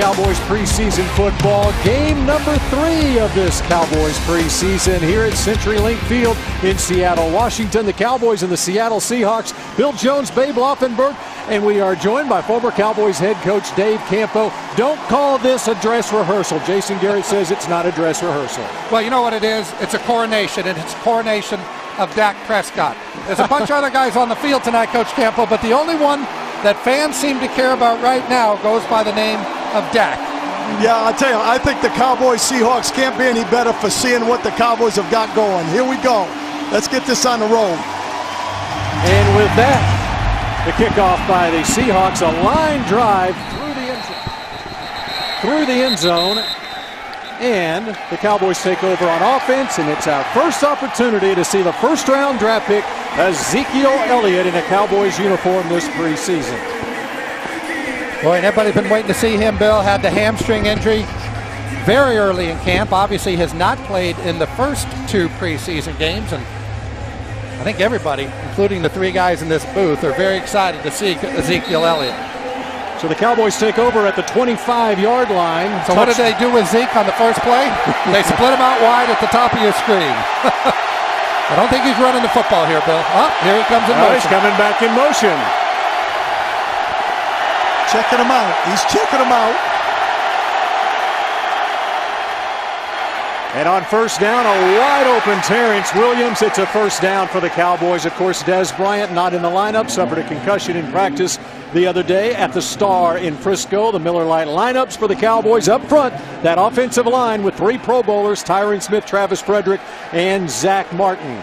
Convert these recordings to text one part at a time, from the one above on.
Cowboys preseason football. Game number 3 of this Cowboys preseason here at CenturyLink Field in Seattle, Washington. The Cowboys and the Seattle Seahawks. Bill Jones, Babe Laufenberg, and we are joined by former Cowboys head coach Dave Campo. Don't call this a dress rehearsal. Jason Garrett says it's not a dress rehearsal. Well, you know what it is? It's a coronation, and it's a coronation of Dak Prescott. There's a bunch of other guys on the field tonight, Coach Campo, but the only one that fans seem to care about right now goes by the name of Dak. Yeah, I'll tell you, I think the Cowboys Seahawks can't be any better for seeing what the Cowboys have got going. Here we go. Let's get this on the road. And with that, the kickoff by the Seahawks, a line drive through the end zone. And the Cowboys take over on offense, and it's our first opportunity to see the first-round draft pick, Ezekiel Elliott, in a Cowboys uniform this preseason. Boy, and everybody's been waiting to see him. Bill had the hamstring injury very early in camp. Obviously has not played in the first 2 preseason games, and I think everybody, including the 3 guys in this booth, are very excited to see Ezekiel Elliott. So the Cowboys take over at the 25-yard line. So what did they do with Zeke on the first play? They split him out wide at the top of your screen. I don't think he's running the football here, Bill. Oh, here he comes in motion. He's coming back in motion. Checking him out. He's checking him out. And on first down, a wide-open Terrence Williams. It's a first down for the Cowboys. Of course, Dez Bryant not in the lineup, suffered a concussion in practice the other day at the Star in Frisco. The Miller Lite lineups for the Cowboys up front. That offensive line with 3 Pro Bowlers, Tyron Smith, Travis Frederick, and Zach Martin.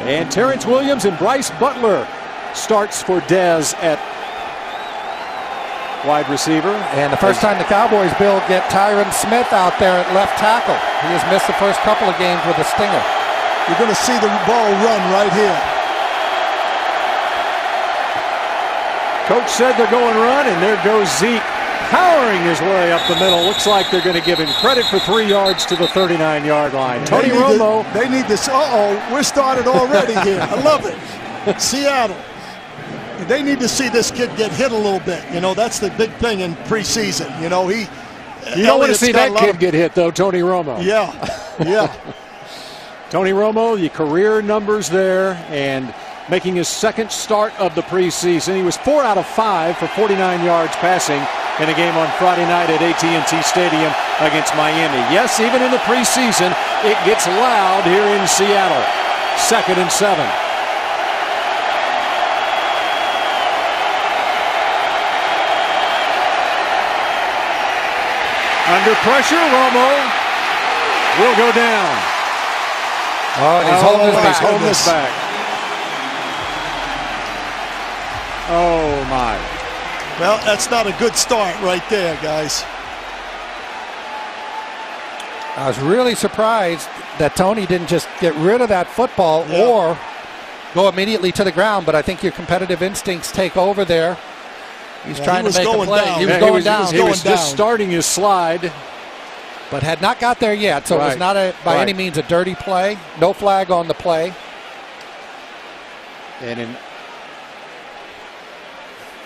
And Terrence Williams and Bryce Butler starts for Dez at wide receiver. And the first time the Cowboys, Bill, get Tyron Smith out there at left tackle. He has missed the first couple of games with a stinger. You're going to see the ball run right here. Coach said they're going run, and there goes Zeke, powering his way up the middle. Looks like they're going to give him credit for 3 yards to the 39-yard line. Tony Romo. They need this. We're started already here. I love it. Seattle. They need to see this kid get hit a little bit. You know, that's the big thing in preseason. You know, you don't want to see that kid get hit, though, Tony Romo. Yeah, yeah. Tony Romo, the career numbers there, and making his second start of the preseason. He was 4 out of 5 for 49 yards passing in a game on Friday night at AT&T Stadium against Miami. Yes, even in the preseason, it gets loud here in Seattle. 2nd and 7. Under pressure, Romo will go down. Oh, and he's holding his back. Oh, my. Well, that's not a good start right there, guys. I was really surprised that Tony didn't just get rid of that football or go immediately to the ground, but I think your competitive instincts take over there. He's trying to make a play. Down. He was going down. He was just starting his slide. But had not got there yet, so it was not by any means a dirty play. No flag on the play. And in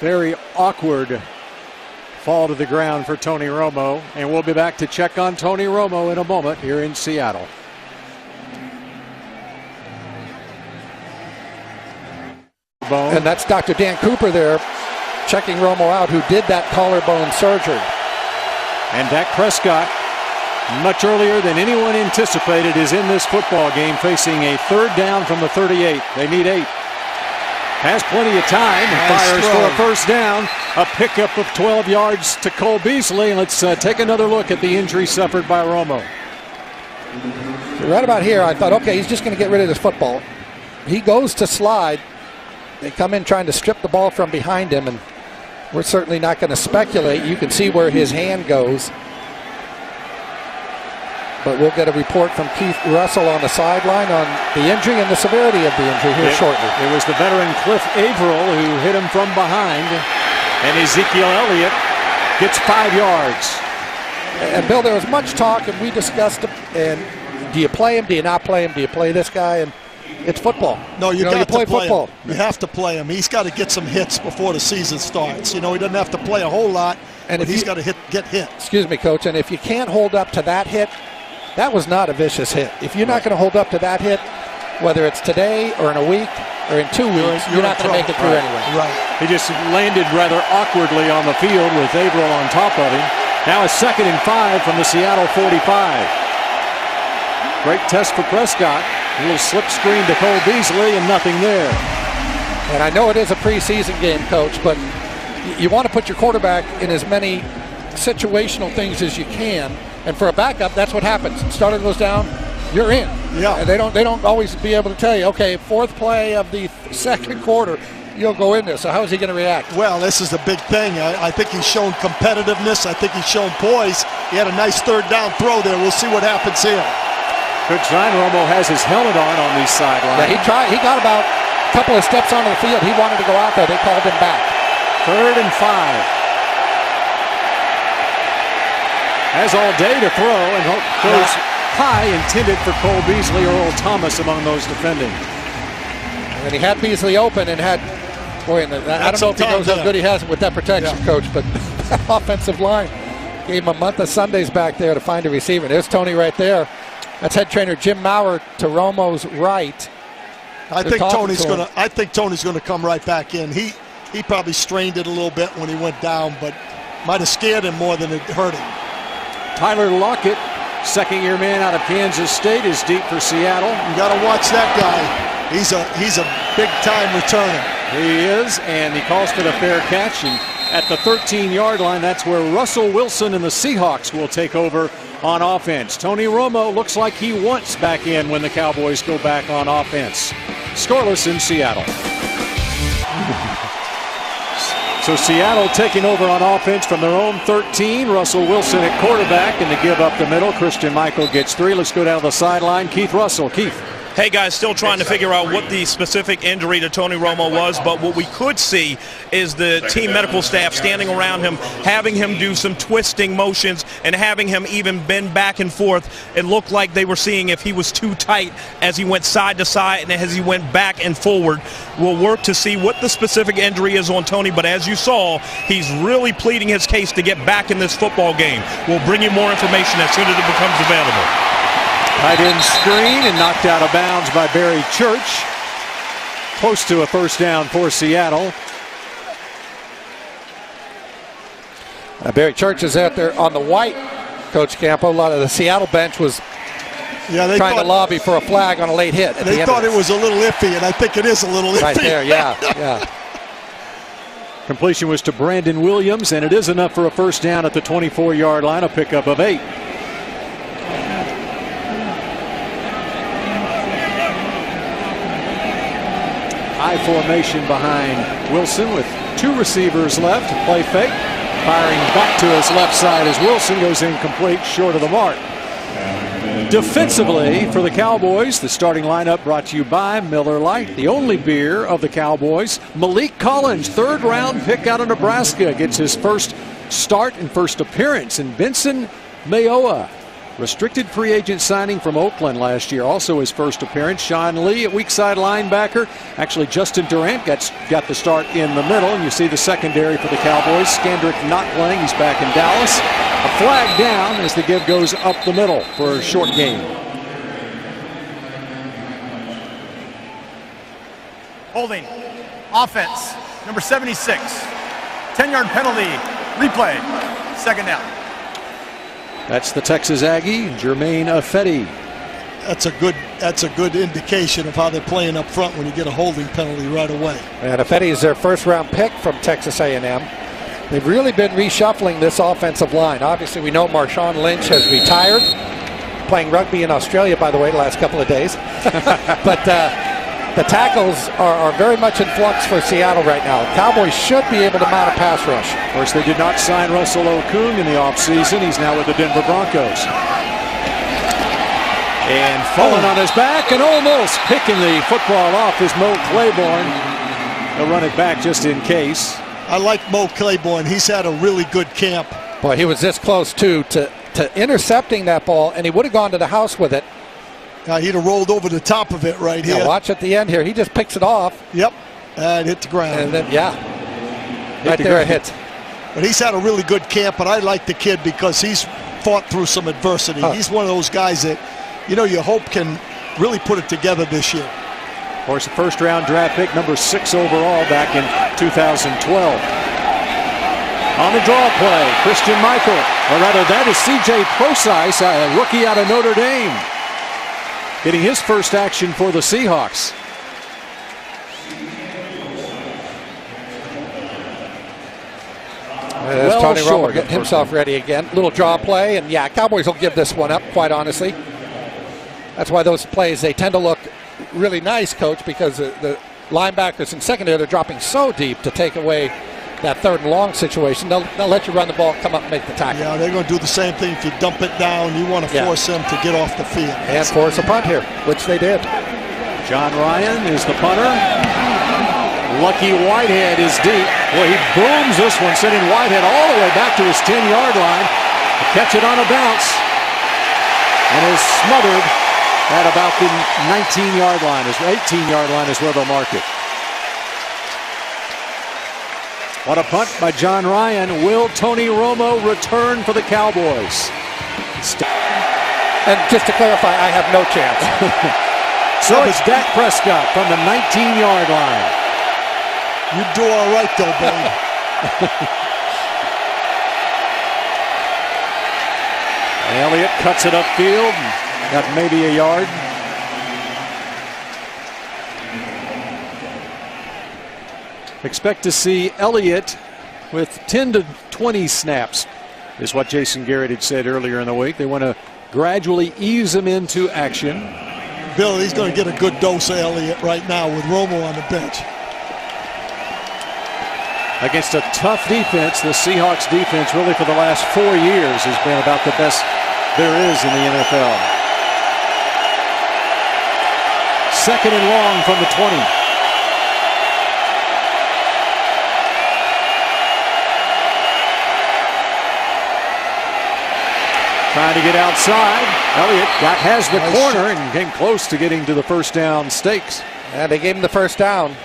very awkward fall to the ground for Tony Romo. And we'll be back to check on Tony Romo in a moment here in Seattle. And that's Dr. Dan Cooper there checking Romo out, who did that collarbone surgery. And Dak Prescott, much earlier than anyone anticipated, is in this football game facing a 3rd down from the 38. They need 8. Has plenty of time and fires for a first down. A pickup of 12 yards to Cole Beasley. And let's take another look at the injury suffered by Romo. Right about here, I thought, okay, he's just going to get rid of this football. He goes to slide. They come in trying to strip the ball from behind him, and we're certainly not going to speculate. You can see where his hand goes. But we'll get a report from Keith Russell on the sideline on the injury and the severity of the injury here shortly. It was the veteran Cliff Averill who hit him from behind. And Ezekiel Elliott gets 5 yards. And Bill, there was much talk, and we discussed it. And do you play him? Do you not play him? Do you play this guy? And it's football. No, you got to play football. You have to play him. He's got to get some hits before the season starts. You know, he doesn't have to play a whole lot. And but he's got to get hit. Excuse me, Coach. And if you can't hold up to that hit, that was not a vicious hit. If you're not going to hold up to that hit, whether it's today or in a week or in 2 weeks, you're not going to make it through anyway. Right. He just landed rather awkwardly on the field with Averill on top of him. Now a 2nd and 5 from the Seattle 45. Great test for Prescott. A little slip screen to Cole Beasley and nothing there. And I know it is a preseason game, Coach, but you want to put your quarterback in as many situational things as you can. And for a backup, that's what happens. Starter goes down, you're in. Yeah. And they don't always be able to tell you, okay, 4th play of the 2nd quarter, you'll go in there. So how is he going to react? Well, this is a big thing. I think he's shown competitiveness. I think he's shown poise. He had a nice 3rd down throw there. We'll see what happens here. Coach Romo has his helmet on these sidelines. Yeah, he tried. He got about a couple of steps onto the field. He wanted to go out there. They called him back. 3rd and 5. Has all day to throw and throws high, intended for Cole Beasley or Earl Thomas among those defending. And he had Beasley open and had, boy, and I don't know if he knows how good he has with that protection, Coach, but that offensive line gave him a month of Sundays back there to find a receiver. There's Tony right there. That's head trainer Jim Maurer to Romo's right. I think Tony's gonna come right back in. He probably strained it a little bit when he went down, but might have scared him more than it hurt him. Tyler Lockett, 2nd-year man out of Kansas State, is deep for Seattle. You got to watch that guy. He's a big-time returner. He is, and he calls for the fair catch. And at the 13-yard line, that's where Russell Wilson and the Seahawks will take over on offense. Tony Romo looks like he wants back in when the Cowboys go back on offense. Scoreless in Seattle. So Seattle taking over on offense from their own 13. Russell Wilson at quarterback, and to give up the middle, Christian Michael gets 3. Let's go down the sideline. Keith Russell. Keith. Hey guys, still trying to figure out what the specific injury to Tony Romo was, but what we could see is the team medical staff standing around him, having him do some twisting motions and having him even bend back and forth. It looked like they were seeing if he was too tight as he went side to side and as he went back and forward. We'll work to see what the specific injury is on Tony, but as you saw, he's really pleading his case to get back in this football game. We'll bring you more information as soon as it becomes available. Tight end screen and knocked out of bounds by Barry Church. Close to a 1st down for Seattle. Barry Church is out there on the white, Coach Campo. A lot of the Seattle bench was trying to lobby for a flag on a late hit. They thought it was a little iffy, and I think it is a little iffy. Right there, yeah. Completion was to Brandon Williams, and it is enough for a 1st down at the 24-yard line, a pickup of 8. High formation behind Wilson with 2 receivers left. Play fake. Firing back to his left side as Wilson goes incomplete, short of the mark. Defensively for the Cowboys, the starting lineup brought to you by Miller Lite, the only beer of the Cowboys. Malik Collins, 3rd-round pick out of Nebraska, gets his first start and first appearance. And Benson Mayowa, restricted free agent signing from Oakland last year, also his first appearance. Sean Lee at weak side linebacker. Actually, Justin Durant got the start in the middle, and you see the secondary for the Cowboys. Skandrick not playing, he's back in Dallas. A flag down as the give goes up the middle for a short game. Holding. Offense. Number 76. 10-yard penalty. Replay. 2nd down. That's the Texas Aggie, Jermaine Ifedi. That's a good indication of how they're playing up front when you get a holding penalty right away. And Ifedi is their 1st-round pick from Texas A&M. They've really been reshuffling this offensive line. Obviously, we know Marshawn Lynch has retired, playing rugby in Australia, by the way, the last couple of days. But the tackles are very much in flux for Seattle right now. Cowboys should be able to mount a pass rush. Of course, they did not sign Russell Okung in the offseason. He's now with the Denver Broncos. And falling on his back and almost picking the football off is Mo Claiborne. He'll run it back just in case. I like Mo Claiborne. He's had a really good camp. Boy, he was this close, too, to intercepting that ball, and he would have gone to the house with it. He'd have rolled over the top of it right here. Watch at the end here. He just picks it off. Yep. And hit the ground. And then, right there it hits. But he's had a really good camp, and I like the kid because he's fought through some adversity. He's one of those guys that, you hope can really put it together this year. Of course, a first-round draft pick, number 6 overall back in 2012. On the draw play, Christian Michael, or rather that is C.J. Procise, a rookie out of Notre Dame, getting his first action for the Seahawks. There's Tony Romo getting himself ready again. Little draw play, and yeah, Cowboys will give this one up, quite honestly. That's why those plays, they tend to look really nice, Coach, because the linebackers and secondary, they're dropping so deep to take away that 3rd and long situation. They'll let you run the ball, come up and make the tackle. Yeah, they're going to do the same thing. If you dump it down, you want to force them to get off the field. And force a punt here, which they did. John Ryan is the punter. Lucky Whitehead is deep. Boy, he booms this one, sending Whitehead all the way back to his 10-yard line. To catch it on a bounce. And is smothered at about the 19-yard line. His 18-yard line is where they'll mark it. What a punt by John Ryan. Will Tony Romo return for the Cowboys? And just to clarify, I have no chance. So it's Dak Prescott from the 19-yard line. You do all right, though, buddy. Elliott cuts it upfield. Got maybe a yard. Expect to see Elliott with 10 to 20 snaps, is what Jason Garrett had said earlier in the week. They want to gradually ease him into action. Bill, he's going to get a good dose of Elliott right now with Romo on the bench. Against a tough defense, the Seahawks defense really for the last 4 years has been about the best there is in the NFL. 2nd and long from the 20. Trying to get outside. Elliott has the corner and came close to getting to the first down stakes. And they gave him the first down.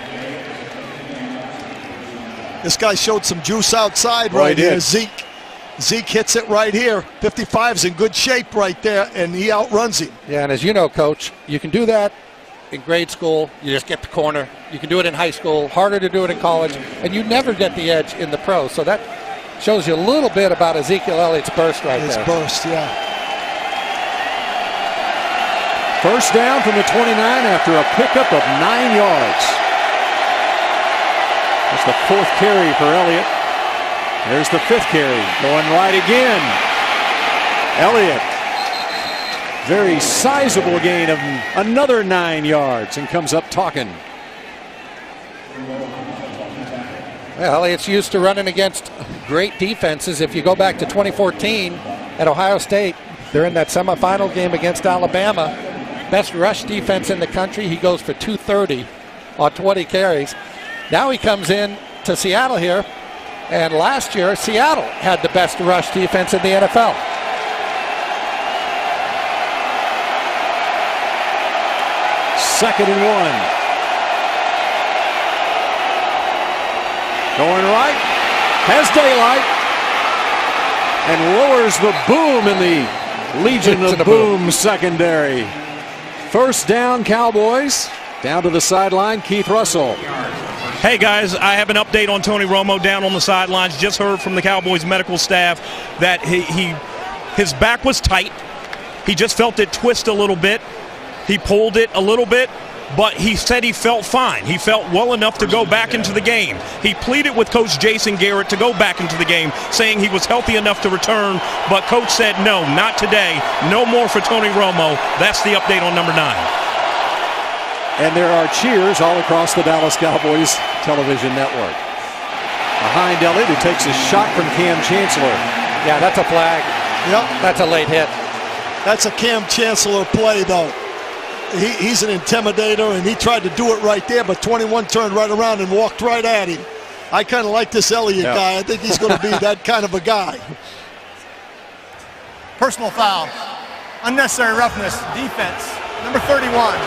This guy showed some juice outside right here. Zeke hits it right here. 55's in good shape right there, and he outruns him. Yeah, and as you know, Coach, you can do that in grade school. You just get the corner. You can do it in high school. Harder to do it in college. And you never get the edge in the pros. So that shows you a little bit about Ezekiel Elliott's burst right there. His burst, yeah. First down from the 29 after a pickup of 9 yards. That's the 4th carry for Elliott. There's the 5th carry. Going right again. Elliott. Very sizable gain of another 9 yards and comes up talking. Well, Elliott's used to running against great defenses. If you go back to 2014 at Ohio State, they're in that semifinal game against Alabama. Best rush defense in the country. He goes for 230 on 20 carries. Now he comes in to Seattle here, and last year Seattle had the best rush defense in the NFL. Second and 1. Going right, has daylight, and lowers the boom in the Legion of Boom secondary. First down, Cowboys. Down to the sideline, Keith Russell. Hey guys, I have an update on Tony Romo down on the sidelines. Just heard from the Cowboys medical staff that his back was tight. He just felt it twist a little bit. He pulled it a little bit, but he said he felt fine. He felt well enough to go back into the game. He pleaded with Coach Jason Garrett to go back into the game, saying he was healthy enough to return, but Coach said no, not today. No more for Tony Romo. That's the update on number 9. And there are cheers all across the Dallas Cowboys television network. Behind Elliott, who takes a shot from Cam Chancellor. Yeah, that's a flag. Yep. That's a late hit. That's a Cam Chancellor play, though. He's an intimidator, and he tried to do it right there, but 21 turned right around and walked right at him. I kind of like this Elliott guy. I think he's going to be that kind of a guy. Personal foul. Unnecessary roughness. Defense. Number 31.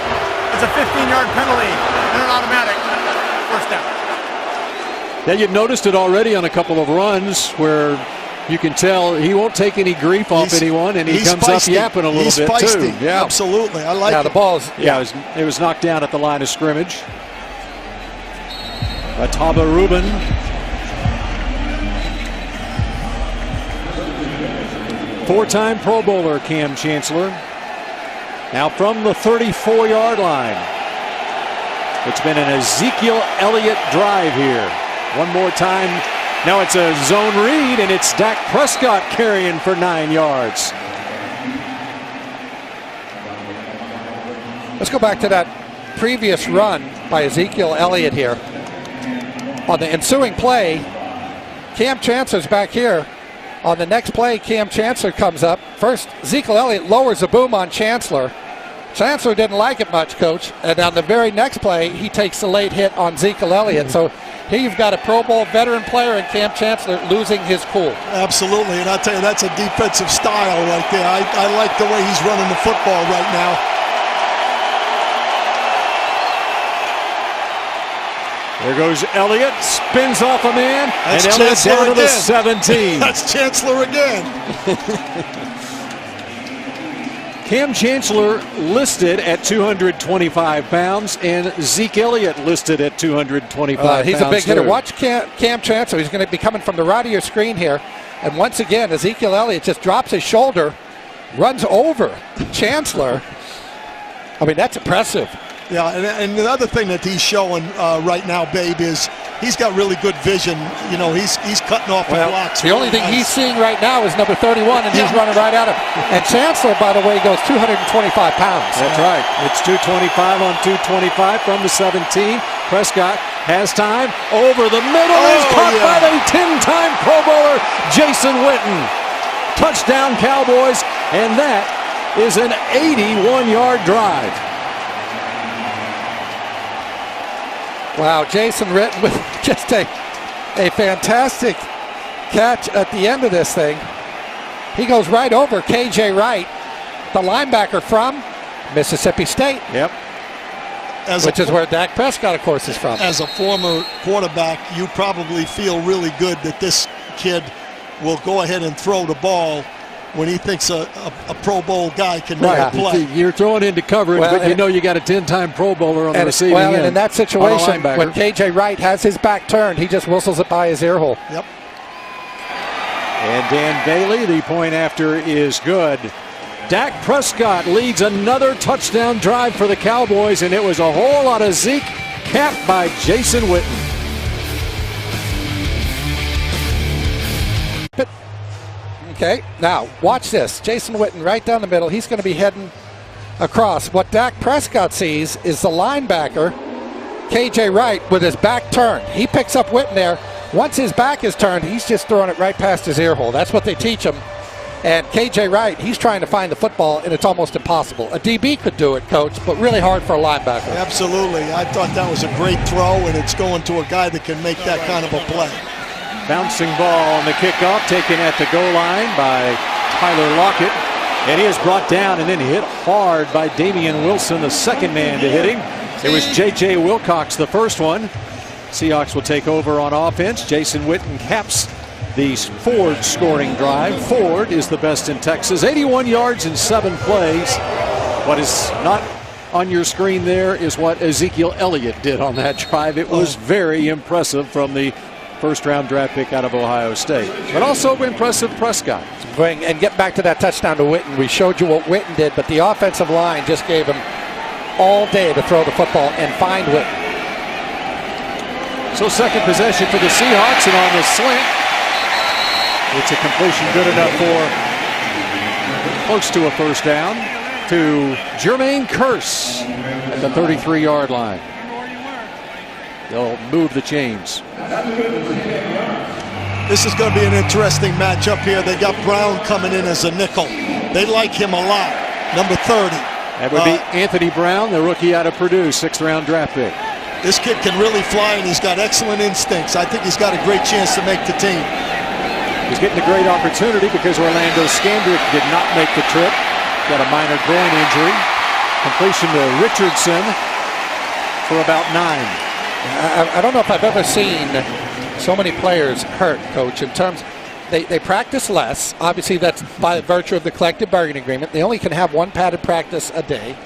It's a 15-yard penalty and an automatic first down. Yeah, you noticed it already on a couple of runs where you can tell he won't take any grief off anyone, and he comes feisty. up yapping a little bit feisty. too. Yeah, absolutely. I like it. The balls. Yeah, it was knocked down at the line of scrimmage. Ataba Rubin. Four-time Pro Bowler Cam Chancellor. Now from the 34-yard line. It's been an Ezekiel Elliott drive here. One more time. Now it's a zone read, and it's Dak Prescott carrying for 9 yards. Let's go back to that previous run by Ezekiel Elliott here. On the ensuing play, Cam Chancellor's back here. On the next play, Cam Chancellor comes up. First, Ezekiel Elliott lowers the boom on Chancellor. Chancellor didn't like it much, Coach. And on the very next play, he takes the late hit on Ezekiel Elliott. So here you've got a Pro Bowl veteran player in Cam Chancellor losing his cool. Absolutely, and I'll tell you, that's a defensive style right there. I like the way he's running the football right now. There goes Elliott, spins off a man, That's and Elliott Chancellor down to the again. 17. That's Chancellor again. Cam Chancellor listed at 225 pounds, and Zeke Elliott listed at 225 pounds. He's a big hitter. Too. Watch Cam Chancellor. He's going to be coming from the right of your screen here. And once again, Ezekiel Elliott just drops his shoulder, runs over Chancellor. I mean, that's impressive. Yeah, and the other thing that he's showing right now, Babe, is he's got really good vision. You know, he's cutting off the blocks. The only thing he's seeing right now is number 31, and he's running right at him. And Chancellor, by the way, goes 225 pounds. That's right. It's 225 on 225 from the 17. Prescott has time. Over the middle is caught by the 10-time Pro Bowler, Jason Witten. Touchdown, Cowboys, and that is an 81-yard drive. Wow, Jason Witten with just a fantastic catch at the end of this thing. He goes right over KJ Wright, the linebacker from Mississippi State. Yep. Which is where Dak Prescott, of course, is from. As a former quarterback, you probably feel really good that this kid will go ahead and throw the ball when he thinks a Pro Bowl guy can make a play. You're throwing into coverage, but you know you got a 10-time Pro Bowler on the receiving end. And in that situation, when KJ Wright has his back turned, he just whistles it by his ear hole. Yep. And Dan Bailey, the point after is good. Dak Prescott leads another touchdown drive for the Cowboys, and it was a whole lot of Zeke capped by Jason Witten. Okay, now watch this. Jason Witten right down the middle. He's going to be heading across. What Dak Prescott sees is the linebacker, KJ Wright, with his back turned. He picks up Witten there. Once his back is turned, he's just throwing it right past his ear hole. That's what they teach him. And KJ Wright, he's trying to find the football, and it's almost impossible. A DB could do it, Coach, but really hard for a linebacker. Absolutely. I thought that was a great throw, and it's going to a guy that can make that kind of a play. Bouncing ball on the kickoff, taken at the goal line by Tyler Lockett. And he is brought down and then hit hard by Damian Wilson, the second man to hit him. It was J.J. Wilcox, the first one. Seahawks will take over on offense. Jason Witten caps the Ford scoring drive. Ford is the best in Texas. 81 yards in 7 plays. What is not on your screen there is what Ezekiel Elliott did on that drive. It was very impressive from the first-round draft pick out of Ohio State. But also impressive Prescott. And get back to that touchdown to Witten. We showed you what Witten did, but the offensive line just gave him all day to throw the football and find Witten. So second possession for the Seahawks, and on the slant, it's a completion good enough for close to a first down to Jermaine Kearse at the 33-yard line. They'll move the chains. This is going to be an interesting matchup here. They got Brown coming in as a nickel. They like him a lot. Number 30. That would be Anthony Brown, the rookie out of Purdue, 6th-round draft pick. This kid can really fly, and he's got excellent instincts. I think he's got a great chance to make the team. He's getting a great opportunity because Orlando Scandrick did not make the trip. Got a minor groin injury. Completion to Richardson for about 9. I don't know if I've ever seen so many players hurt, Coach, in terms they practice less. Obviously, that's by virtue of the collective bargaining agreement. They only can have one padded practice a day,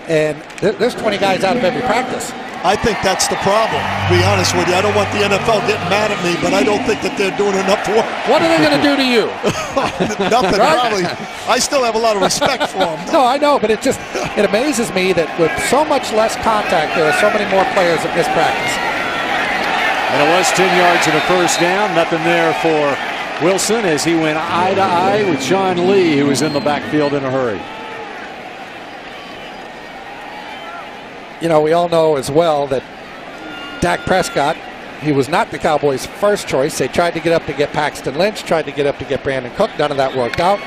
and there's 20 guys out of every practice. I think that's the problem, to be honest with you. I don't want the NFL getting mad at me, but I don't think that they're doing enough work. What are they going to do to you? Nothing, probably. I still have a lot of respect for them. No, I know, but it amazes me that with so much less contact, there are so many more players that miss practice. And it was 10 yards and a first down. Nothing there for Wilson as he went eye to eye with Sean Lee, who was in the backfield in a hurry. You know, we all know as well that Dak Prescott, he was not the Cowboys' first choice. They tried to get up to get Paxton Lynch, tried to get up to get Brandon Cook. None of that worked out.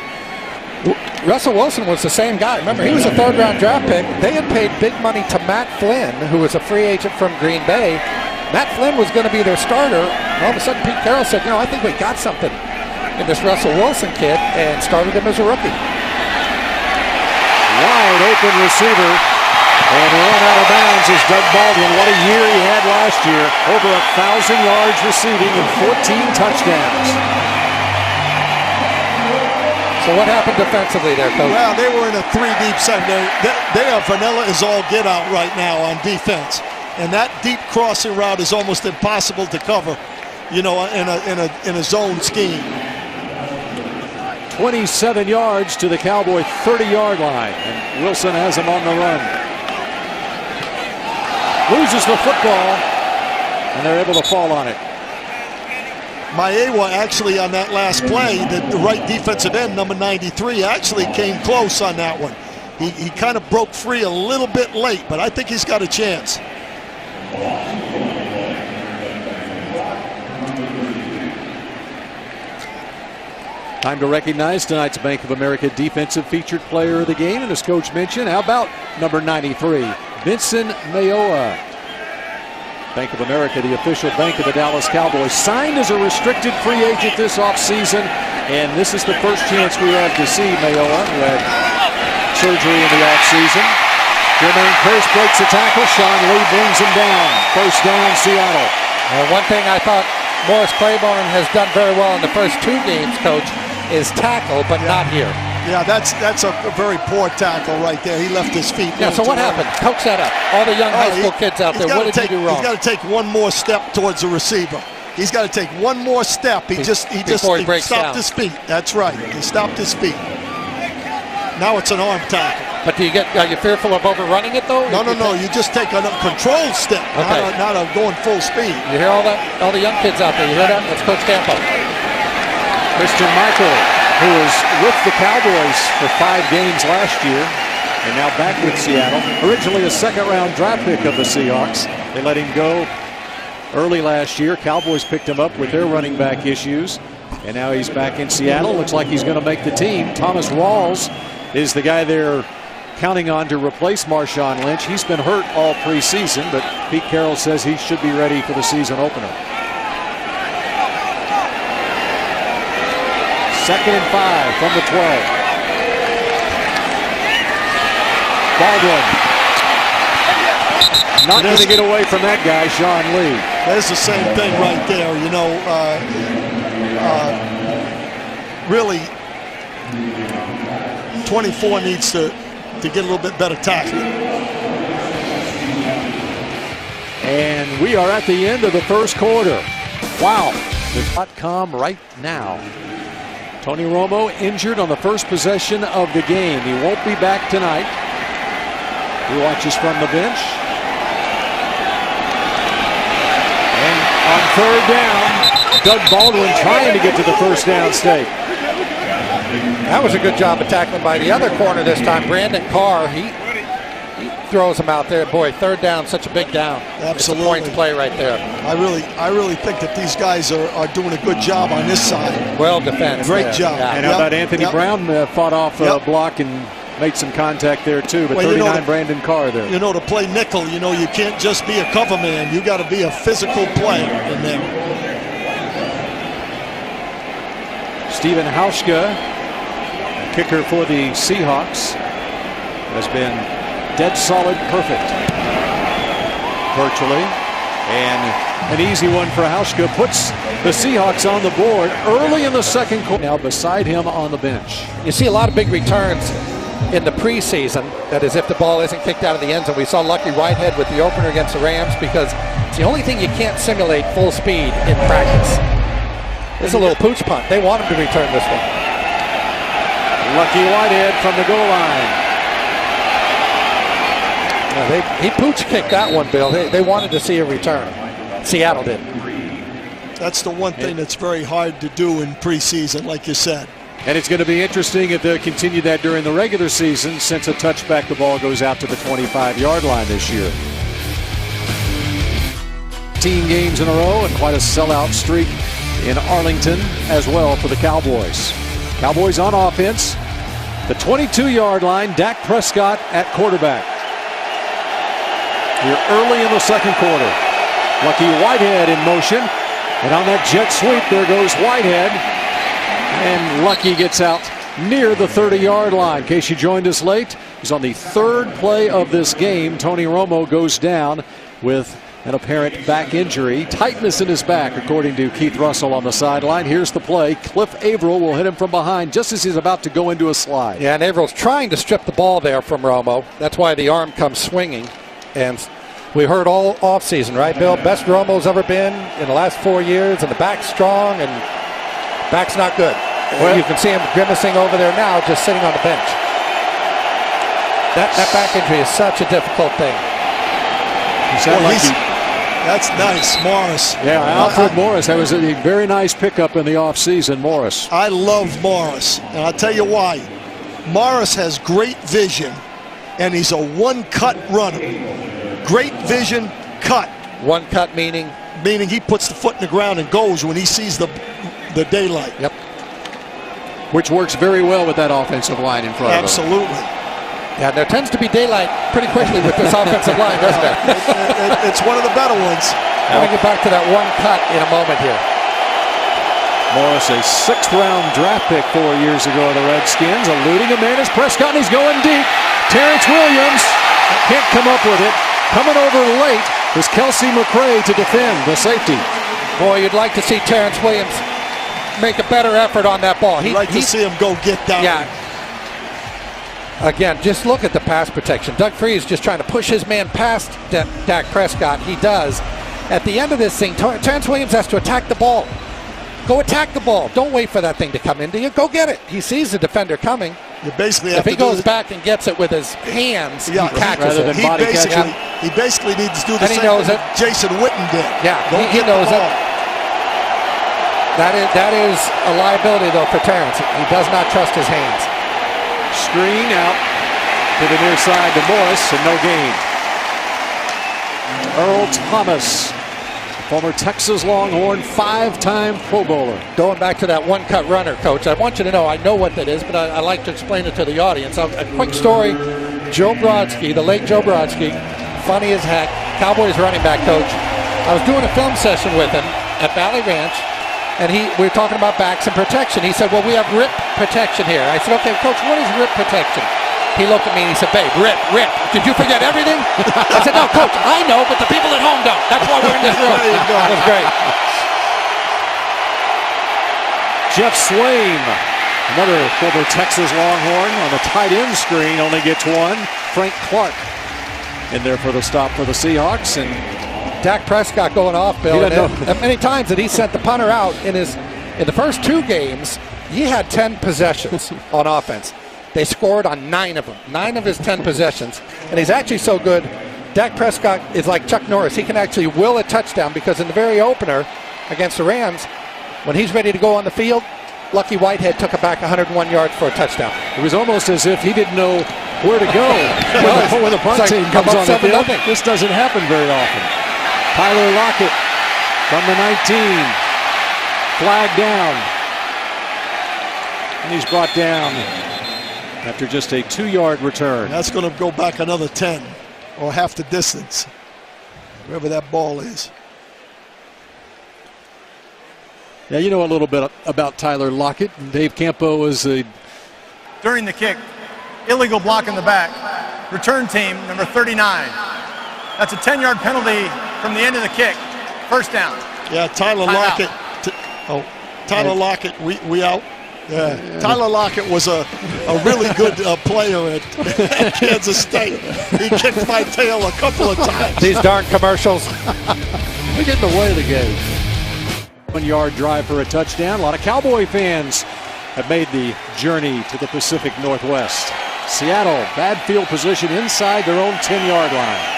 Russell Wilson was the same guy. Remember, he was a third-round draft pick. They had paid big money to Matt Flynn, who was a free agent from Green Bay. Matt Flynn was going to be their starter. All of a sudden, Pete Carroll said, I think we got something in this Russell Wilson kid, and started him as a rookie. Wide open receiver. And run out of bounds is Doug Baldwin. What a year he had last year. Over 1,000 yards receiving and 14 touchdowns. So what happened defensively there, Coach? Well, they were in a three-deep secondary. They are vanilla as all get out right now on defense. And that deep crossing route is almost impossible to cover, in a zone scheme. 27 yards to the Cowboy 30-yard line. And Wilson has him on the run. Loses the football, and they're able to fall on it. Maewa actually on that last play, the right defensive end, number 93, actually came close on that one. He kind of broke free a little bit late, but I think he's got a chance. Time to recognize tonight's Bank of America Defensive Featured Player of the Game. And as Coach mentioned, how about number 93, Vincent Mayowa. Bank of America, the official bank of the Dallas Cowboys, signed as a restricted free agent this offseason. And this is the first chance we have to see Mayowa, who had surgery in the offseason. Jermaine Kearse breaks a tackle. Sean Lee brings him down. First down, Seattle. One thing I thought Morris Claiborne has done very well in the first two games, Coach, is tackle, but not here. Yeah, that's a very poor tackle right there. He left his feet. Yeah, so what happened? Coach that up. All the young high school kids out there, what did he do wrong? He's got to take one more step towards the receiver. He's got to take one more step. He stopped his feet. That's right. He stopped his feet. Now it's an arm tackle. But are you fearful of overrunning it though? No. You just take a controlled step, not a going full speed. You hear all that? All the young kids out there. You hear that? That's Coach Campo. Christian Michael, who was with the Cowboys for 5 games last year, and now back with Seattle. Originally a second-round draft pick of the Seahawks. They let him go early last year. Cowboys picked him up with their running back issues, and now he's back in Seattle. Looks like he's going to make the team. Thomas Rawls is the guy they're counting on to replace Marshawn Lynch. He's been hurt all preseason, but Pete Carroll says he should be ready for the season opener. 2nd and 5 from the 12. Baldwin. Not going to get away from that guy, Sean Lee. That's the same thing right there. Really, 24 needs to get a little bit better tackling. And we are at the end of the first quarter. Wow. .com right now. Tony Romo injured on the first possession of the game. He won't be back tonight. He watches from the bench. And on 3rd down, Doug Baldwin trying to get to the first down stake. That was a good job of tackling by the other corner this time. Brandon Carr, he throws him out there. Boy, 3rd down, such a big down. Absolutely. It's a points play right there. I really think that these guys are doing a good job on this side. Well defended. Great job. And how about Anthony Brown fought off a block and made some contact there too. But 39 Brandon Carr there. To play nickel, you can't just be a cover man. You got to be a physical player in there. Stephen Hauschka, kicker for the Seahawks, has been dead solid perfect virtually. And an easy one for Hauschka puts the Seahawks on the board early in the second quarter. Now beside him on the bench. You see a lot of big returns in the preseason. That is, if the ball isn't kicked out of the end zone. We saw Lucky Whitehead with the opener against the Rams because it's the only thing you can't simulate full speed in practice. This is a little pooch punt. They want him to return this one. Lucky Whitehead from the goal line. He pooch kicked that one, Bill. They wanted to see a return. Seattle did. That's the one thing that's very hard to do in preseason, like you said. And it's going to be interesting if they continue that during the regular season, since a touchback, the ball goes out to the 25-yard line this year. 18 games in a row and quite a sellout streak in Arlington as well for the Cowboys. Cowboys on offense. The 22-yard line, Dak Prescott at quarterback. Here early in the second quarter. Lucky Whitehead in motion. And on that jet sweep, there goes Whitehead. And Lucky gets out near the 30-yard line. In case you joined us late, he's on the third play of this game. Tony Romo goes down with an apparent back injury. Tightness in his back, according to Keith Russell on the sideline. Here's the play. Cliff Averill will hit him from behind just as he's about to go into a slide. Yeah, and Averill's trying to strip the ball there from Romo. That's why the arm comes swinging. And we heard all offseason, right, Bill? Best Romo's ever been in the last 4 years, and the back's strong, and back's not good. Well, you can see him grimacing over there now, just sitting on the bench. That back injury is such a difficult thing. That's nice, Morris. Yeah, Alfred Morris. That was a very nice pickup in the offseason, Morris. I love Morris, and I'll tell you why. Morris has great vision, and he's a one-cut runner. Great vision, cut. One cut meaning? Meaning he puts the foot in the ground and goes when he sees the daylight. Yep. Which works very well with that offensive line in front of him. Absolutely. Yeah, there tends to be daylight pretty quickly with this offensive line, doesn't it? It's one of the better ones. We'll get back to that one cut in a moment here. Morris, a 6th-round draft pick 4 years ago of the Redskins, eluding a man is Prescott, and he's going deep. Terrence Williams can't come up with it. Coming over late is Kelsey McRae to defend the safety. Boy, you'd like to see Terrence Williams make a better effort on that ball. You'd like to see him go get down. Yeah. Again, just look at the pass protection. Doug Freeze just trying to push his man past Dak Prescott. He does. At the end of this thing, Terrence Williams has to attack the ball. Go attack the ball. Don't wait for that thing to come into you. Go get it. He sees the defender coming. You basically have if he goes back and gets it with his hands, he catches it. He basically needs to do the same thing that Jason Witten did. Yeah, he knows it. That is a liability, though, for Terrence. He does not trust his hands. Screen out to the near side to Morris, and no gain. Earl Thomas, former Texas Longhorn, 5-time Pro Bowler. Going back to that one-cut runner, Coach, I want you to know, I know what that is, but I like to explain it to the audience. A quick story, Joe Brodsky, the late Joe Brodsky, funny as heck, Cowboys running back coach. I was doing a film session with him at Valley Ranch, and we were talking about backs and protection. He said, well, we have rip protection here. I said, okay, Coach, what is rip protection? He looked at me and he said, babe, rip. Did you forget everything? I said, no, Coach, I know, but the people at home don't. That's why we're in this room. That was great. Jeff Swaim, another former Texas Longhorn, on the tight end screen, only gets one. Frank Clark in there for the stop for the Seahawks. And Dak Prescott going off, Bill. And many times that he sent the punter out in the first 2 games, he had 10 possessions on offense. They scored on 9 of them, 9 of his 10 possessions. And he's actually so good, Dak Prescott is like Chuck Norris. He can actually will a touchdown because in the very opener against the Rams, when he's ready to go on the field, Lucky Whitehead took it back 101 yards for a touchdown. It was almost as if he didn't know where to go when the punt team comes on the field. This doesn't happen very often. Tyler Lockett from the 19. Flag down. And he's brought down after just a 2-yard return. That's going to go back another 10 or half the distance, wherever that ball is. Yeah, you know a little bit about Tyler Lockett. Dave Campo is during the kick, illegal block in the back. Return team, number 39. That's a 10-yard penalty from the end of the kick. First down. Yeah, Tyler Lockett. Tyler Lockett, we out. Yeah. Tyler Lockett was a really good player at Kansas State. He kicked my tail a couple of times. These darn commercials. We get in the way of the game. 1-yard drive for a touchdown. A lot of Cowboy fans have made the journey to the Pacific Northwest. Seattle, bad field position inside their own 10-yard line.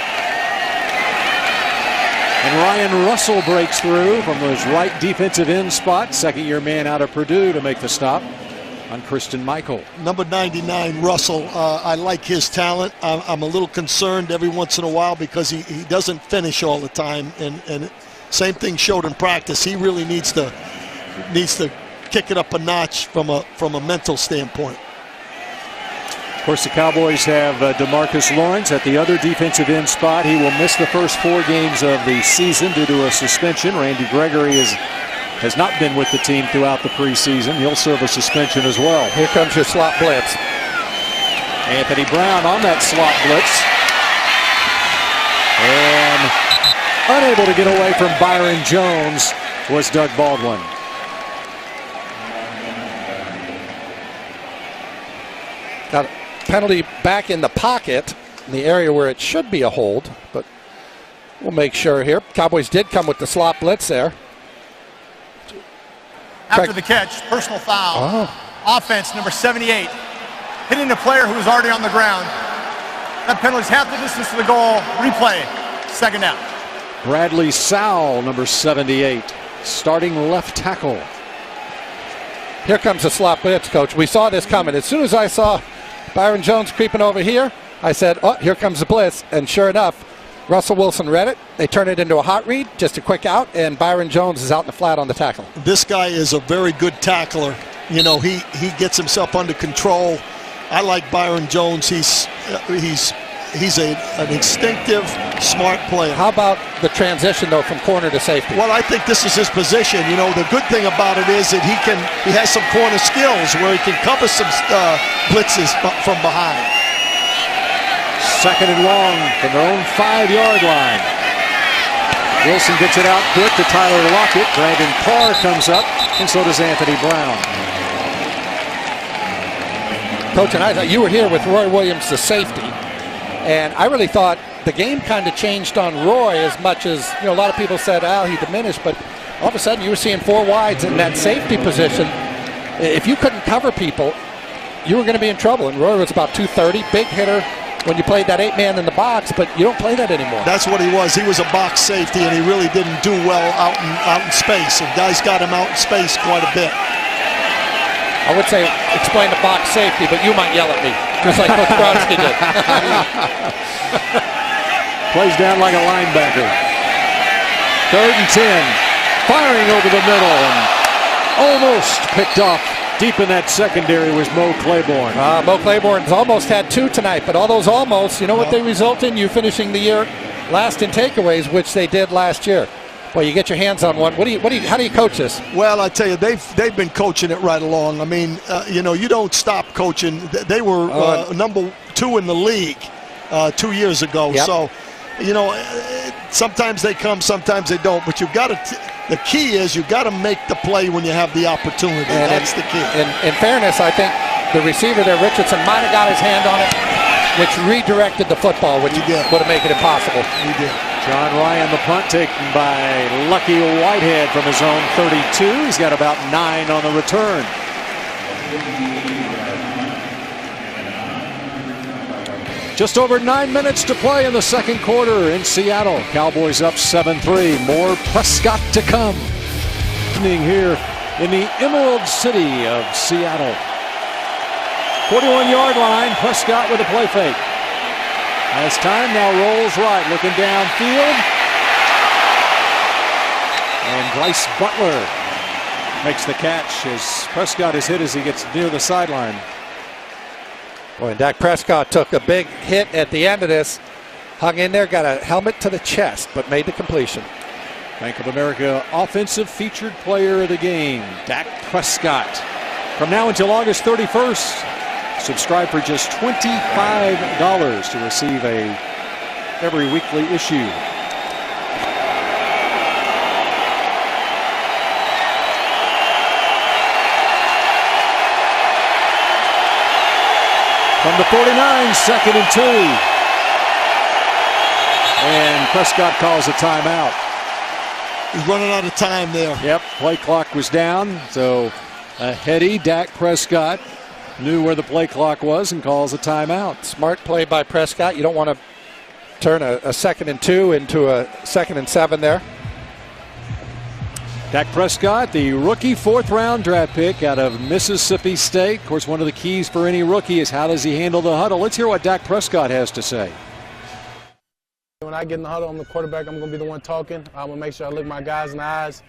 And Ryan Russell breaks through from his right defensive end spot. Second-year man out of Purdue to make the stop on Christian Michael. Number 99, Russell. I like his talent. I'm a little concerned every once in a while because he doesn't finish all the time. And same thing showed in practice. He really needs to kick it up a notch from a mental standpoint. Of course, the Cowboys have DeMarcus Lawrence at the other defensive end spot. He will miss the first 4 games of the season due to a suspension. Randy Gregory has not been with the team throughout the preseason. He'll serve a suspension as well. Here comes your slot blitz. Anthony Brown on that slot blitz. And unable to get away from Byron Jones was Doug Baldwin. Got a penalty back in the pocket, in the area where it should be a hold, but we'll make sure here. Cowboys did come with the slot blitz there. After the catch, personal foul. Offense, number 78. Hitting the player who was already on the ground. That penalty is half the distance to the goal. Replay, second down. Bradley Sowell, number 78, starting left tackle. Here comes the slot blitz, Coach. We saw this coming. As soon as I saw Byron Jones creeping over here, I said, oh, here comes the blitz. And sure enough, Russell Wilson read it. They turn it into a hot read, just a quick out, and Byron Jones is out in the flat on the tackle. This guy is a very good tackler. You know, he gets himself under control. I like Byron Jones. He's an instinctive, smart player. How about the transition, though, from corner to safety? Well, I think this is his position. You know, the good thing about it is that he has some corner skills where he can cover some blitzes from behind. Second and long from their own 5-yard line. Wilson gets it out quick to Tyler Lockett. Brandon Carr comes up, and so does Anthony Brown. Coach, and I thought you were here with Roy Williams, the safety, and I really thought the game kind of changed on Roy as much as, you know, a lot of people said, he diminished, but all of a sudden you were seeing 4 wides in that safety position. If you couldn't cover people, you were going to be in trouble, and Roy was about 230, big hitter when you played that 8-man in the box, but you don't play that anymore. That's what he was. He was a box safety, and he really didn't do well out in space, and guys got him out in space quite a bit. I would say explain the box safety, but you might yell at me, just like Coach Brodsky did. Plays down like a linebacker. 3rd and 10. Firing over the middle and almost picked off. Deep in that secondary was Mo Claiborne. Mo Claiborne's almost had 2 tonight, but all those almost, you know what they result in? You finishing the year last in takeaways, which they did last year. Well, you get your hands on one. How do you coach this? Well, I tell you, they've been coaching it right along. I mean, you know, you don't stop coaching. They were number 2 in the league 2 years ago. Yep. So, you know, sometimes they come, sometimes they don't. But you've got to. The key is you've got to make the play when you have the opportunity. And that's the key. In fairness, I think the receiver there, Richardson, might have got his hand on it, which redirected the football, which would have made it impossible. He did. John Ryan, the punt taken by Lucky Whitehead from his own 32. He's got about 9 on the return. Just over 9 minutes to play in the second quarter in Seattle. Cowboys up 7-3. More Prescott to come. Here in the Emerald City of Seattle. 41-yard line. Prescott with a play fake. As time now rolls right, looking downfield. And Bryce Butler makes the catch as Prescott is hit as he gets near the sideline. Boy, and Dak Prescott took a big hit at the end of this. Hung in there, got a helmet to the chest, but made the completion. Bank of America Offensive Featured Player of the Game, Dak Prescott. From now until August 31st. Subscribe for just $25 to receive every weekly issue. From the 49, 2nd and 2. And Prescott calls a timeout. He's running out of time there. Yep, play clock was down, so a heady Dak Prescott knew where the play clock was and calls a timeout. Smart play by Prescott. You don't want to turn a 2nd and 2 into a 2nd and 7 there. Dak Prescott, the rookie 4th-round draft pick out of Mississippi State. Of course, one of the keys for any rookie is how does he handle the huddle. Let's hear what Dak Prescott has to say. When I get in the huddle, I'm the quarterback. I'm going to be the one talking. I'm going to make sure I look my guys in the eyes,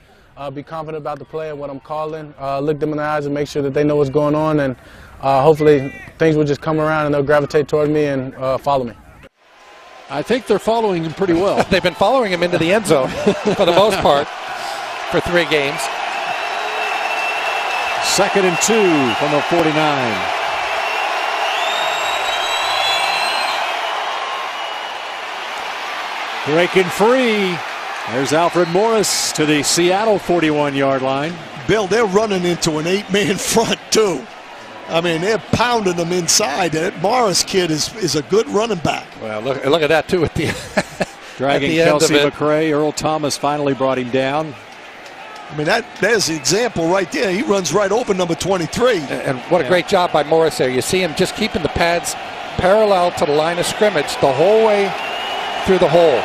be confident about the play and what I'm calling, look them in the eyes and make sure that they know what's going on. And hopefully things will just come around and they'll gravitate toward me and follow me. I think they're following him pretty well. They've been following him into the end zone for the most part for 3 games. 2nd and 2 from the 49. Breaking free. There's Alfred Morris to the Seattle 41-yard line. Bill, they're running into an 8-man front, too. I mean, they're pounding them inside. That Morris kid is a good running back. Well, look at that, too, at the dragging at the Kelsey end of it. McRae. Earl Thomas finally brought him down. I mean, there's the example right there. He runs right over number 23. And what a great job by Morris there. You see him just keeping the pads parallel to the line of scrimmage the whole way through the hole.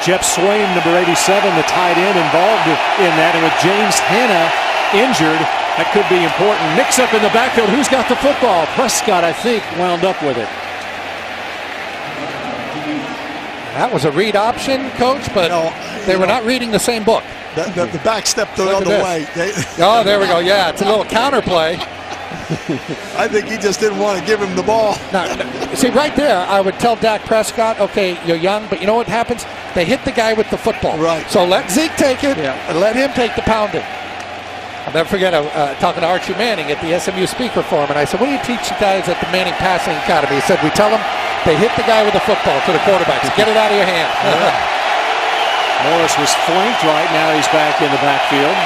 Jeff Swain, number 87, the tight end, involved in that. And with James Hanna injured, that could be important. Mix up in the backfield. Who's got the football? Prescott, I think, wound up with it. That was a read option, Coach, but they were not reading the same book. The back stepped the other way. Oh, there we go. Yeah, it's a little counterplay. I think he just didn't want to give him the ball. Now, see, right there, I would tell Dak Prescott, okay, you're young, but you know what happens? They hit the guy with the football. Right. So let Zeke take it and let him take the pounding. I'll never forget talking to Archie Manning at the SMU Speaker Forum, and I said, what do you teach the guys at the Manning Passing Academy? He said, we tell them they hit the guy with the football to the quarterbacks. Get it out of your hand. Morris was flanked right now. He's back in the backfield.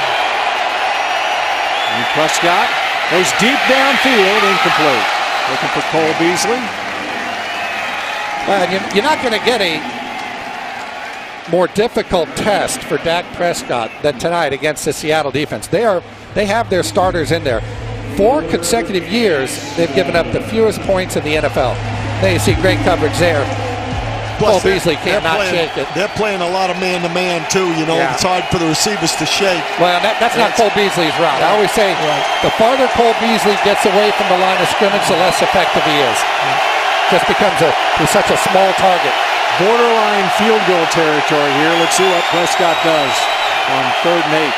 And Prescott goes deep downfield, incomplete. Looking for Cole Beasley. Well, you're not going to get a more difficult test for Dak Prescott than tonight against the Seattle defense. They have their starters in there. 4 consecutive years, they've given up the fewest points in the NFL. There you see great coverage there. Cole Beasley cannot shake it. They're playing a lot of man-to-man, too. You know, It's hard for the receivers to shake. Well, that's not Cole Beasley's route. I always say the farther Cole Beasley gets away from the line of scrimmage, the less effective he is. Just becomes he's such a small target. Borderline field goal territory here. Let's see what Prescott does on 3rd and 8.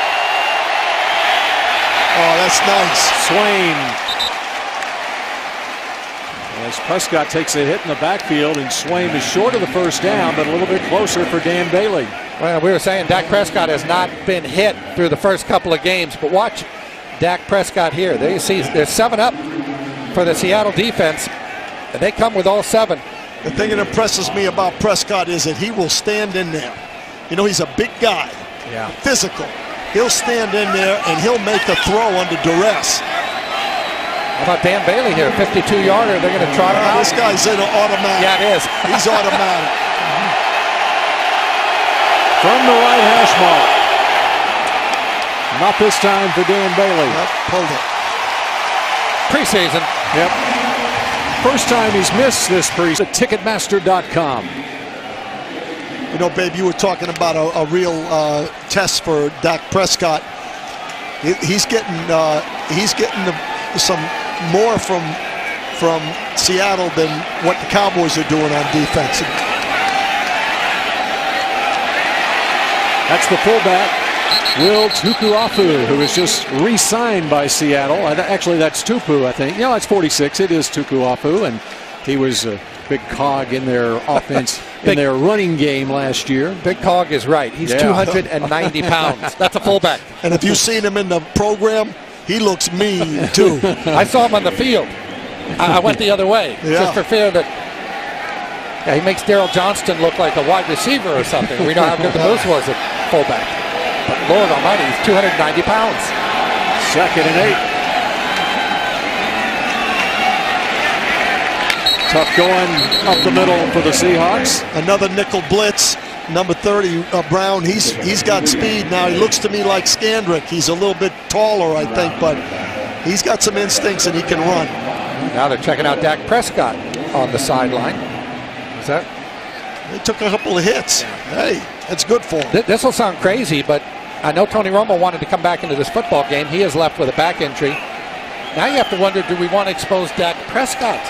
Oh, that's nice. Swain. As Prescott takes a hit in the backfield, and Swain is short of the first down, but a little bit closer for Dan Bailey. Well, we were saying Dak Prescott has not been hit through the first couple of games, but watch Dak Prescott here. There you see there's 7 up for the Seattle defense, and they come with all 7. The thing that impresses me about Prescott is that he will stand in there. You know, he's a big guy, physical. He'll stand in there, and he'll make a throw under duress. How about Dan Bailey here, 52-yarder? They're going to trot him out. This guy's in automatic. Yeah, it is. He's automatic. From the right hash mark. Not this time for Dan Bailey. Pulled it. Preseason. Yep. First time he's missed this preseason. Ticketmaster.com. You know, Babe, you were talking about a real test for Dak Prescott. He's getting some more from Seattle than what the Cowboys are doing on defense. That's the fullback, Will Tukuafu, who was just re-signed by Seattle. Actually, that's Tupu, I think. That's 46. It is Tukuafu, and he was a big cog in their offense, in their running game last year. Big cog is right. He's 290 pounds. That's a fullback. And if you've seen him in the program, he looks mean, too. I saw him on the field. I went the other way, just for fear that he makes Daryl Johnston look like a wide receiver or something. We know how good the Moose was at fullback. But Lord Almighty, he's 290 pounds. 2nd and 8. Tough going up the middle for the Seahawks. Another nickel blitz. Number 30, Brown, he's got speed now. He looks to me like Scandrick. He's a little bit taller, I think, but he's got some instincts and he can run. Now they're checking out Dak Prescott on the sideline. Is that? They took a couple of hits. Hey, that's good for him. This will sound crazy, but I know Tony Romo wanted to come back into this football game. He is left with a back injury. Now you have to wonder, do we want to expose Dak Prescott?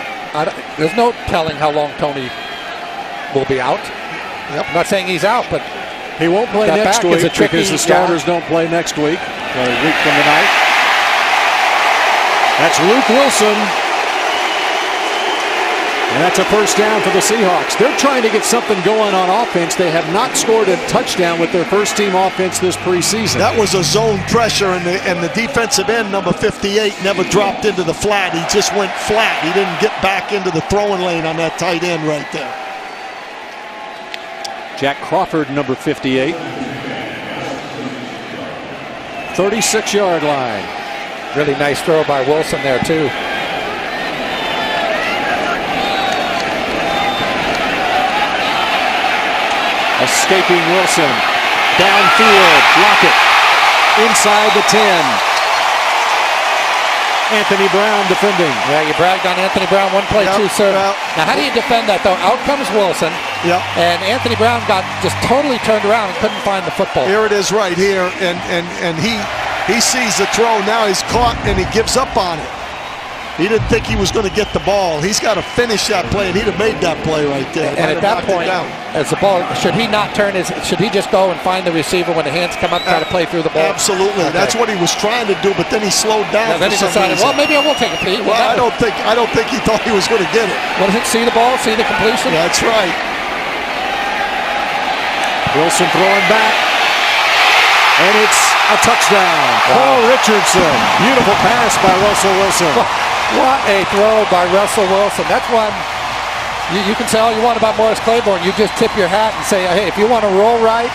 There's no telling how long Tony will be out. Yep. I'm not saying he's out, but he won't play next week because the starters don't play next week. A week from tonight. That's Luke Wilson. And that's a first down for the Seahawks. They're trying to get something going on offense. They have not scored a touchdown with their first team offense this preseason. That was a zone pressure, and the defensive end, number 58, never dropped into the flat. He just went flat. He didn't get back into the throwing lane on that tight end right there. Jack Crawford, number 58. 36-yard line. Really nice throw by Wilson there, too. Escaping Wilson. Downfield. Block it. Inside the 10. Anthony Brown defending. Yeah, you bragged on Anthony Brown. One play, two serve. Now, how do you defend that, though? Out comes Wilson. Yeah. And Anthony Brown got just totally turned around and couldn't find the football. Here it is right here. And he sees the throw. Now he's caught, and he gives up on it. He didn't think he was going to get the ball. He's got to finish that play, and he'd have made that play right there. And at that point, as the ball, should he not turn should he just go and find the receiver when the hands come up, try to play through the ball? Absolutely. Okay. That's what he was trying to do, but then he slowed down. Then he decided, well, maybe I will take a peek. Well, I don't think he thought he was going to get it. What is it? See the ball? See the completion? That's right. Wilson throwing back. And it's a touchdown. Paul Richardson. Beautiful pass by Russell Wilson. What a throw by Russell Wilson. That's one you can say all you want about Morris Claiborne. You just tip your hat and say, hey, if you want to roll right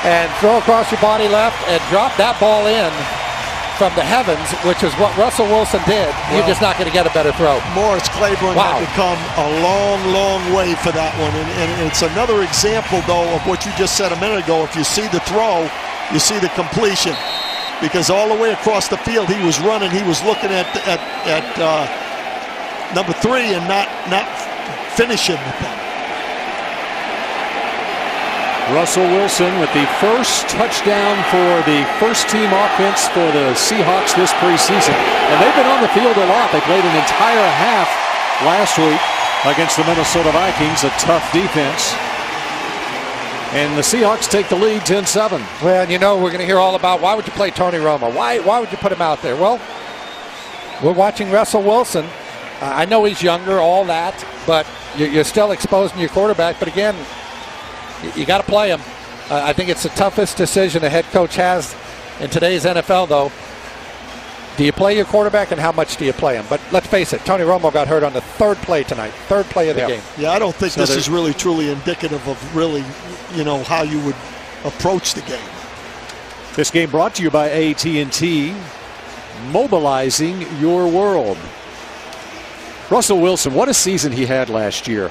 and throw across your body left and drop that ball in from the heavens, which is what Russell Wilson did, you're just not going to get a better throw. Morris Claiborne had to come a long, long way for that one. And it's another example, though, of what you just said a minute ago. If you see the throw, you see the completion. Because all the way across the field, he was running. He was looking at number 3 and not finishing with them. Russell Wilson with the first touchdown for the first team offense for the Seahawks this preseason. And they've been on the field a lot. They played an entire half last week against the Minnesota Vikings, a tough defense. And the Seahawks take the lead 10-7. Well, you know, we're going to hear all about why would you play Tony Romo? Why would you put him out there? Well, we're watching Russell Wilson. I know he's younger, all that, but you're still exposing your quarterback. But again, you got to play him. I think it's the toughest decision a head coach has in today's NFL, though. Do you play your quarterback, and how much do you play him? But let's face it, Tony Romo got hurt on the third play tonight, third play of the game. Yeah, I don't think this is really truly indicative of really, how you would approach the game. This game brought to you by AT&T, mobilizing your world. Russell Wilson, what a season he had last year.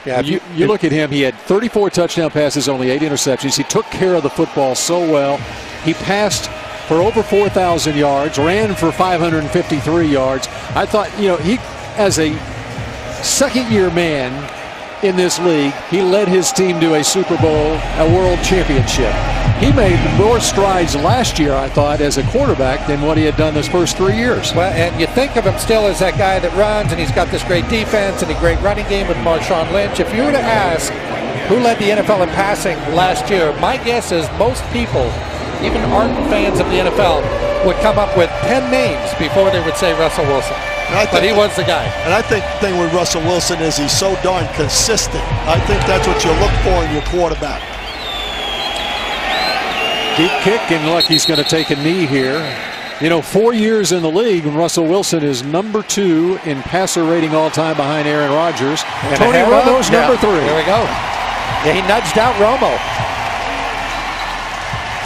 Yeah, you look at him, he had 34 touchdown passes, only 8 interceptions. He took care of the football so well. He passed for over 4,000 yards, ran for 553 yards. I thought, he, as a second-year man in this league, he led his team to a Super Bowl, a world championship. He made more strides last year, I thought, as a quarterback than what he had done those first 3 years. Well, and you think of him still as that guy that runs, and he's got this great defense and a great running game with Marshawn Lynch. If you were to ask who led the NFL in passing last year, my guess is most people, even ardent fans of the NFL, would come up with 10 names before they would say Russell Wilson. But he was the guy. And I think the thing with Russell Wilson is he's so darn consistent. I think that's what you look for in your quarterback. Deep kick, and look, he's going to take a knee here. 4 years in the league, and Russell Wilson is number 2 in passer rating all time behind Aaron Rodgers. And Tony Romo's number 3. There we go. Yeah, he nudged out Romo.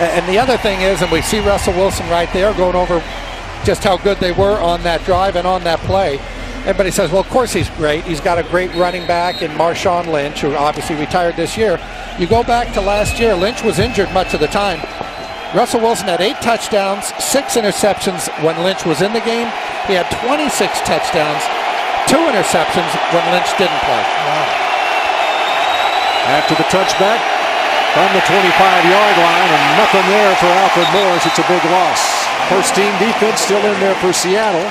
And the other thing is, and we see Russell Wilson right there going over just how good they were on that drive and on that play. Everybody says, well, of course he's great. He's got a great running back in Marshawn Lynch, who obviously retired this year. You go back to last year, Lynch was injured much of the time. Russell Wilson had 8 touchdowns, 6 interceptions when Lynch was in the game. He had 26 touchdowns, 2 interceptions when Lynch didn't play. Wow. After the touchback from the 25-yard line, and nothing there for Alfred Morris. It's a big loss. First-team defense still in there for Seattle.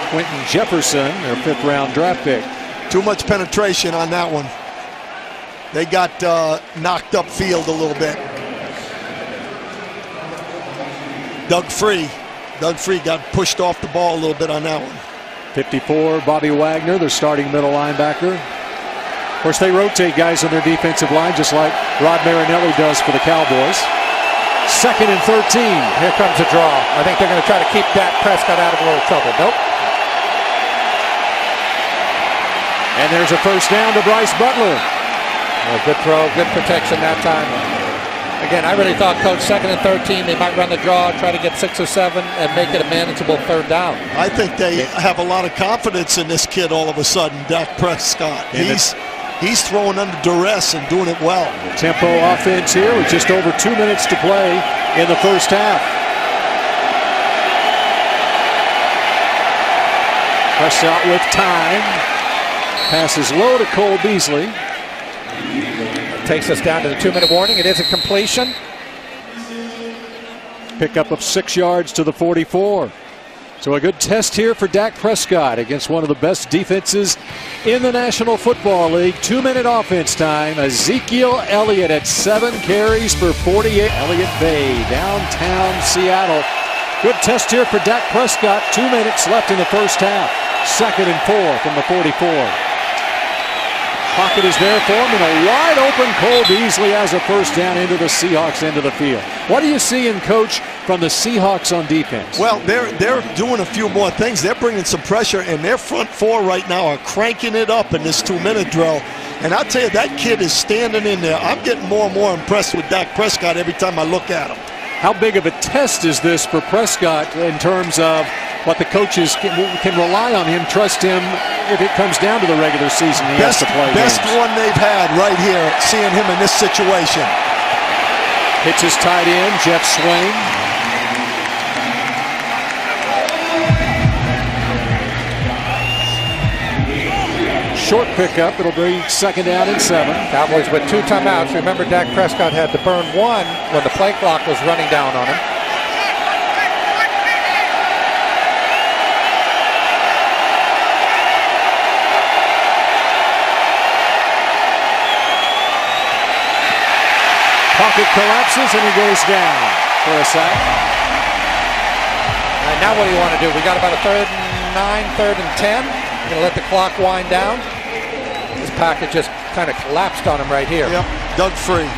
Quentin Jefferson, their 5th-round draft pick. Too much penetration on that one. They got knocked upfield a little bit. Doug Free got pushed off the ball a little bit on that one. 54, Bobby Wagner, their starting middle linebacker. Of course, they rotate guys on their defensive line, just like Rod Marinelli does for the Cowboys. 2nd and 13. Here comes a draw. I think they're going to try to keep Dak Prescott out of a little trouble. Nope. And there's a first down to Bryce Butler. Good throw, good protection that time. Again, I really thought, Coach, 2nd and 13, they might run the draw, try to get 6 or 7, and make it a manageable 3rd down. I think they have a lot of confidence in this kid all of a sudden, Dak Prescott. He's throwing under duress and doing it well. Tempo offense here with just over 2 minutes to play in the first half. Prescott with time. Passes low to Cole Beasley. Takes us down to the 2-minute warning. It is a completion. Pickup of 6 yards to the 44. So a good test here for Dak Prescott against one of the best defenses in the National Football League. 2-minute offense time. Ezekiel Elliott at 7 carries for 48. Elliott Bay, downtown Seattle. Good test here for Dak Prescott. 2 minutes left in the first half. 2nd and 4 from the 44. Pocket is there for him, and a wide open Cole Beasley has a first down into the Seahawks end of the field. What do you see in, Coach, from the Seahawks on defense? Well, they're doing a few more things. They're bringing some pressure, and their front 4 right now are cranking it up in this 2-minute drill. And I'll tell you, that kid is standing in there. I'm getting more and more impressed with Dak Prescott every time I look at him. How big of a test is this for Prescott in terms of what the coaches can rely on him, trust him if it comes down to the regular season? He has to play best games. one they've had right here, seeing him in this situation. Hits his tight end, Jeff Swain. Short pickup. It'll be 2nd down and 7. Cowboys with 2 timeouts. Remember, Dak Prescott had to burn 1 when the play clock was running down on him. Pocket collapses and he goes down for a sack. And now what do you want to do? We got about a 3rd and 9, 3rd and 10. Going to let the clock wind down. This packet just kind of collapsed on him right here. Yep, Doug Free.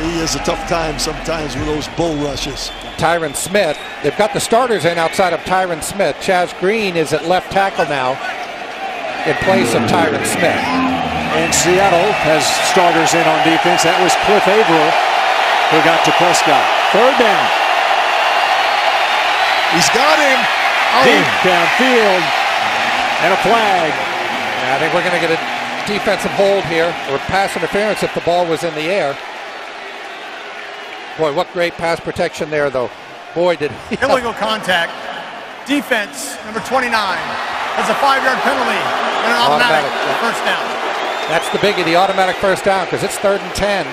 He has a tough time sometimes with those bull rushes. Tyron Smith. They've got the starters in outside of Tyron Smith. Chaz Green is at left tackle now in place of Tyron Smith. And Seattle has starters in on defense. That was Cliff Averill who got to Prescott. 3rd down. He's got him. Deep downfield. And a flag. Yeah, I think we're going to get a defensive hold here, or pass interference if the ball was in the air. Boy, what great pass protection there, though. Boy, did he... Illegal contact. Defense, number 29, has a 5-yard penalty and an automatic first down. That's the biggie, the automatic first down, because it's 3rd and 10.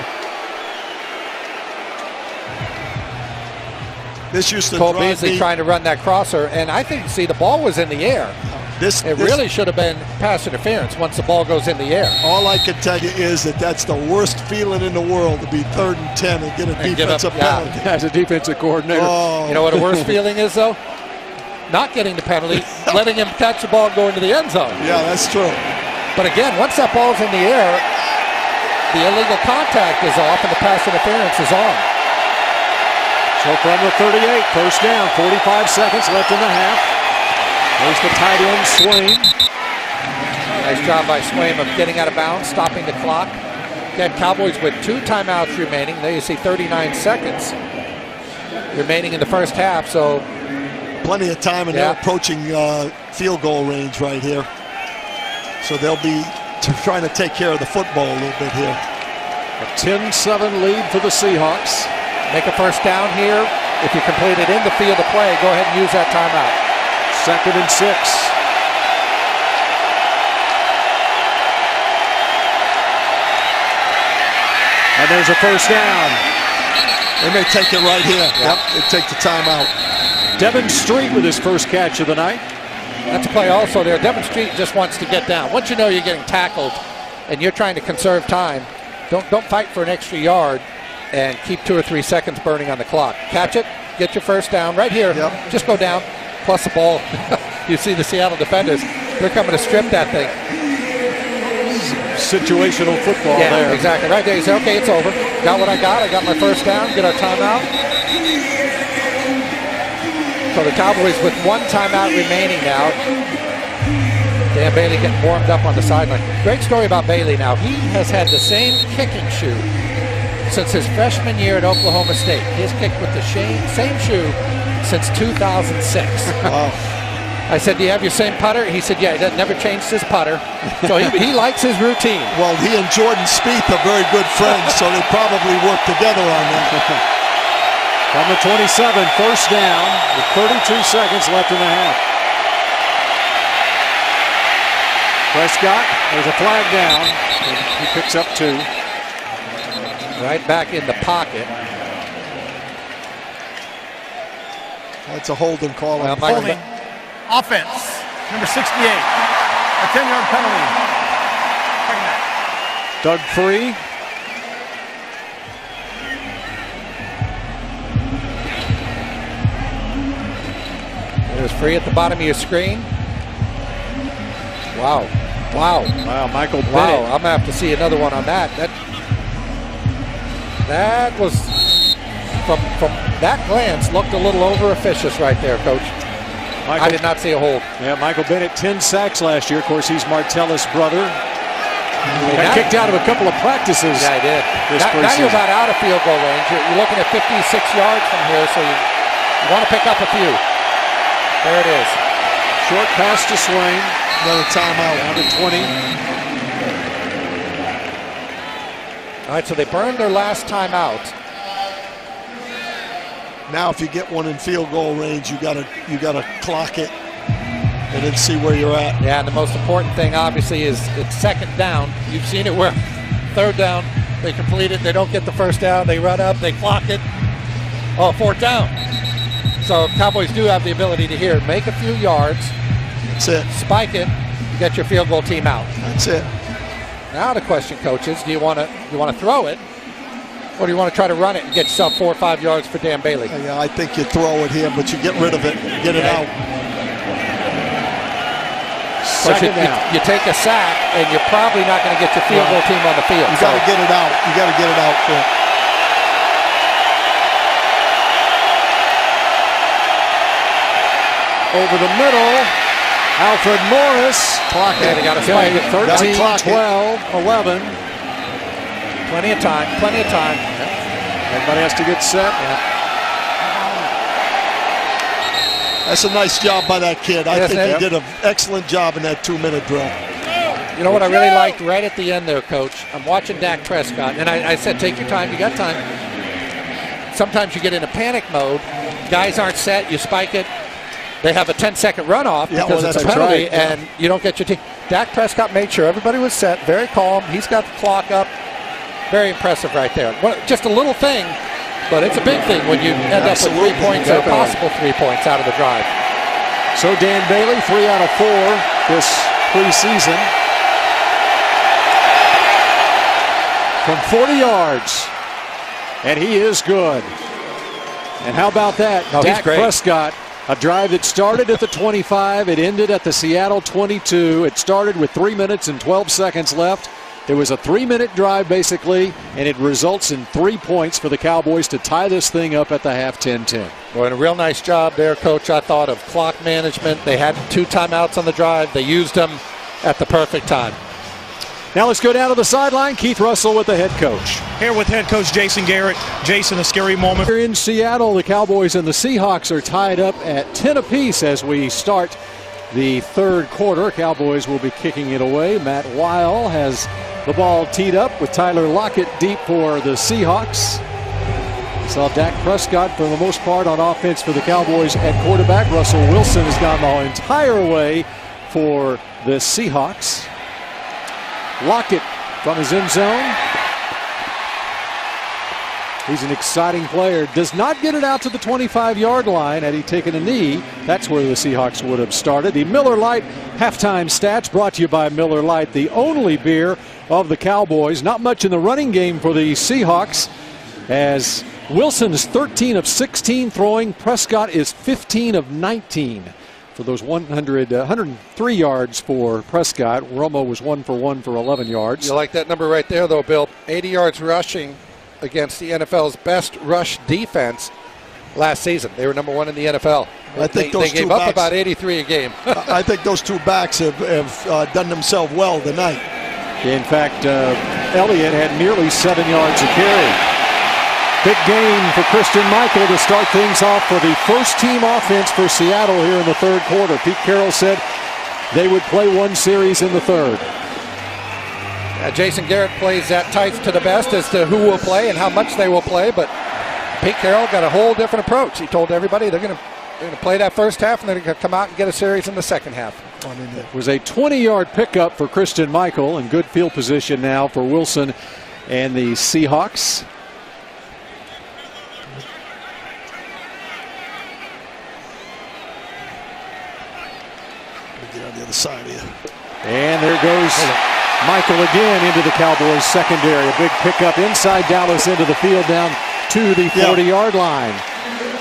This used to Cole Beasley trying to run that crosser, and I think, see, the ball was in the air. It really should have been pass interference once the ball goes in the air. All I can tell you is that's the worst feeling in the world to be 3rd and 10 and get a defensive penalty. As a defensive coordinator. Oh. You know what a worse feeling is, though? Not getting the penalty, letting him catch the ball and go into the end zone. Yeah, that's true. But again, once that ball's in the air, the illegal contact is off and the pass interference is on. So from the 38, first down, 45 seconds left in the half. There's the tight end, Swain. Nice job by Swain of getting out of bounds, stopping the clock. Again, Cowboys with 2 timeouts remaining. There you see 39 seconds remaining in the first half. So plenty of time, and they're approaching field goal range right here. So they'll be trying to take care of the football a little bit here. A 10-7 lead for the Seahawks. Make a first down here. If you complete it in the field of play, go ahead and use that timeout. 2nd and 6. And there's a first down. They may take it right here. Yep, they take the timeout. Devin Street with his first catch of the night. That's a play also there. Devin Street just wants to get down. Once you know you're getting tackled and you're trying to conserve time, don't fight for an extra yard and keep 2 or 3 seconds burning on the clock. Catch it, get your first down right here. Yep. Just go down, plus the ball. You see the Seattle defenders. They're coming to strip that thing. Situational football there. Exactly. Right there. You say, okay, it's over. Got what I got. I got my first down. Get our timeout. So the Cowboys with 1 timeout remaining now. Dan Bailey getting warmed up on the sideline. Great story about Bailey now. He has had the same kicking shoe since his freshman year at Oklahoma State. He's kicked with the same shoe since 2006. Wow. I said, do you have your same putter? He said, yeah, he never changed his putter. So he likes his routine. Well, he and Jordan Spieth are very good friends, so they probably work together on that. From the 27, first down with 32 seconds left in the half. Prescott, there's a flag down. And he picks up 2. Right back in the pocket. That's a holding call. Holding. Offense, number 68. A 10-yard penalty. Doug Free. There's Free at the bottom of your screen. Wow. Wow, Michael Bennett. Wow, I'm going to have to see another one on that. That was, from that glance, looked a little over-officious right there, Coach. I did not see a hold. Yeah, Michael Bennett, 10 sacks last year. Of course, he's Martellus' brother. Got kicked out of a couple of practices. Yeah, he did. Now you're about out of field goal range. You're looking at 56 yards from here, so you want to pick up a few. There it is. Short pass to Swain. Another timeout. Down to 20. All right, so they burned their last timeout. Now, if you get one in field goal range, you gotta clock it and then see where you're at. Yeah, and the most important thing, obviously, is it's 2nd down. You've seen it where 3rd down, they complete it, they don't get the first down, they run up, they clock it. Oh, 4th down. So Cowboys do have the ability to here make a few yards. That's it. Spike it, get your field goal team out. That's it. Now the question, coaches, do you want to throw it? Or do you want to try to run it and get yourself 4 or 5 yards for Dan Bailey? Yeah, I think you throw it here, but you get rid of it, get it out. You take a sack, and you're probably not going to get your field goal team on the field. You got to get it out. You got to get it out quick. Over the middle, Alfred Morris. Clock it. They got to spike it. 13, 12, 11. Plenty of time. Everybody has to get set. That's a nice job by that kid. I think he did an excellent job in that 2-minute drill. You know what I really liked right at the end there, Coach? I'm watching Dak Prescott, and I said, take your time. You got time. Sometimes you get in a panic mode. Guys aren't set. You spike it. They have a 10-second runoff because it's a penalty, and you don't get your team. Dak Prescott made sure everybody was set, very calm. He's got the clock up. Very impressive right there. Just a little thing, but it's a big thing when you end up with 3 points or possible 3 points out of the drive. So Dan Bailey, 3 out of 4 this preseason. From 40 yards. And he is good. And how about that? Dak Prescott, a drive that started at the 25. It ended at the Seattle 22. It started with 3 minutes and 12 seconds left. There was a 3-minute drive, basically, and it results in 3 points for the Cowboys to tie this thing up at the half, 10-10. Well, and a real nice job there, Coach, I thought, of clock management. They had 2 timeouts on the drive. They used them at the perfect time. Now let's go down to the sideline. Keith Russell with the head coach. Here with head coach Jason Garrett. Jason, a scary moment. Here in Seattle, the Cowboys and the Seahawks are tied up at 10 apiece as we start the third quarter. Cowboys will be kicking it away. Matt Weil has the ball teed up with Tyler Lockett deep for the Seahawks. We saw Dak Prescott for the most part on offense for the Cowboys at quarterback. Russell Wilson has gone the entire way for the Seahawks. Lockett from his end zone. He's an exciting player. Does not get it out to the 25-yard line. Had he taken a knee, that's where the Seahawks would have started. The Miller Lite halftime stats brought to you by Miller Lite, the only beer of the Cowboys. Not much in the running game for the Seahawks, as Wilson is 13 of 16 throwing. Prescott is 15 of 19 for those 103 yards for Prescott. Romo was 1 for 1 for 11 yards. You like that number right there, though, Bill. 80 yards rushing against the NFL's best rush defense last season. They were number 1 in the NFL. I think they gave up about 83 a game. I think those two backs have done themselves well tonight. In fact, Elliott had nearly 7 yards a carry. Big game for Christian Michael to start things off for the first-team offense for Seattle here in the third quarter. Pete Carroll said they would play one series in the third. Jason Garrett plays that tight to the best as to who will play and how much they will play, but Pete Carroll got a whole different approach. He told everybody they're going to play that first half and they're going to come out and get a series in the second half. It was a 20-yard pickup for Christian Michael, and good field position now for Wilson and the Seahawks. Get on the other side here. And there goes Michael again into the Cowboys secondary. A big pickup inside Dallas into the field down to the 40-yard line.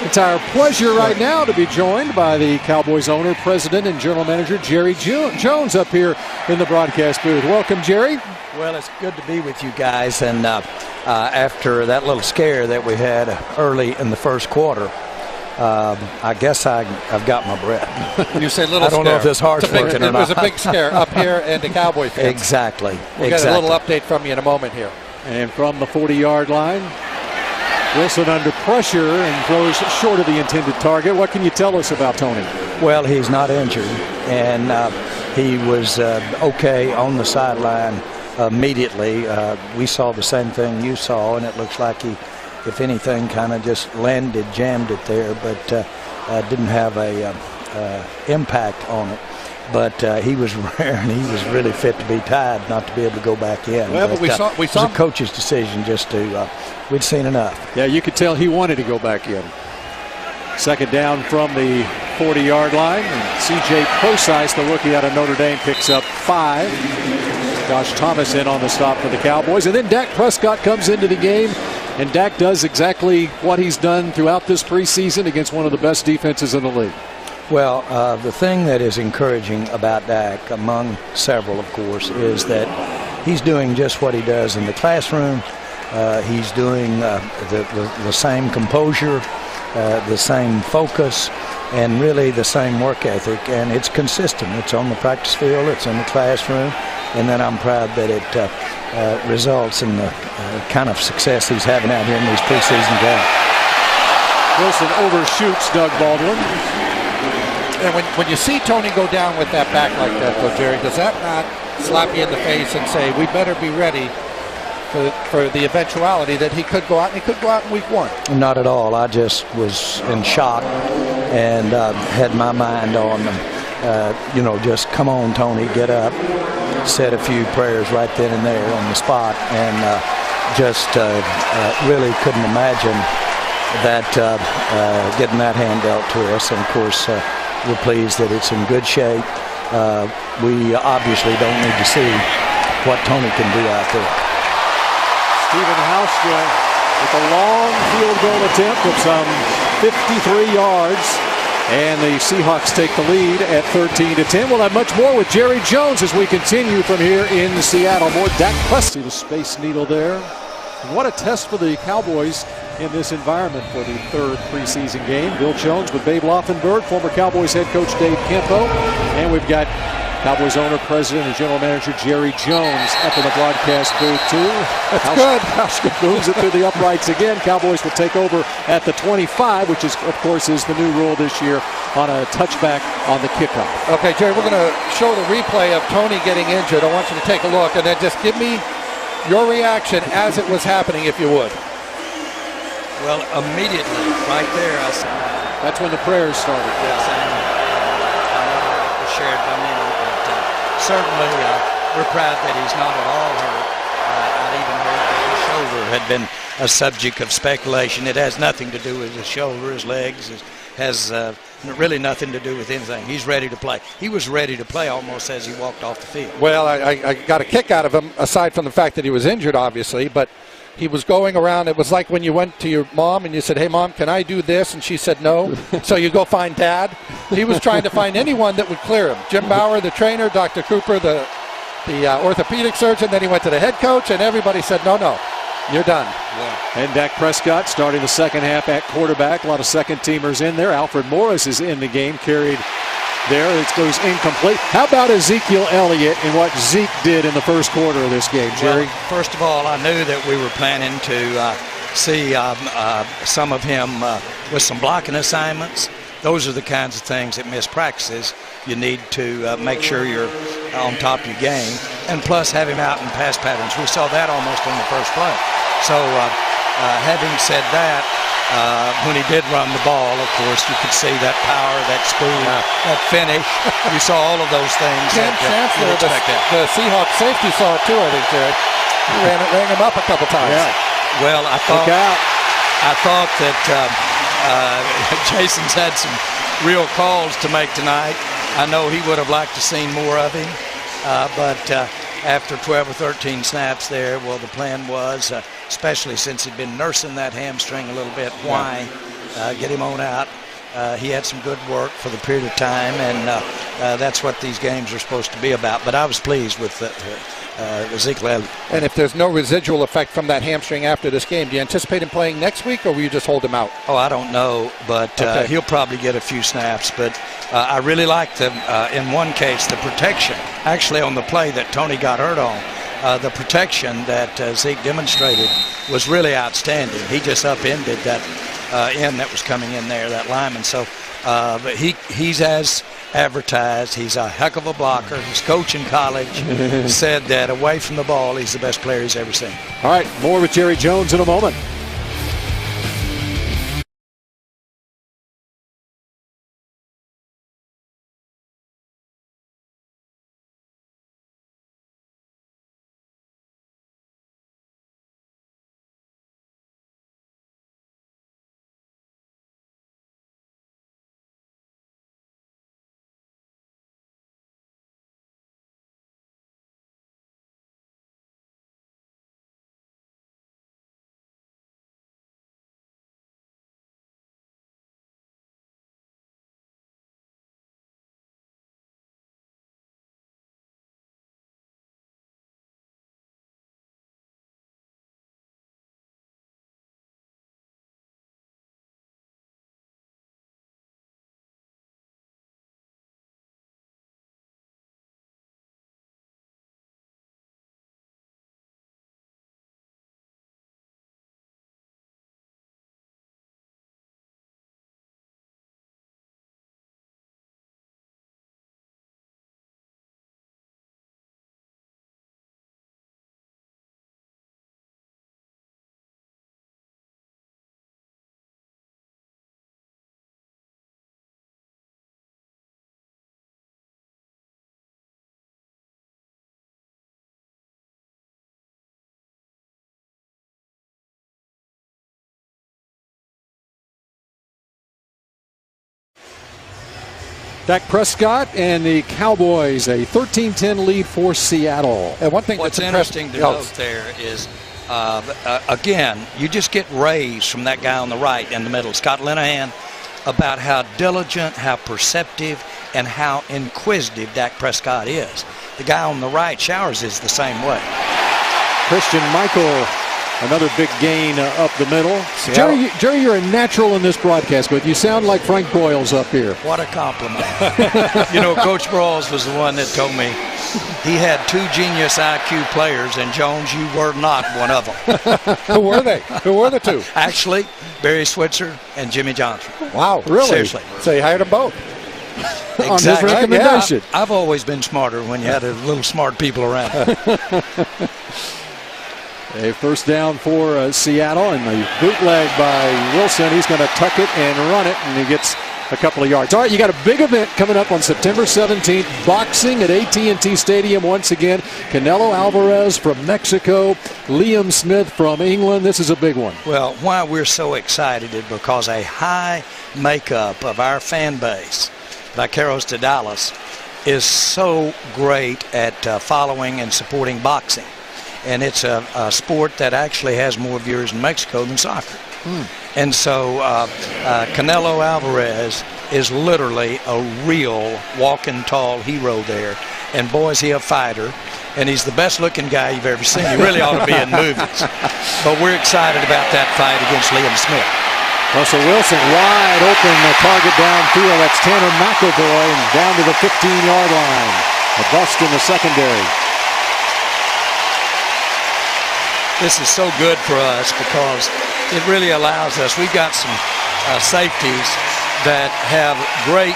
It's our pleasure right now to be joined by the Cowboys owner, president, and general manager Jerry Jones up here in the broadcast booth. Welcome, Jerry. Well, it's good to be with you guys. And after that little scare that we had early in the first quarter, I guess I've got my breath. When you say little scare, I don't know if this heart's working or not. It was a big scare up here in the Cowboy fans. Exactly. We'll get a little update from you in a moment here. And from the 40-yard line, Wilson under pressure and throws short of the intended target. What can you tell us about Tony? Well, he's not injured, and he was okay on the sideline immediately. We saw the same thing you saw, and it looks like he, if anything, kind of just jammed it there, but didn't have a impact on it. But he was rare, and he was really fit to be tied not to be able to go back in. Well, but we saw it was a coach's decision just to, we'd seen enough. Yeah, you could tell he wanted to go back in. Second down from the 40-yard line. And C.J. Prosise, the rookie out of Notre Dame, picks up 5. Josh Thomas in on the stop for the Cowboys. And then Dak Prescott comes into the game. And Dak does exactly what he's done throughout this preseason against one of the best defenses in the league. Well, the thing that is encouraging about Dak, among several, of course, is that he's doing just what he does in the classroom. He's doing the same composure, the same focus, and really the same work ethic. And it's consistent. It's on the practice field. It's in the classroom. And then I'm proud that it results in the kind of success he's having out here in these preseason games. Wilson overshoots Doug Baldwin. And when you see Tony go down with that back like that, though, Jerry, does that not slap you in the face and say, we better be ready for the eventuality that he could go out, and he could go out in week 1? Not at all. I just was in shock and had my mind on, just come on, Tony, get up, said a few prayers right then and there on the spot, and just really couldn't imagine that getting that hand dealt to us. And, of course, we're pleased that it's in good shape. We obviously don't need to see what Tony can do out there. Stephen Hauschka with a long field goal attempt of some 53 yards. And the Seahawks take the lead at 13-10. We'll have much more with Jerry Jones as we continue from here in Seattle. More Dak Prescott, the Space Needle there. And what a test for the Cowboys in this environment for the third preseason game. Bill Jones with Babe Laufenberg, former Cowboys head coach Dave Kempo, and we've got Cowboys owner, president, and general manager Jerry Jones up in the broadcast booth too. That's good. Hauschka moves it through the uprights again. Cowboys will take over at the 25, which is, of course, is the new rule this year on a touchback on the kickoff. Okay, Jerry, we're going to show the replay of Tony getting injured. I want you to take a look, and then just give me your reaction as it was happening, if you would. Well, immediately, right there, I said, that's when the prayers started. Yes, and I know it shared by many, but certainly we're proud that he's not at all hurt. Not even hurt. His shoulder had been a subject of speculation. It has nothing to do with his shoulder, his legs. Has really nothing to do with anything. He's ready to play. He was ready to play almost as he walked off the field. Well, I got a kick out of him, aside from the fact that he was injured, obviously, but he was going around. It was like when you went to your mom and you said, hey, Mom, can I do this? And she said no. So you go find Dad. He was trying to find anyone that would clear him. Jim Bauer, the trainer, Dr. Cooper, the orthopedic surgeon. Then he went to the head coach, and everybody said, no, you're done. Yeah. And Dak Prescott starting the second half at quarterback. A lot of second-teamers in there. Alfred Morris is in the game, carried there. It goes incomplete. How about Ezekiel Elliott and what Zeke did in the first quarter of this game, Jerry? Well, first of all, I knew that we were planning to see some of him with some blocking assignments. Those are the kinds of things that miss practices. You need to make sure you're on top of your game, and plus have him out in pass patterns. We saw that almost on the first play. So having said that, when he did run the ball, of course, you could see that power, that speed, that finish. You saw all of those things. Ken Chancellor, the Seahawks safety, saw it too, I think, Jerry. He ran him up a couple times. Yeah. Well, I thought that Jason's had some real calls to make tonight. I know he would have liked to seen more of him, but after 12 or 13 snaps there, well, the plan was, especially since he'd been nursing that hamstring a little bit, get him on out. He had some good work for the period of time, and that's what these games are supposed to be about. But I was pleased with Ezekiel Elliott. And if there's no residual effect from that hamstring after this game, do you anticipate him playing next week, or will you just hold him out? Oh, I don't know, but he'll probably get a few snaps. But I really liked, in one case, the protection. Actually, on the play that Tony got hurt on, the protection that Zeke demonstrated was really outstanding. He just upended that end that was coming in there, that lineman. So but he's as advertised. He's a heck of a blocker. His coach in college said that away from the ball, he's the best player he's ever seen. All right, more with Jerry Jones in a moment. Dak Prescott and the Cowboys, a 13-10 lead for Seattle. And one thing what's interesting to note there is, again, you just get raised from that guy on the right in the middle, Scott Linehan, about how diligent, how perceptive, and how inquisitive Dak Prescott is. The guy on the right, Showers, is the same way. Christian Michael Another big gain up the middle. Seattle. Jerry, you're a natural in this broadcast, but you sound like Frank Boyles up here. What a compliment. You know, Coach Brawls was the one that told me he had 2 genius IQ players, and Jones, you were not one of them. Who were they? Who were the 2? Actually, Barry Switzer and Jimmy Johnson. Wow, really? Seriously. So you hired them both. On his recommendation. Yeah, I've always been smarter when you had a little smart people around. A first down for Seattle, and the bootleg by Wilson. He's going to tuck it and run it, and he gets a couple of yards. All right, you got a big event coming up on September 17th. Boxing at AT&T Stadium once again. Canelo Alvarez from Mexico, Liam Smith from England. This is a big one. Well, why we're so excited is because a high makeup of our fan base, Vaqueros de Dallas, is so great at following and supporting boxing. And it's a sport that actually has more viewers in Mexico than soccer. And so Canelo Alvarez is literally a real walking tall hero there. And boy, is he a fighter. And he's the best looking guy you've ever seen. He really ought to be in movies. But we're excited about that fight against Liam Smith. Russell Wilson wide open, the target downfield. That's Tanner McElroy, and down to the 15-yard line. A bust in the secondary. This is so good for us because it really allows us. We've got some safeties that have great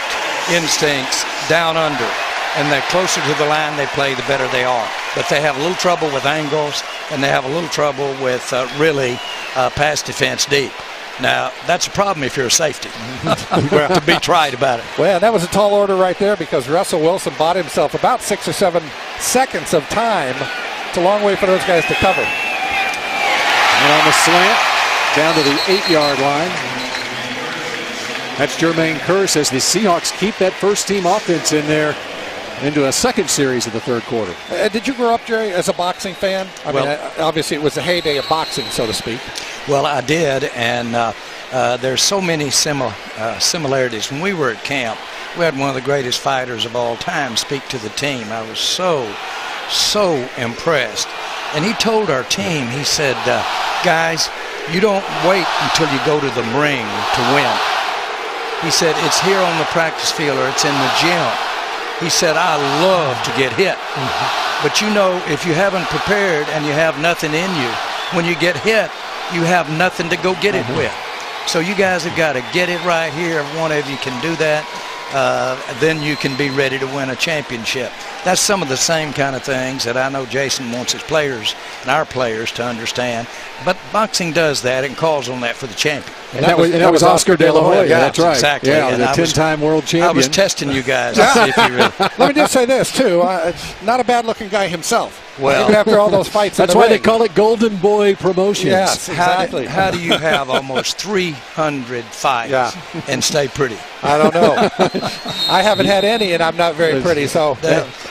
instincts down under, and the closer to the line they play, the better they are. But they have a little trouble with angles, and they have a little trouble with really pass defense deep. Now, that's a problem if you're a safety, to be tried about it. Well, that was a tall order right there because Russell Wilson bought himself about 6 or 7 seconds of time. It's a long way for those guys to cover. And on the slant, down to the 8-yard line. That's Jermaine Kearse as the Seahawks keep that first-team offense in there into a second series of the third quarter. Did you grow up, Jerry, as a boxing fan? I mean, obviously it was the heyday of boxing, so to speak. Well, I did, and there's so many similarities. When we were at camp, we had one of the greatest fighters of all time speak to the team. I was so impressed. And he told our team, he said, guys, you don't wait until you go to the ring to win. He said, it's here on the practice field or it's in the gym. He said, I love to get hit. But you know, if you haven't prepared and you have nothing in you, when you get hit, you have nothing to go get it with. So you guys have got to get it right here. If one of you can do that, then you can be ready to win a championship. That's some of the same kind of things that I know Jason wants his players and our players to understand. But boxing does that and calls on that for the champion. And that was Oscar De La Hoya. Yeah, that's right. Exactly. Yeah, the 10-time world champion. I was testing you guys to see if you really. Let me just say this, too. Not a bad-looking guy himself. Well, even after all those fights that's why they call it Golden Boy Promotions. Yes, exactly. How do you have almost 300 fights and stay pretty? I don't know. I haven't had any, and I'm not very pretty, so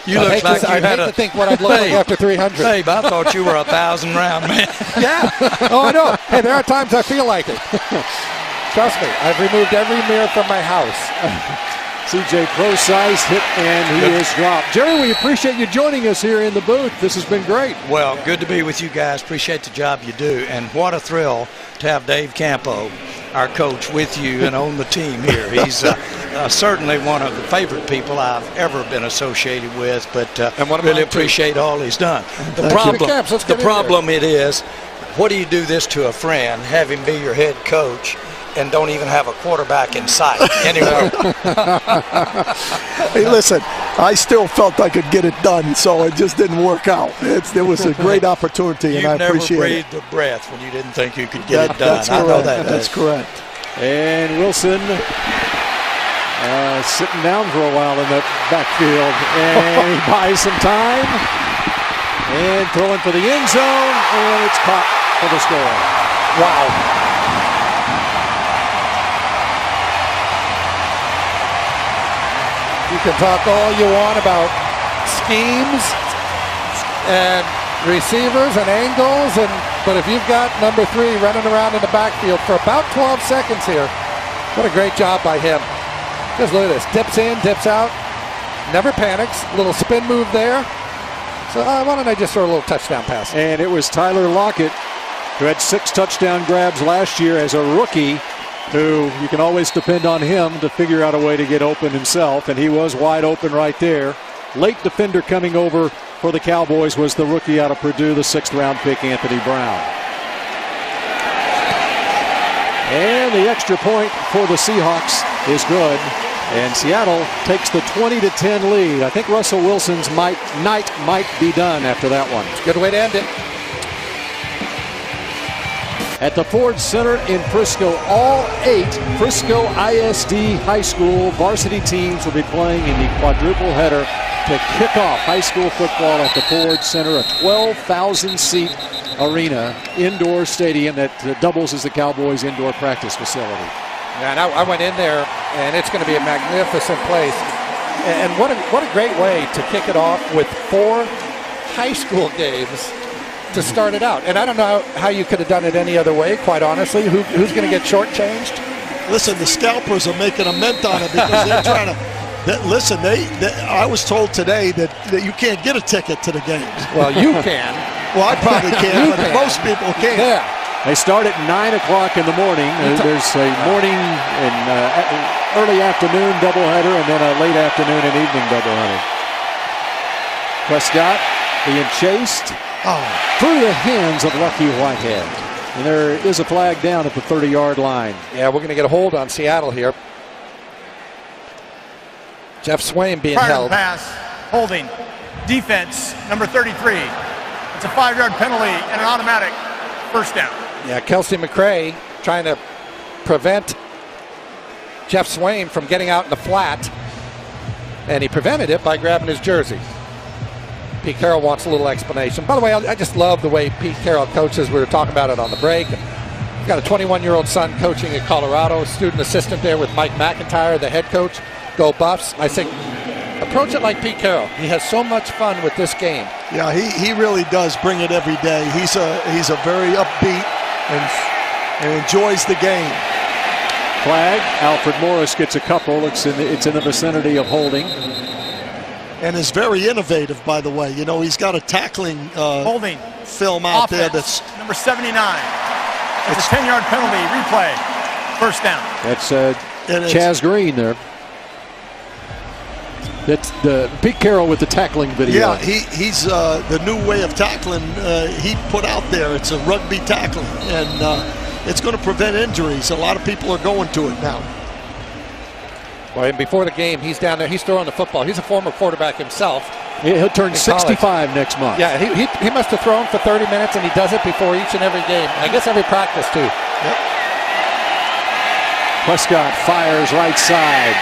you look like you I'd hate to think what I'd look like after 300. Babe, I thought you were a 1,000-round man. Yeah. Oh, I know. Hey, there are times I feel like it. Trust me, I've removed every mirror from my house. C.J. Prosise hit, and he is dropped. Jerry, we appreciate you joining us here in the booth. This has been great. Well, good to be with you guys. Appreciate the job you do. And what a thrill to have Dave Campo, our coach, with you and on the team here. He's certainly one of the favorite people I've ever been associated with, but really appreciate all he's done. The problem it is, what do you do this to a friend, have him be your head coach, and don't even have a quarterback in sight anywhere? Hey, listen, I still felt I could get it done, so it just didn't work out. There was a great opportunity, and I appreciate it. You've never breathed a breath when you didn't think you could get it done. I know that. That's correct. And Wilson sitting down for a while in the backfield, and he buys some time, and throwing for the end zone, and it's caught for the score. Wow. You can talk all you want about schemes and receivers and angles, but if you've got number 3 running around in the backfield for about 12 seconds here, what a great job by him. Just look at this. Dips in, dips out, never panics. Little spin move there. So why don't I just throw a little touchdown pass? And it was Tyler Lockett who had 6 touchdown grabs last year as a rookie, who you can always depend on him to figure out a way to get open himself, and he was wide open right there. Late defender coming over for the Cowboys was the rookie out of Purdue, the 6th-round pick, Anthony Brown. And the extra point for the Seahawks is good, and Seattle takes the 20-10 lead. I think Russell Wilson's night might be done after that one. It's a good way to end it. At the Ford Center in Frisco, all 8 Frisco ISD high school varsity teams will be playing in the quadruple header to kick off high school football at the Ford Center, a 12,000-seat arena, indoor stadium that doubles as the Cowboys' indoor practice facility. Yeah, and I went in there, and it's going to be a magnificent place. And what a great way to kick it off with 4 high school games to start it out. And I don't know how you could have done it any other way, quite honestly. Who's going to get shortchanged? Listen, the scalpers are making a mint on it because they're trying to. Listen, I was told today that you can't get a ticket to the games. Well, you can. Well, I probably can, but most people can't. Yeah. They start at 9 o'clock in the morning. There's a morning and early afternoon doubleheader, and then a late afternoon and evening doubleheader. Prescott being chased through the hands of Lucky Whitehead. And there is a flag down at the 30-yard line. Yeah, we're going to get a hold on Seattle here. Jeff Swain being Prior held. Pass, holding, defense, number 33. It's a 5-yard penalty and an automatic first down. Yeah, Kelsey McCray trying to prevent Jeff Swain from getting out in the flat, and he prevented it by grabbing his jersey. Pete Carroll wants a little explanation. By the way, I just love the way Pete Carroll coaches. We were talking about it on the break. He's got a 21-year-old son coaching at Colorado, student assistant there with Mike McIntyre, the head coach. Go Buffs. I think approach it like Pete Carroll. He has so much fun with this game. Yeah, he really does bring it every day. He's a very upbeat and enjoys the game. Flag. Alfred Morris gets a couple. It's in the vicinity of holding. And is very innovative, by the way. You know, he's got a tackling holding film out offense, there that's number 79. It's a 10-yard penalty. Replay. First down. That's Chaz Green there. That's the Pete Carroll with the tackling video. Yeah, he's the new way of tackling he put out there. It's a rugby tackling, and it's going to prevent injuries. A lot of people are going to it now. Well, and before the game, he's down there. He's throwing the football. He's a former quarterback himself. Yeah, he'll turn 65 next month. Yeah, he must have thrown for 30 minutes, and he does it before each and every game. I guess every practice, too. Yep. Prescott fires right side.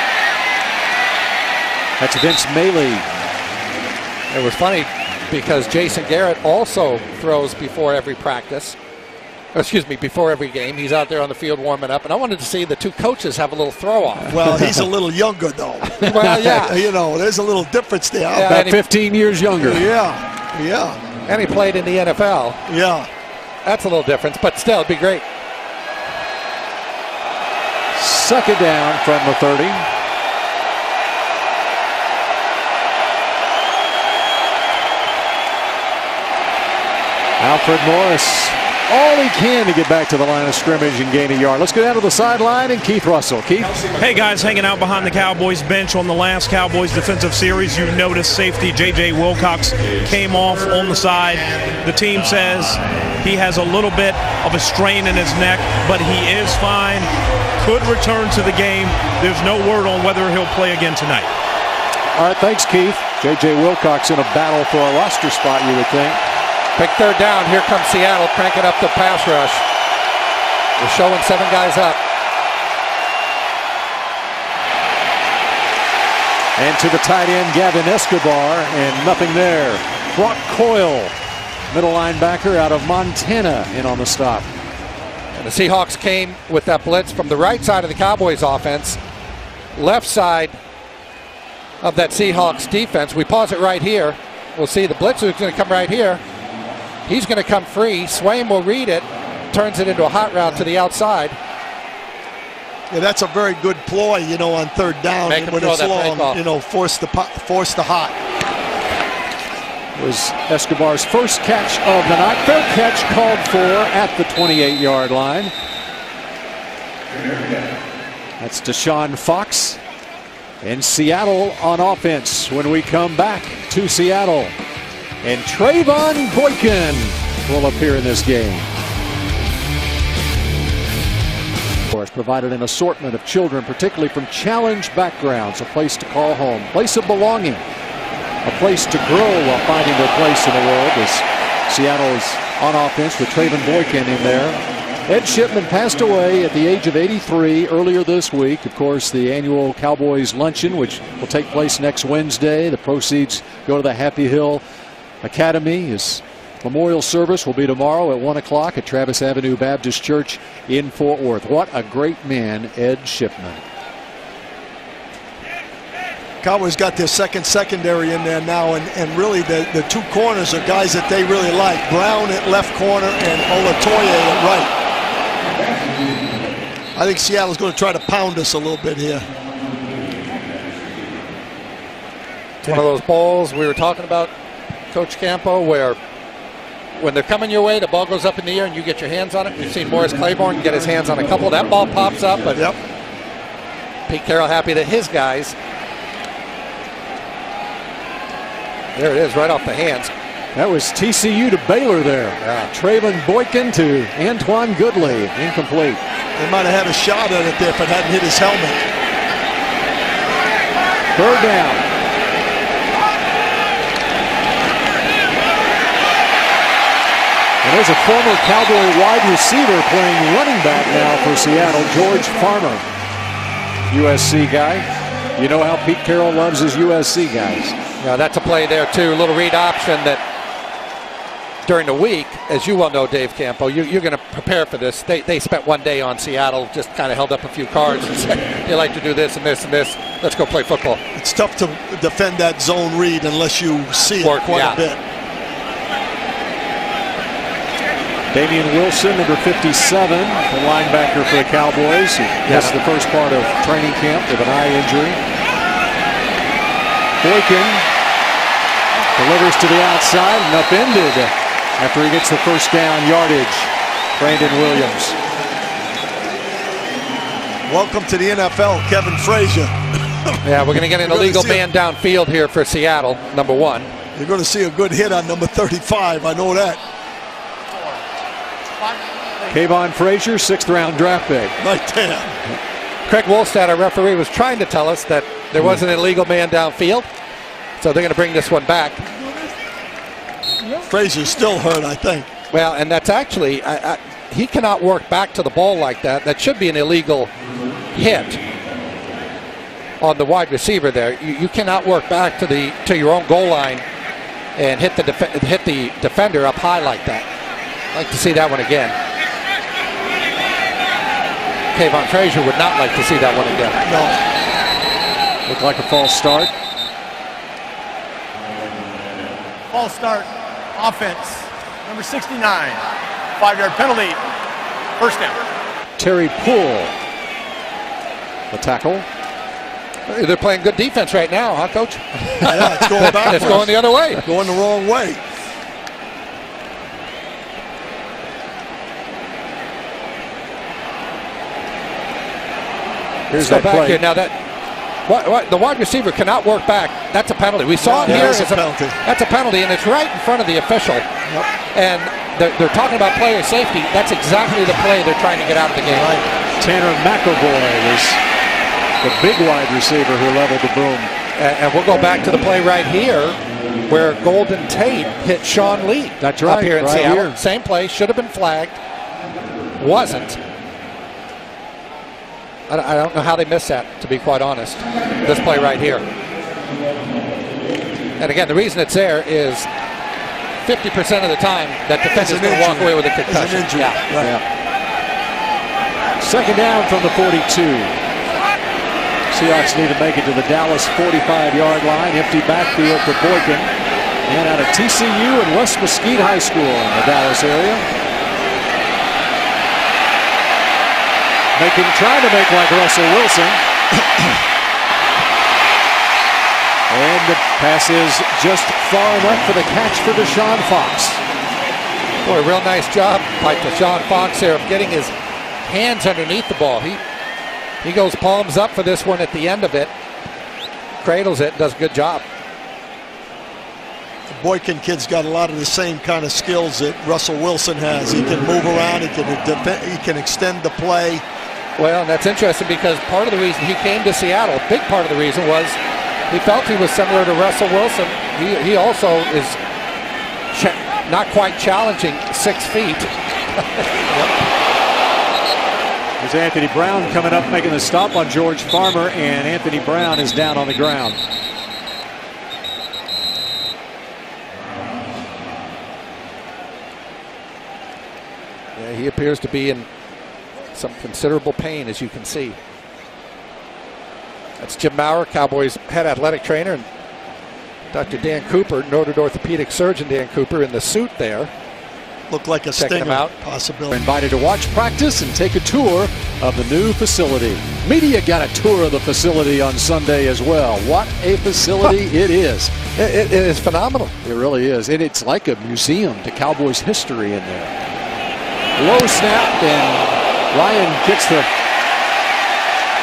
That's Vince Maley. It was funny because Jason Garrett also throws before every practice. Before every game. He's out there on the field warming up, and I wanted to see the 2 coaches have a little throw-off. Well, he's a little younger, though. Well, yeah. You know, there's a little difference there. Yeah, about 15 years younger. Yeah. And he played in the NFL. Yeah. That's a little difference, but still, it'd be great. Suck it down from the 30. Alfred Morris, all he can to get back to the line of scrimmage and gain a yard. Let's go down to the sideline and Keith Russell. Keith? Hey guys, hanging out behind the Cowboys bench on the last Cowboys defensive series. You noticed safety J.J. Wilcox came off on the side. The team says he has a little bit of a strain in his neck, but he is fine. Could return to the game. There's no word on whether he'll play again tonight. All right, thanks, Keith. J.J. Wilcox in a battle for a roster spot, you would think. Big third down. Here comes Seattle cranking up the pass rush. They're showing 7 guys up. And to the tight end, Gavin Escobar, and nothing there. Brock Coyle, middle linebacker out of Montana, in on the stop. And the Seahawks came with that blitz from the right side of the Cowboys offense. Left side of that Seahawks defense. We pause it right here. We'll see the blitzer is going to come right here. He's going to come free. Swain will read it, turns it into a hot route to the outside. Yeah, that's a very good ploy, you know, on third down. Make him when throw it's that long, off. you know, force the hot. was Escobar's first catch of the night. Fair catch called for at the 28-yard line. That's Deshaun Fox and Seattle on offense when we come back to Seattle. And Trayvon Boykin will appear in this game. Provided an assortment of children, particularly from challenged backgrounds, a place to call home, place of belonging, a place to grow while finding their place in the world. As Seattle is on offense with Trayvon Boykin in there. Ed Shipman passed away at the age of 83 earlier this week. Of course, the annual Cowboys luncheon, which will take place next Wednesday. The proceeds go to the Happy Hill Academy. His memorial service will be tomorrow at 1 o'clock at Travis Avenue Baptist Church in Fort Worth. What a great man, Ed Shipman. Cowboys got their second secondary in there now, and really the two corners are guys that they really like. Brown at left corner and Olatoye at right. I think Seattle's going to try to pound us a little bit here. It's one of those balls we were talking about, Coach Campo, where when they're coming your way, the ball goes up in the air and you get your hands on it. We've seen Morris Claiborne get his hands on a couple. That ball pops up, but Pete Carroll happy that his guys. There it is, right off the hands. That was TCU to Baylor there. Trayvon Boykin to Antoine Goodley. Incomplete. They might have had a shot at it there if it hadn't hit his helmet. Third down. And there's a former Cowboy wide receiver playing running back now for Seattle, George Farmer. USC guy. You know how Pete Carroll loves his USC guys. Yeah, that's a play there too. A little read option that during the week, as you well know, Dave Campo, you're going to prepare for this. They spent one day on Seattle, just kind of held up a few cards and said, they like to do this and this and this. Let's go play football. It's tough to defend that zone read unless you see it quite a bit. Damian Wilson, number 57, the linebacker for the Cowboys. He missed the first part of training camp with an eye injury. Boykin delivers to the outside and upended after he gets the first down yardage. Brandon Williams. Welcome to the NFL, Kevin Frazier. Yeah, we're going to get an illegal man downfield here for Seattle, number 1. You're going to see a good hit on number 35, I know that. Kayvon Frazier, 6th round draft pick. Right there. Craig Wolstad, our referee, was trying to tell us that there was an illegal man downfield. So they're going to bring this one back. Frazier's still hurt, I think. Well, and that's actually, he cannot work back to the ball like that. That should be an illegal hit on the wide receiver there. You cannot work back to your own goal line and hit the defender up high like that. I'd like to see that one again. Kayvon Frazier would not like to see that one again. No. Looked like a false start. False start, offense, number 69. 5-yard penalty, first down. Terry Poole, the tackle. They're playing good defense right now, huh, Coach? Yeah, it's going backwards. It's going the other way. Going the wrong way. Here's that play. Here. Now the wide receiver cannot work back. That's a penalty. We saw it here. That's a penalty. That's a penalty, and it's right in front of the official. Yep. And they're talking about player safety. That's exactly the play they're trying to get out of the game. Right. Tanner McElroy was the big wide receiver who leveled the boom. And we'll go back to the play right here where Golden Tate hit Sean Lee. That's right. Up here in right Seattle. Here. Same play. Should have been flagged. Wasn't. I don't know how they missed that, to be quite honest. This play right here. And again, the reason it's there is 50% of the time that defender's going to walk away with a concussion. It's an injury. Yeah. Right. Yeah. Second down from the 42. Seahawks need to make it to the Dallas 45-yard line. Empty backfield for Boykin. And out of TCU and West Mesquite High School in the Dallas area. Trying to make like Russell Wilson. And the pass is just far enough for the catch for Deshaun Fox. Boy, real nice job by Deshaun Fox there of getting his hands underneath the ball. He goes palms up for this one at the end of it. Cradles it, does a good job. The Boykin kid's got a lot of the same kind of skills that Russell Wilson has. He can move around, he can extend the play. Well, and that's interesting because part of the reason he came to Seattle, a big part of the reason was he felt he was similar to Russell Wilson. He also is not quite challenging 6 feet. There's Anthony Brown coming up, making the stop on George Farmer, and Anthony Brown is down on the ground. Yeah, he appears to be in some considerable pain, as you can see. That's Jim Maurer, Cowboys head athletic trainer, and Dr. Dan Cooper, noted orthopedic surgeon Dan Cooper, in the suit there. Looked like a stinger possibility. Invited to watch practice and take a tour of the new facility. Media got a tour of the facility on Sunday as well. What a facility it is. It is phenomenal. It really is. And it's like a museum to Cowboys history in there. Low snap, and Ryan gets the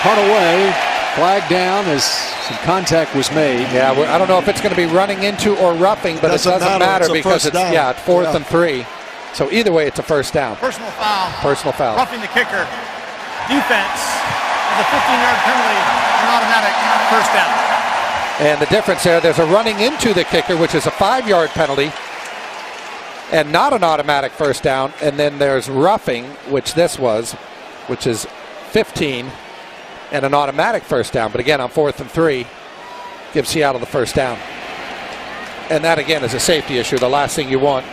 punt away. Flag down as some contact was made. Yeah, I don't know if it's going to be running into or roughing, but it doesn't matter because it's fourth and 3. So either way, it's a first down. Personal foul. Personal foul. Roughing the kicker. Defense is a 15-yard penalty, an automatic first down. And the difference there's a running into the kicker, which is a 5-yard penalty, and not an automatic first down. And then there's roughing, which this was, which is 15, and an automatic first down. But again, on 4th and 3, gives Seattle the first down. And that, again, is a safety issue. The last thing you want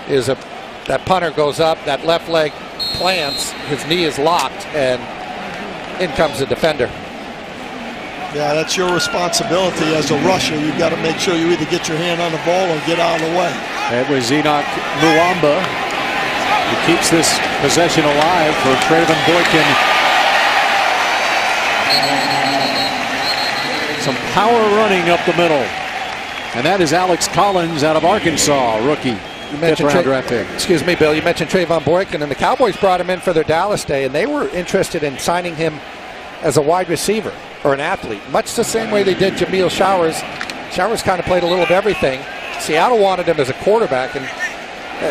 is that punter goes up, that left leg plants, his knee is locked, and in comes the defender. Yeah, that's your responsibility as a rusher. You've got to make sure you either get your hand on the ball or get out of the way. That was Enoch Muamba, who keeps this possession alive for Trayvon Boykin. Some power running up the middle. And that is Alex Collins out of Arkansas, rookie. You mentioned draft pick. Excuse me, Bill. You mentioned Trayvon Boykin, and the Cowboys brought him in for their Dallas day, and they were interested in signing him as a wide receiver or an athlete, much the same way they did Jameel Showers. Showers kind of played a little of everything. Seattle wanted him as a quarterback, and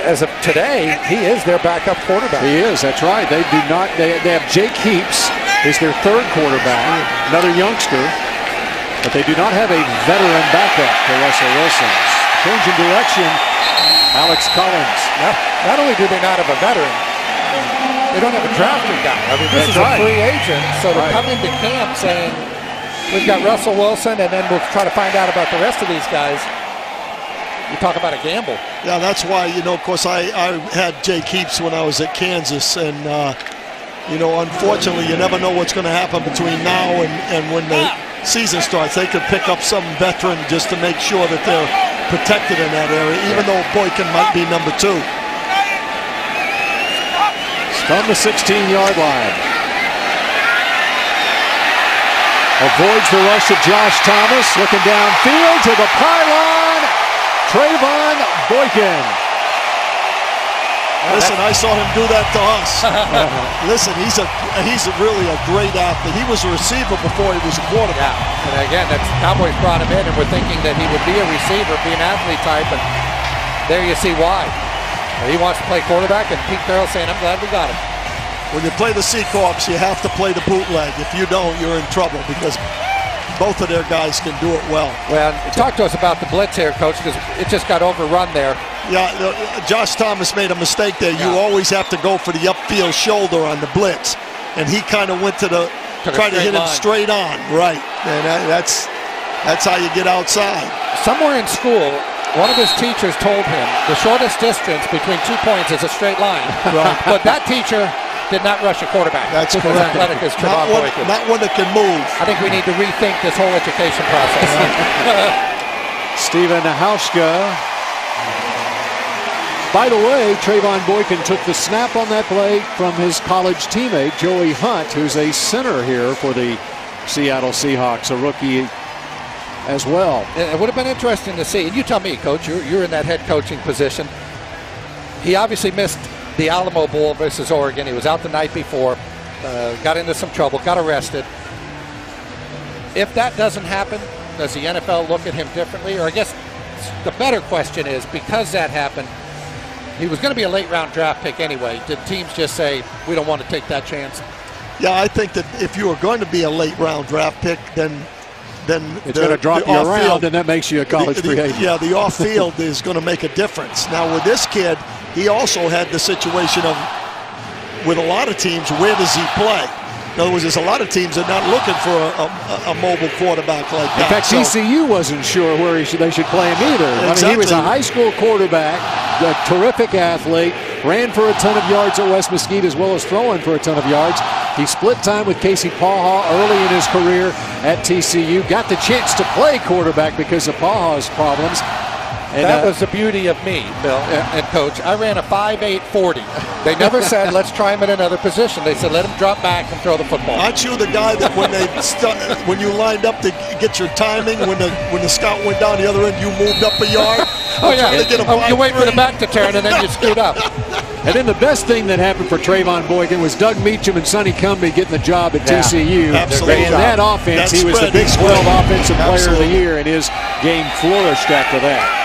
as of today, he is their backup quarterback. He is. That's right. They do not. They have Jake Heaps is their third quarterback, another youngster, but they do not have a veteran backup for Russell Wilson. Change in direction. Alex Collins. Not only do they not have a veteran, they don't have a drafted guy. I mean, this is a free agent, so to come into camp saying, we've got Russell Wilson, and then we'll try to find out about the rest of these guys. You talk about a gamble. Yeah, that's why, of course, I had Jake Heaps when I was at Kansas, and, unfortunately, you never know what's going to happen between now and when the season starts. They could pick up some veteran just to make sure that they're protected in that area, even though Boykin might be number 2. From the 16-yard line. Avoids the rush of Josh Thomas. Looking downfield to the pylon. Trayvon Boykin. Listen, I saw him do that to us. Listen, he's really a great athlete. He was a receiver before he was a quarterback. Yeah, and again, that's Cowboys brought him in, and we're thinking that he would be a receiver, be an athlete type, and there you see why. He wants to play quarterback, and Pete Carroll saying, I'm glad we got him. When you play the Seahawks, you have to play the bootleg. If you don't, you're in trouble because both of their guys can do it well. Well, talk to us about the blitz here, Coach, because it just got overrun there. Yeah, Josh Thomas made a mistake there. You always have to go for the upfield shoulder on the blitz, and he kind of went to try to hit him straight on. Right, and that's how you get outside. Somewhere in school, one of his teachers told him the shortest distance between 2 points is a straight line. Right. But that teacher did not rush a quarterback. That's correct. Athletic as Trayvon Boykin. Not one that can move. I think we need to rethink this whole education process. Steven Hauschka. By the way, Trayvon Boykin took the snap on that play from his college teammate, Joey Hunt, who's a center here for the Seattle Seahawks, a rookie as well. It would have been interesting to see. And you tell me, Coach, you're in that head coaching position. He obviously missed the Alamo Bowl versus Oregon. He was out the night before, got into some trouble, got arrested. If that doesn't happen, does the NFL look at him differently? Or I guess the better question is, because that happened, he was going to be a late-round draft pick anyway. Did teams just say, we don't want to take that chance? Yeah, I think that if you are going to be a late-round draft pick, then it's going to drop you around, and that makes you a college free agent. Yeah, the off-field is going to make a difference. Now, with this kid, he also had the situation of, with a lot of teams, where does he play? In other words, there's a lot of teams that are not looking for a mobile quarterback like that. In fact, TCU wasn't sure where they should play him either. Exactly. I mean, he was a high school quarterback, a terrific athlete, ran for a ton of yards at West Mesquite as well as throwing for a ton of yards. He split time with Casey Paha early in his career at TCU. Got the chance to play quarterback because of Paha's problems. And that was the beauty of me, Bill and Coach. I ran a 5.8 40. They never said, let's try him at another position. They said, let him drop back and throw the football. Aren't you the guy that when you lined up to get your timing, when the scout went down the other end, you moved up a yard? You wait for the back to turn, and then you scoot up. And then the best thing that happened for Trayvon Boykin was Doug Meacham and Sonny Cumbie getting the job at TCU. Absolutely. In that offense, he was the Big 12 Offensive Player of the Year, and his game flourished after that.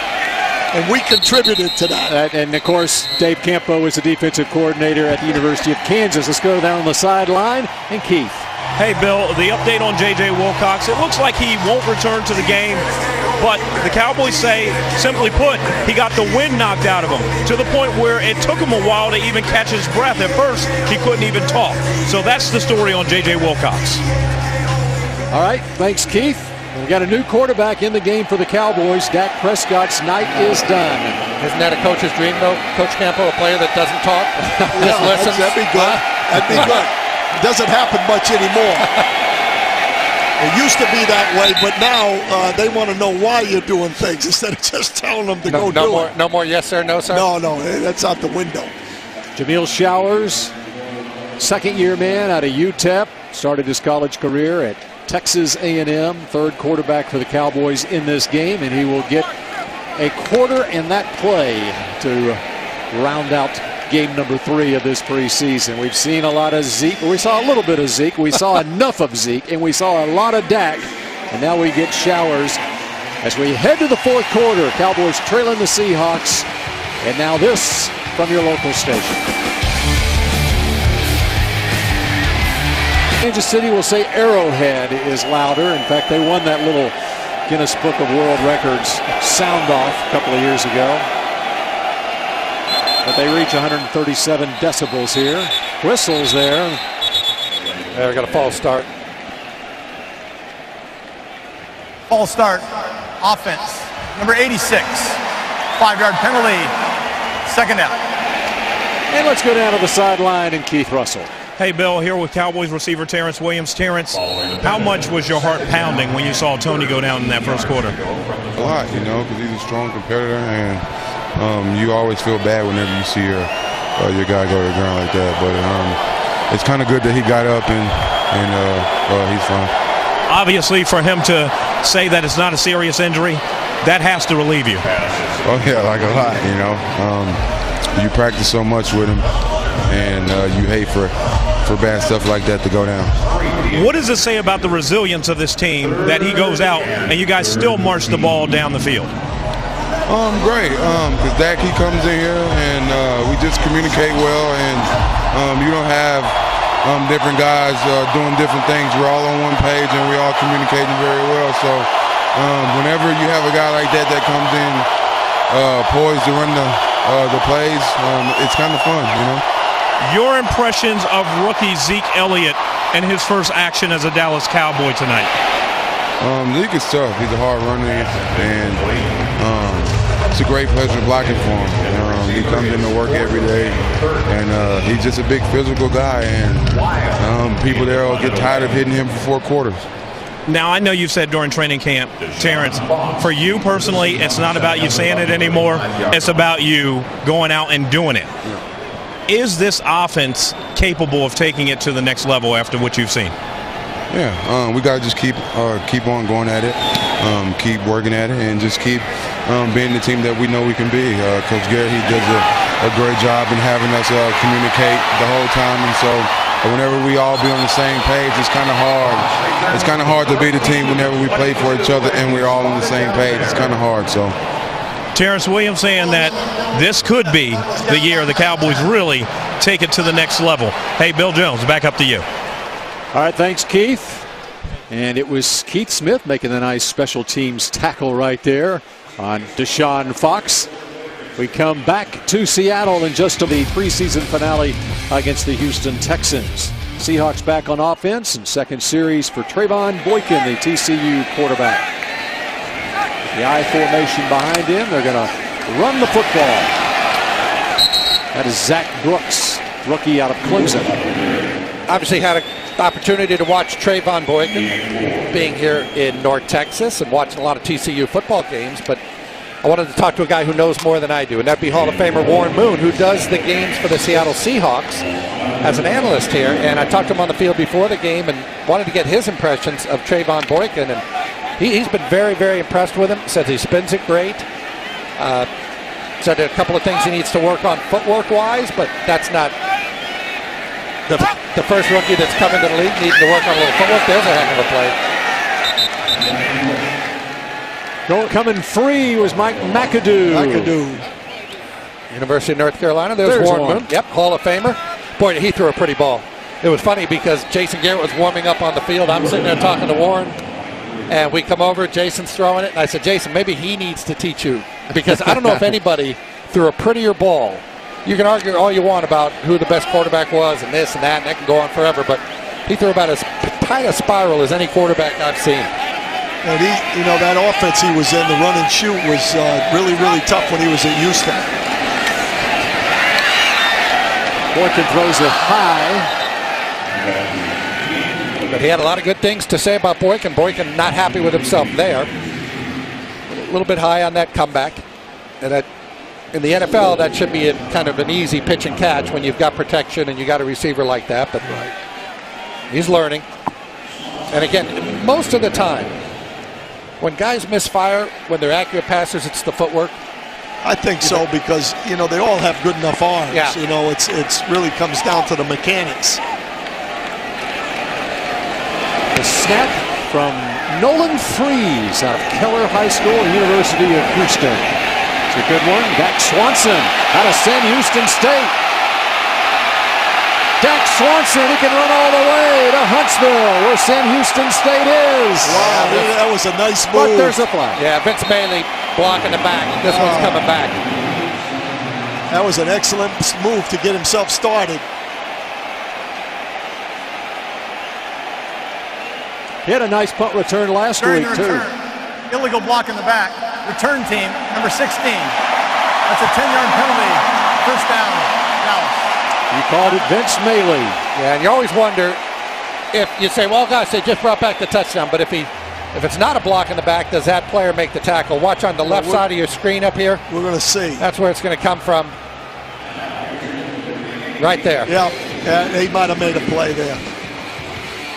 And we contributed to that. And, of course, Dave Campo was the defensive coordinator at the University of Kansas. Let's go down on the sideline. And Keith. Hey, Bill, the update on J.J. Wilcox. It looks like he won't return to the game, but the Cowboys say, simply put, he got the wind knocked out of him to the point where it took him a while to even catch his breath. At first, he couldn't even talk. So that's the story on J.J. Wilcox. All right, thanks, Keith. We got a new quarterback in the game for the Cowboys. Dak Prescott's night is done. Isn't that a coach's dream, though? Coach Campo, a player that doesn't talk, just listens. That'd be good. That'd be good. It doesn't happen much anymore. It used to be that way, but now they want to know why you're doing things instead of just telling them to go do it. No more yes sir, no sir? No, that's out the window. Jameel Showers, second-year man out of UTEP, started his college career at Texas A&M, third quarterback for the Cowboys in this game, and he will get a quarter in that play to round out game number 3 of this preseason. We've seen a lot of Zeke. We saw a little bit of Zeke. We saw enough of Zeke, and we saw a lot of Dak. And now we get Showers as we head to the fourth quarter. Cowboys trailing the Seahawks. And now this from your local station. Kansas City will say Arrowhead is louder. In fact, they won that little Guinness Book of World Records sound-off a couple of years ago. But they reach 137 decibels here. Whistles there. They got a false start. False start. Offense. Number 86. 5-yard penalty. Second down. And let's go down to the sideline and Keith Russell. Hey, Bill, here with Cowboys receiver Terrence Williams. Terrence, how much was your heart pounding when you saw Tony go down in that first quarter? A lot, because he's a strong competitor, and you always feel bad whenever you see your guy go to the ground like that. But it's kind of good that he got up and he's fine. Obviously, for him to say that it's not a serious injury, that has to relieve you. Oh, yeah, like a lot, You practice so much with him, and you hate for bad stuff like that to go down. What does it say about the resilience of this team that he goes out and you guys still march the ball down the field? Great, because Dak, he comes in here and we just communicate well, and you don't have different guys doing different things. We're all on one page and we're all communicating very well. So whenever you have a guy like that comes in poised to run the plays, it's kind of fun, Your impressions of rookie Zeke Elliott and his first action as a Dallas Cowboy tonight? Zeke is tough. He's a hard runner, and it's a great pleasure blocking for him. He comes into work every day, and he's just a big physical guy, and people there will get tired of hitting him for 4 quarters. Now, I know you've said during training camp, Terrence, for you personally, it's not about you saying it anymore. It's about you going out and doing it. Is this offense capable of taking it to the next level after what you've seen? Yeah, we got to just keep on going at it. keep working at it and just keep being the team that we know we can be. Coach Garrett, he does a great job in having us communicate the whole time, and so whenever we all be on the same page, it's kind of hard. It's kind of hard to be the team whenever we play for each other and we're all on the same page. It's kind of hard. So, Terrence Williams saying that this could be the year the Cowboys really take it to the next level. Hey, Bill Jones, back up to you. All right, thanks, Keith. And it was Keith Smith making the nice special teams tackle right there on Deshaun Fox. We come back to Seattle in just the preseason finale against the Houston Texans. Seahawks back on offense, and second series for Trayvon Boykin, the TCU quarterback. The I formation behind him. They're going to run the football. That is Zach Brooks, rookie out of Clemson. Obviously had an opportunity to watch Trayvon Boykin being here in North Texas and watching a lot of TCU football games, but I wanted to talk to a guy who knows more than I do, and that'd be Hall of Famer Warren Moon, who does the games for the Seattle Seahawks as an analyst here. And I talked to him on the field before the game and wanted to get his impressions of Trayvon Boykin. And he's been very, very impressed with him. Says he spins it great. Said a couple of things he needs to work on footwork-wise, but that's not the first rookie that's come into the league needing to work on a little footwork. There's a heck of a play. Coming free was Mike McAdoo. University of North Carolina. There's Warren Moon. Yep, Hall of Famer. Boy, he threw a pretty ball. It was funny because Jason Garrett was warming up on the field. I'm sitting there talking to Warren, and we come over. Jason's throwing it, and I said, Jason, maybe he needs to teach you, because I don't know if anybody threw a prettier ball. You can argue all you want about who the best quarterback was and this and that, and that can go on forever, but he threw about as tight a spiral as any quarterback I've seen. And that offense he was in, the run and shoot, was really, really tough when he was at Houston. Boykin throws it high. But he had a lot of good things to say about Boykin. Boykin not happy with himself there. A little bit high on that comeback. And that, in the NFL, that should be kind of an easy pitch and catch when you've got protection and you got a receiver like that. But he's learning. And again, most of the time, when guys misfire, when they're accurate passers, it's the footwork. I think so, because they all have good enough arms. Yeah. It's really comes down to the mechanics. The snap from Nolan Freeze out of Keller High School, University of Houston. It's a good one. Dak Swanson out of Sam Houston State. Dak Swanson, he can run all the way to Huntsville, where Sam Houston State is. Wow, that was a nice move. But there's a flag. Yeah, Vince Bailey blocking the back. This one's coming back. That was an excellent move to get himself started. He had a nice punt return last week, too. Illegal block in the back. Return team, number 16. That's a 10-yard penalty. First down, Dallas. You called it Vince Bailey. Yeah, and you always wonder if you say, well, gosh, they just brought back the touchdown. But if it's not a block in the back, does that player make the tackle? Watch on the left side of your screen up here. We're going to see. That's where it's going to come from. Right there. Yeah, he might have made a play there.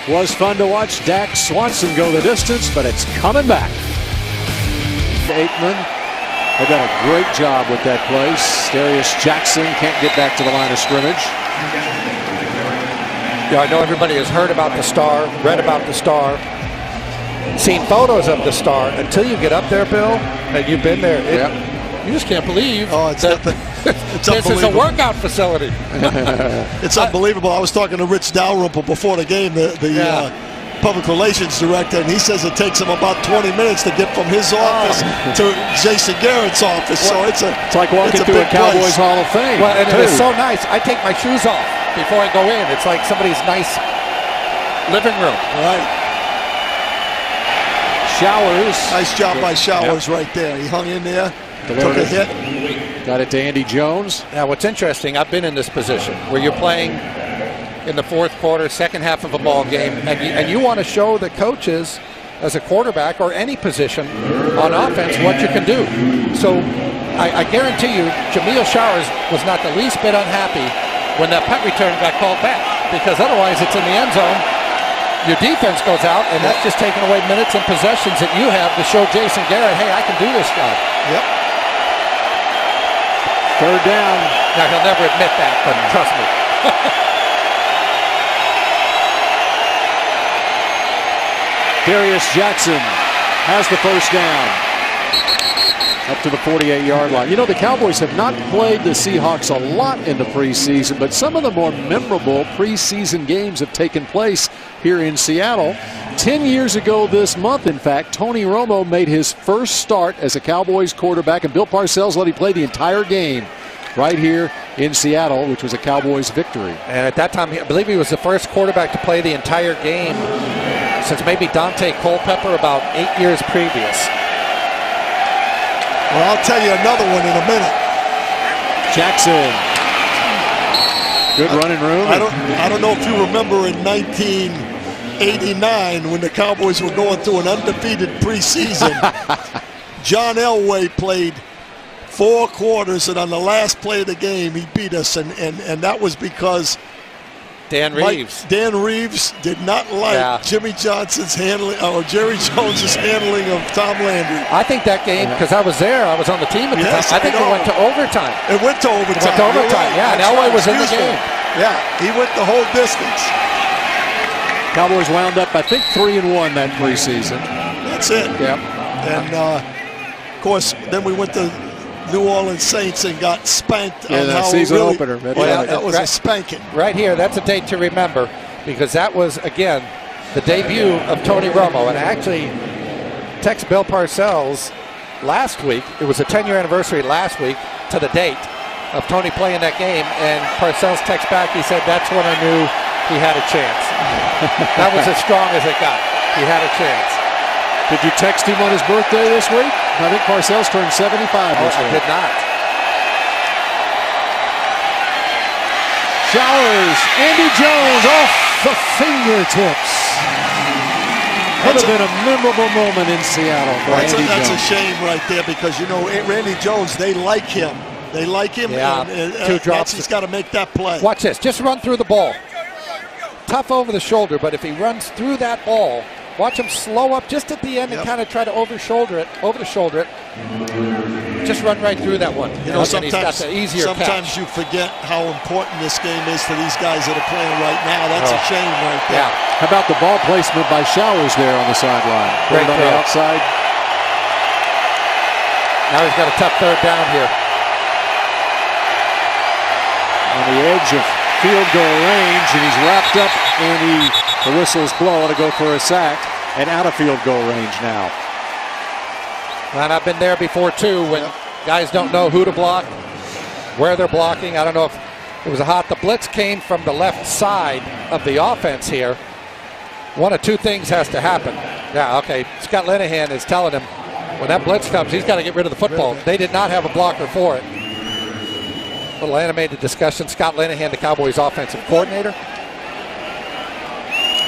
Was fun to watch Dak Swanson go the distance, but it's coming back. Aikman, they done a great job with that play. Darius Jackson can't get back to the line of scrimmage. Yeah, I know everybody has heard about the star, read about the star, seen photos of the star. Until you get up there, Bill, and you've been there, you just can't believe it's this is a workout facility. It's unbelievable. I was talking to Rich Dalrymple before the game, the public relations director, and he says it takes him about 20 minutes to get from his office to Jason Garrett's office. So it's like walking through a Cowboys Hall of Fame. Well, and it's so nice. I take my shoes off before I go in. It's like somebody's nice living room. Right. Showers. Nice job by Showers right there. He hung in there, took a hit. Got it to Andy Jones. Now, what's interesting, I've been in this position where you're playing in the fourth quarter, second half of a ball game, and you want to show the coaches as a quarterback or any position on offense what you can do. So I guarantee you Jameel Showers was not the least bit unhappy when that punt return got called back, because otherwise it's in the end zone your defense goes out, and that's just taking away minutes and possessions that you have to show Jason Garrett, hey, I can do this job. Yep. Third down. Now, he'll never admit that, but trust me. Darius Jackson has the first down. Up to the 48-yard line. You know, the Cowboys have not played the Seahawks a lot in the preseason, but some of the more memorable preseason games have taken place here in Seattle. 10 years ago this month, in fact, Tony Romo made his first start as a Cowboys quarterback, and Bill Parcells let him play the entire game right here in Seattle, which was a Cowboys victory. And at that time, I believe he was the first quarterback to play the entire game since maybe Dante Culpepper about 8 years previous. Well, I'll tell you another one in a minute. Jackson. Good running room. I don't know if you remember in 1989 when the Cowboys were going through an undefeated preseason. John Elway played 4 quarters, and on the last play of the game, he beat us, and that was because Dan Reeves. Dan Reeves did not like Jimmy Johnson's handling, or Jerry Jones's handling of Tom Landry. I think that game, because I was there, I was on the team at the time. I think it went to overtime. It went to overtime. It went to overtime, and Elway was in the game. Yeah, he went the whole distance. Cowboys wound up, I think, 3-1 that preseason. That's it. Yep. And, of course, then we went to New Orleans Saints and got spanked on that how season really, opener. That was a spanking. Right here, that's a date to remember, because that was, again, the debut of Tony Romo. And I actually text Bill Parcells last week. It was a 10-year anniversary last week to the date of Tony playing that game. And Parcells text back, he said, that's when I knew he had a chance. That was as strong as it got. He had a chance. Did you text him on his birthday this week? I think Parcells turned 75 this week. I did not. Showers, Andy Jones off the fingertips. Could have been a memorable moment in Seattle for Andy Jones. That's a shame right there, because, you know, Randy Jones, they like him. They like him. Yeah, and 2 drops. He's got to make that play. Watch this. Just run through the ball. Tough over the shoulder, but if he runs through that ball, watch him slow up just at the end and kind of try to over the shoulder it. Just run right through that one. You know, sometimes catch. You forget how important this game is to these guys that are playing right now. That's a shame right there. Yeah. How about the ball placement by Showers there on the sideline? Great on the outside. Now he's got a tough third down here. On the edge of field goal range, and he's wrapped up, and the whistle's blown to go for a sack, and out of field goal range now. And I've been there before too, when guys don't know who to block, where they're blocking. I don't know if it was the blitz came from the left side of the offense here. One of 2 things has to happen. Yeah, okay, Scott Linehan is telling him when that blitz comes, he's got to get rid of the football. They did not have a blocker for it. Little animated discussion. Scott Linehan, the Cowboys offensive coordinator.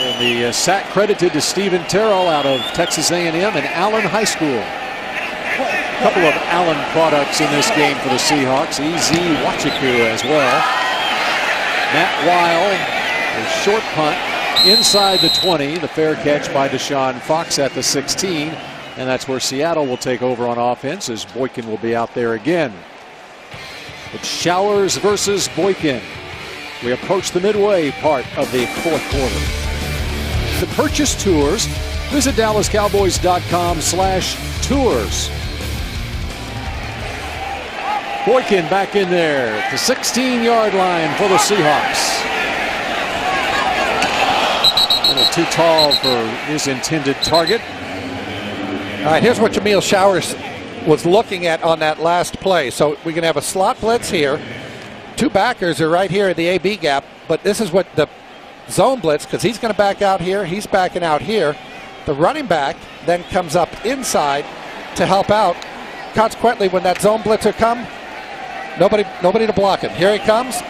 And the sack credited to Stephen Terrell out of Texas A&M and Allen High School. A couple of Allen products in this game for the Seahawks. E.Z. Wachiku as well. Matt Weil, a short punt inside the 20. The fair catch by Deshaun Fox at the 16. And that's where Seattle will take over on offense, as Boykin will be out there again. It's Showers versus Boykin. We approach the midway part of the 4th quarter. To purchase tours, visit DallasCowboys.com/tours. Boykin back in there at the 16-yard line for the Seahawks. A little too tall for his intended target. All right, here's what Jameel Showers was looking at on that last play. So we can have a slot blitz here. 2 backers are right here at the AB gap, but this is what the zone blitz, because he's going to back out here. He's backing out here. The running back then comes up inside to help out. Consequently, when that zone blitzer comes, nobody to block him. Here he comes.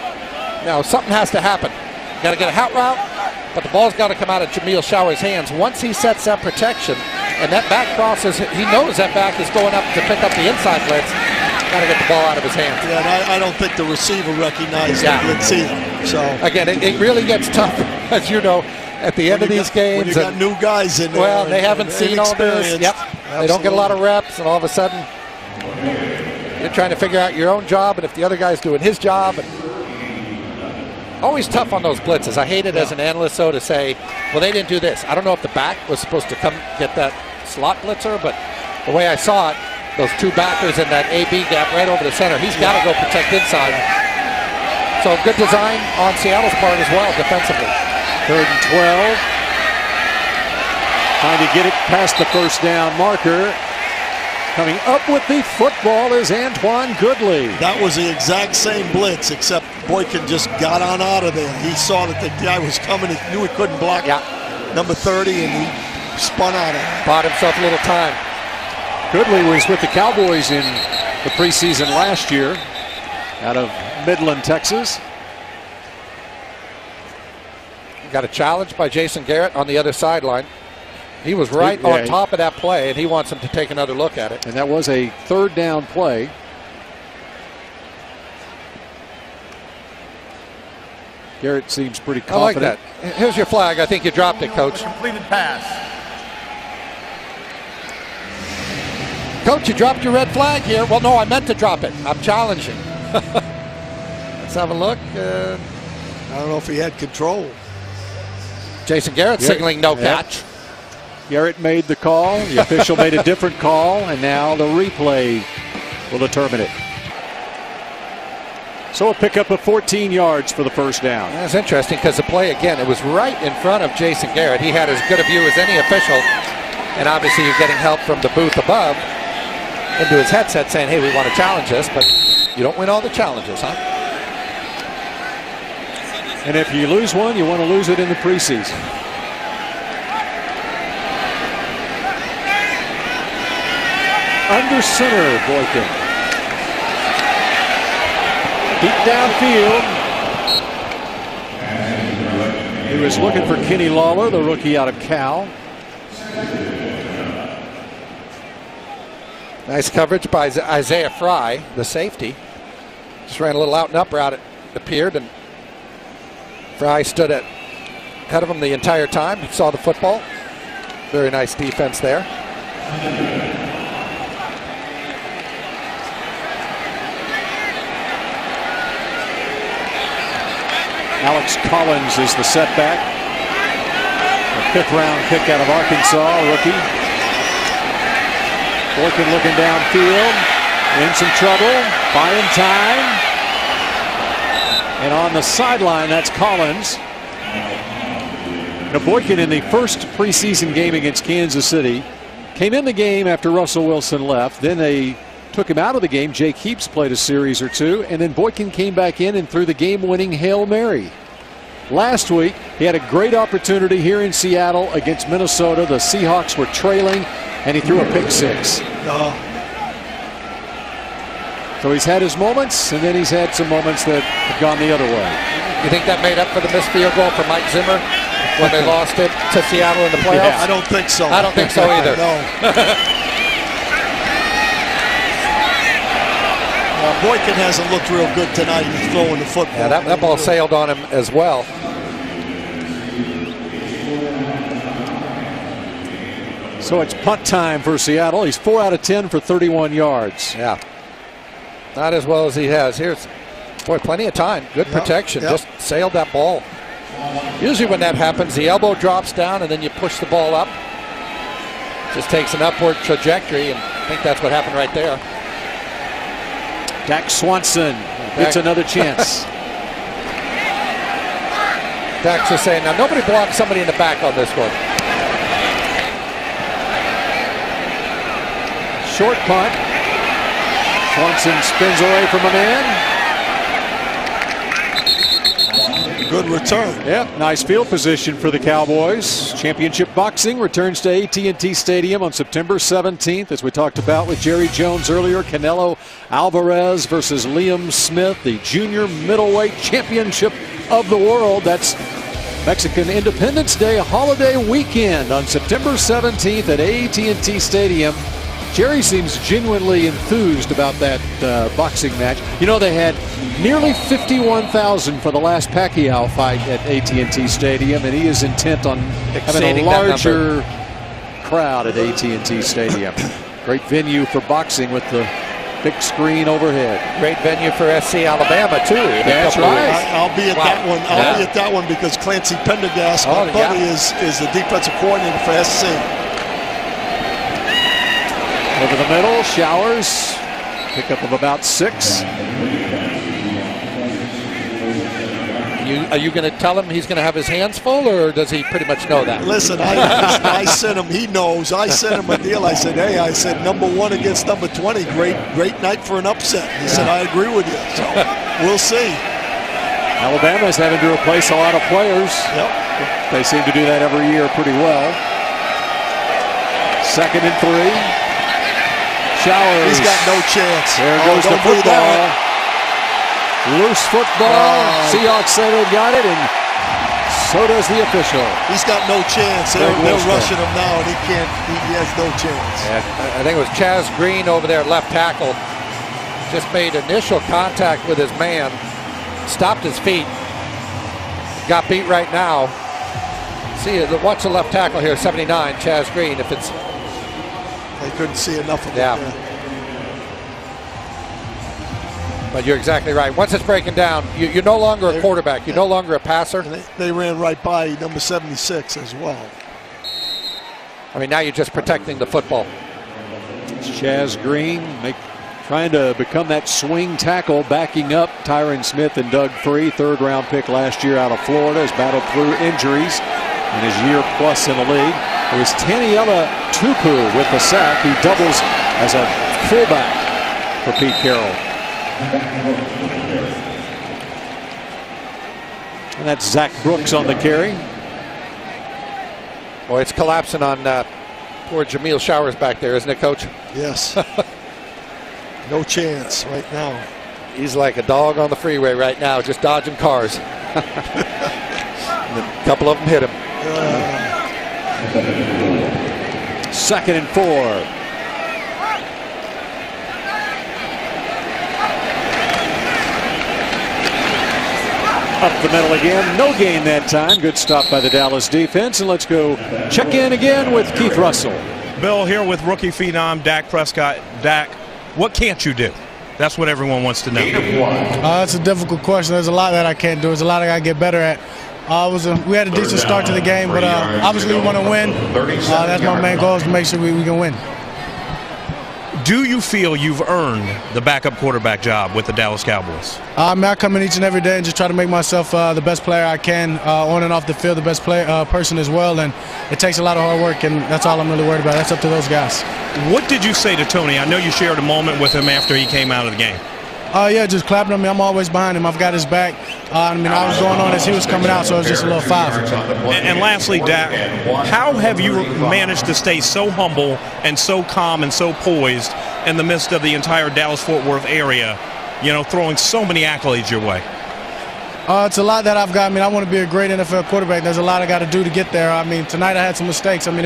Now, something has to happen. Got to get a hot route, but the ball's got to come out of Jameel Showers' hands. Once he sets that protection, and that back crosses, he knows that back is going up to pick up the inside blitz. Got to get the ball out of his hands. Yeah, and I don't think the receiver recognized the blitz either. So again, it really gets tough, as you know, at the end of these games. When you got new guys in there. Well, they haven't seen all this. Yep. Absolutely. They don't get a lot of reps, and all of a sudden you're trying to figure out your own job, and if the other guy's doing his job. Always tough on those blitzes. I hate it as an analyst, though, to say, well, they didn't do this. I don't know if the back was supposed to come get that slot blitzer, but the way I saw it, those two backers in that AB gap right over the center, he's got to go protect inside. So good design on Seattle's part as well, defensively. 3rd and 12. Trying to get it past the first down marker. Coming up with the football is Antoine Goodley. That was the exact same blitz, except Boykin just got on out of there. He saw that the guy was coming. He knew he couldn't block number 30, and he spun out of it. Bought himself a little time. Goodley was with the Cowboys in the preseason last year out of Midland, Texas. Got a challenge by Jason Garrett on the other sideline. He was right on top of that play, and he wants him to take another look at it. And that was a 3rd down play. Garrett seems pretty confident. I like that. Here's your flag. I think you dropped it, Coach. Completed pass. Coach, you dropped your red flag here. Well, no, I meant to drop it. I'm challenging. Let's have a look. I don't know if he had control. Jason Garrett signaling no catch. Garrett made the call. The official made a different call, and now the replay will determine it. So a pickup of 14 yards for the first down. That's interesting because the play, again, it was right in front of Jason Garrett. He had as good a view as any official, and obviously you're getting help from the booth above into his headset saying, hey, we want to challenge this, but you don't win all the challenges, huh? And if you lose one, you want to lose it in the preseason. Under center, Boykin. Deep downfield. He was looking for Kenny Lawler, the rookie out of Cal. Nice coverage by Isaiah Fry, the safety. Just ran a little out and up route, it appeared, and Fry stood ahead of him the entire time. He saw the football. Very nice defense there. Alex Collins is the setback. A 5th round pick out of Arkansas, rookie. Boykin looking downfield, in some trouble, buying time. And on the sideline, that's Collins. Now Boykin in the first preseason game against Kansas City came in the game after Russell Wilson left. Then they took him out of the game. Jake Heaps played a series or two, and then Boykin came back in and threw the game-winning Hail Mary. Last week, he had a great opportunity here in Seattle against Minnesota. The Seahawks were trailing, and he threw a pick 6. So he's had his moments, and then he's had some moments that have gone the other way. You think that made up for the missed field goal for Mike Zimmer when they lost it to Seattle in the playoffs? Yeah, I don't think so. I don't think so either. No. Boykin hasn't looked real good tonight. He's throwing the football. Yeah, that ball sailed on him as well. So it's punt time for Seattle. He's 4 out of 10 for 31 yards. Yeah. Not as well as he has. Here's, boy, plenty of time. Good protection. Just sailed that ball. Usually when that happens, the elbow drops down and then you push the ball up. Just takes an upward trajectory, and I think that's what happened right there. Dak Swanson gets another chance. Dak's just saying, now nobody blocks somebody in the back on this one. Short punt. Swanson spins away from a man. Good return. Yep, nice field position for the Cowboys. Championship boxing returns to AT&T Stadium on September 17th, as we talked about with Jerry Jones earlier. Canelo Alvarez versus Liam Smith, the junior middleweight championship of the world. That's Mexican Independence Day holiday weekend on September 17th at AT&T Stadium. Jerry seems genuinely enthused about that boxing match. You know, they had nearly 51,000 for the last Pacquiao fight at AT&T Stadium, and he is intent on having a larger crowd at AT&T Stadium. Great venue for boxing with the big screen overhead. Great venue for SC Alabama too. That's right. I'll be at that one. I'll be at that one because Clancy Pendergast, my buddy, is the defensive coordinator for SC. Over the middle, Showers. Pickup of about 6. Are you going to tell him he's going to have his hands full, or does he pretty much know that? Listen, I sent him. He knows. I sent him a deal. I said, hey, number 1 against number 20. Great night for an upset. He said, I agree with you. So we'll see. Alabama is having to replace a lot of players. Yep. They seem to do that every year pretty well. 2nd and 3. Showers. He's got no chance. There goes the football. Loose football. Seahawks say they got it, and so does the official. He's got no chance. They're rushing him now, and he has no chance. Yeah, I think it was Chaz Green over there, left tackle. Just made initial contact with his man. Stopped his feet. Got beat right now. See, watch the left tackle here, 79, Chaz Green. If it's They couldn't see enough of it. Yeah. But you're exactly right. Once it's breaking down, you're no longer a quarterback. You're no longer a passer. They ran right by number 76 as well. I mean, now you're just protecting the football. It's Chaz Green trying to become that swing tackle, backing up Tyron Smith and Doug Free, 3rd-round pick last year out of Florida, has battled through injuries in his year plus in the league. It was Taniela Tupu with the sack. He doubles as a fullback for Pete Carroll. And that's Zach Brooks on the carry. Boy, it's collapsing on poor Jameel Showers back there, isn't it, Coach? Yes. No chance right now. He's like a dog on the freeway right now, just dodging cars. A couple of them hit him. 2nd and 4. Up the middle again. No gain that time. Good stop by the Dallas defense. And let's go check in again with Keith Russell. Bill here with rookie phenom Dak Prescott. Dak, what can't you do? That's what everyone wants to know. It's a difficult question. There's a lot that I can't do. There's a lot I got to get better at. We had a decent start to the game, but obviously we want to win. That's my main goal, is to make sure we can win. Do you feel you've earned the backup quarterback job with the Dallas Cowboys? I come in each and every day and just try to make myself the best player I can on and off the field, the best person as well. And it takes a lot of hard work, and that's all I'm really worried about. That's up to those guys. What did you say to Tony? I know you shared a moment with him after he came out of the game. Yeah, just clapping on me. I'm always behind him. I've got his back. I was going on as he was coming out, so it was just a little 5. And lastly, Dak, how have you managed to stay so humble and so calm and so poised in the midst of the entire Dallas-Fort Worth area, throwing so many accolades your way? It's a lot that I've got. I want to be a great NFL quarterback. There's a lot I got to do to get there. Tonight I had some mistakes. It may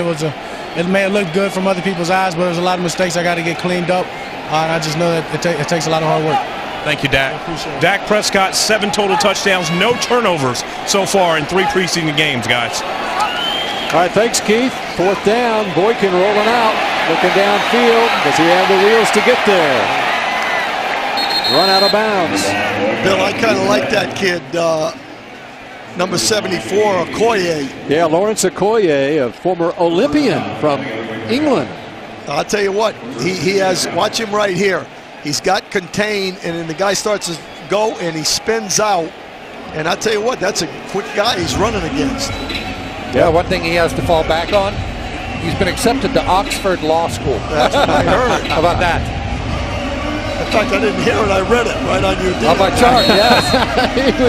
have looked good from other people's eyes, but there's a lot of mistakes I got to get cleaned up. And I just know that it takes a lot of hard work. Thank you, Dak. Dak Prescott, 7 total touchdowns, no turnovers so far in 3 preseason games, guys. All right, thanks, Keith. 4th down. Boykin rolling out, looking downfield. Does he have the wheels to get there? Run out of bounds. Bill, I kind of like that kid, number 74, Okoye. Yeah, Lawrence Okoye, a former Olympian from England. I'll tell you what, he has, watch him right here. He's got contained, and then the guy starts to go, and he spins out. And I'll tell you what, that's a quick guy he's running against. Yeah, one thing he has to fall back on, he's been accepted to Oxford Law School. That's what I heard. How about that? In fact, I didn't hear it. I read it right on your deal. On my chart, yes.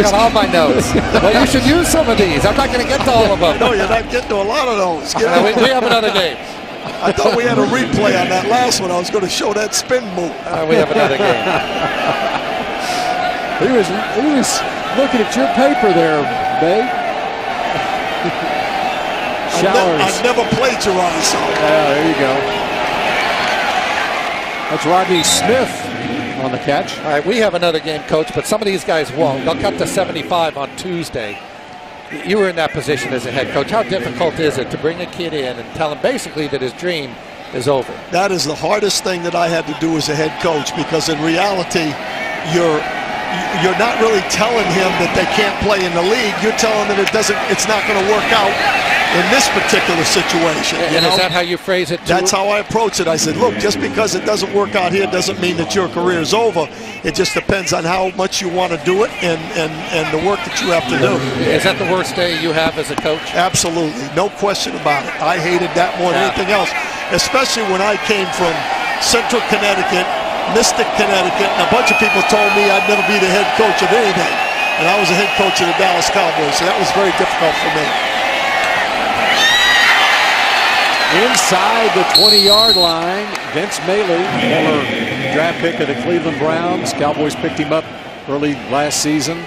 Got all my notes. Well, you should use some of these. I'm not going to get to all of them. No, you're not getting to a lot of those. We have another game. I thought we had a replay on that last one. I was going to show that spin move. We have another game. He was looking at your paper there, babe. Showers. I never plagiarized. So. There you go. That's Rodney Smith on the catch. All right, we have another game, Coach, but some of these guys won't. They'll cut to 75 on Tuesday. You were in that position as a head coach. How difficult is it to bring a kid in and tell him basically that his dream is over? That is the hardest thing that I had to do as a head coach, because in reality, you're not really telling him that they can't play in the league. You're telling them it's not going to work out in this particular situation. And is that how you phrase it too? That's how I approach it. I said, look, just because it doesn't work out here doesn't mean that your career is over. It just depends on how much you want to do it and the work that you have to do. Is that the worst day you have as a coach? Absolutely. No question about it. I hated that more than anything else, especially when I came from Central Connecticut, Mystic, Connecticut, and a bunch of people told me I'd never be the head coach of anything. And I was the head coach of the Dallas Cowboys, so that was very difficult for me. Inside the 20-yard line, Vince Maley, former draft pick of the Cleveland Browns. Cowboys picked him up early last season.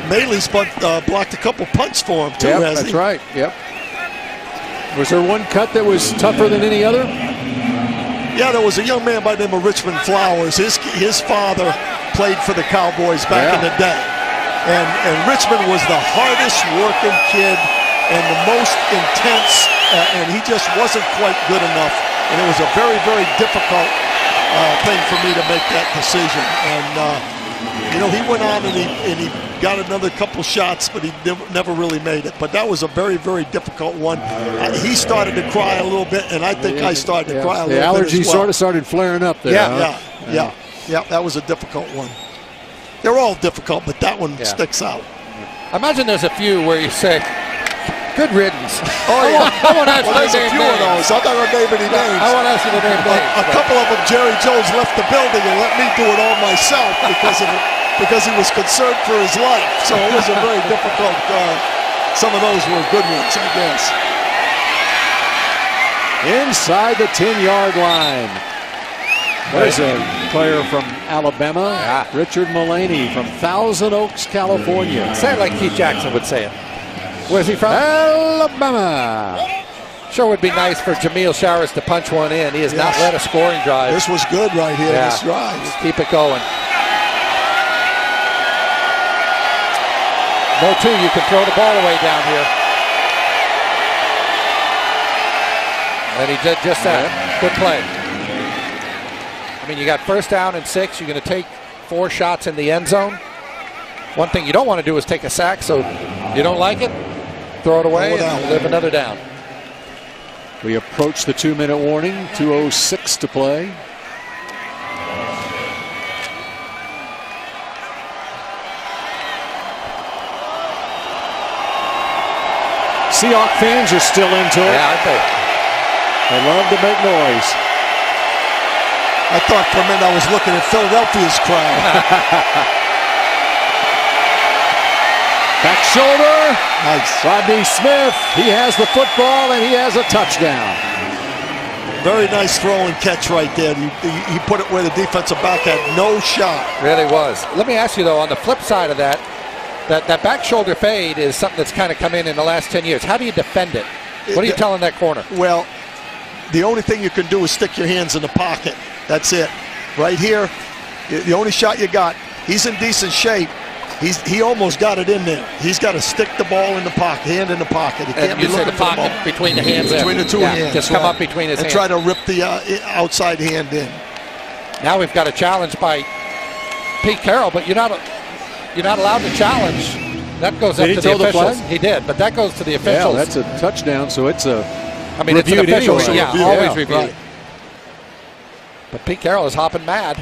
Maley's blocked a couple punts for him, too, hasn't that's he? right. Yep. Was there one cut that was tougher than any other? Yeah, there was a young man by the name of Richmond Flowers. His father played for the Cowboys back in the day. And Richmond was the hardest working kid and the most intense, and he just wasn't quite good enough. And it was a very, very difficult thing for me to make that decision. And he went on and he got another couple shots, but he never really made it. But that was a very, very difficult one. He started to cry a little bit, and I think I started to cry a little bit as well. The allergies sort of started flaring up there. Yeah, that was a difficult one. They're all difficult, but that one sticks out. I imagine there's a few where you say, good riddance. Oh, yeah. I won't ask you to there's a name few of names. those. I'm not going to name any names. I won't ask you to name names. A couple of them, Jerry Jones left the building and let me do it all myself because he was concerned for his life. So it was a very difficult, some of those were good ones, I guess. Inside the 10-yard line. There's a player from Alabama, Richard Mullaney from Thousand Oaks, California. Say it like Keith Jackson would say it. Where's he from? Alabama. Sure would be nice for Jameel Showers to punch one in. He has not led a scoring drive. This was good right here, this drive. Just keep it going. No two, you can throw the ball away down here. And he did just that. Good play. I mean, you got first down and 6. You're going to take 4 shots in the end zone. One thing you don't want to do is take a sack, so you don't like it, throw it away and live another down. We approach the 2-minute warning, 2:06 to play. Seahawks fans are still into it. Yeah, I think. They love to make noise. I thought for a minute I was looking at Philadelphia's crowd. Back shoulder. Nice. Rodney Smith, he has the football and he has a touchdown. Very nice throw and catch right there. He put it where the defensive back had no shot. Really was. Let me ask you, though, on the flip side of that back shoulder fade is something that's kind of come in the last 10 years. How do you defend it? What are you telling that corner? Well, the only thing you can do is stick your hands in the pocket. That's it. Right here, the only shot you got. He's in decent shape. He almost got it in there. He's got to stick the ball in the pocket, hand in the pocket. He can't be looking the pocket between the hands. Between the two hands. Just come up between his hands. And try to rip the outside hand in. Now we've got a challenge by Pete Carroll, but you're not allowed to challenge. That goes up to the officials. He did, but that goes to the officials. Yeah, that's a touchdown, so it's a I mean, it's an official. Anyway. Yeah, always reviewed. Right. But Pete Carroll is hopping mad.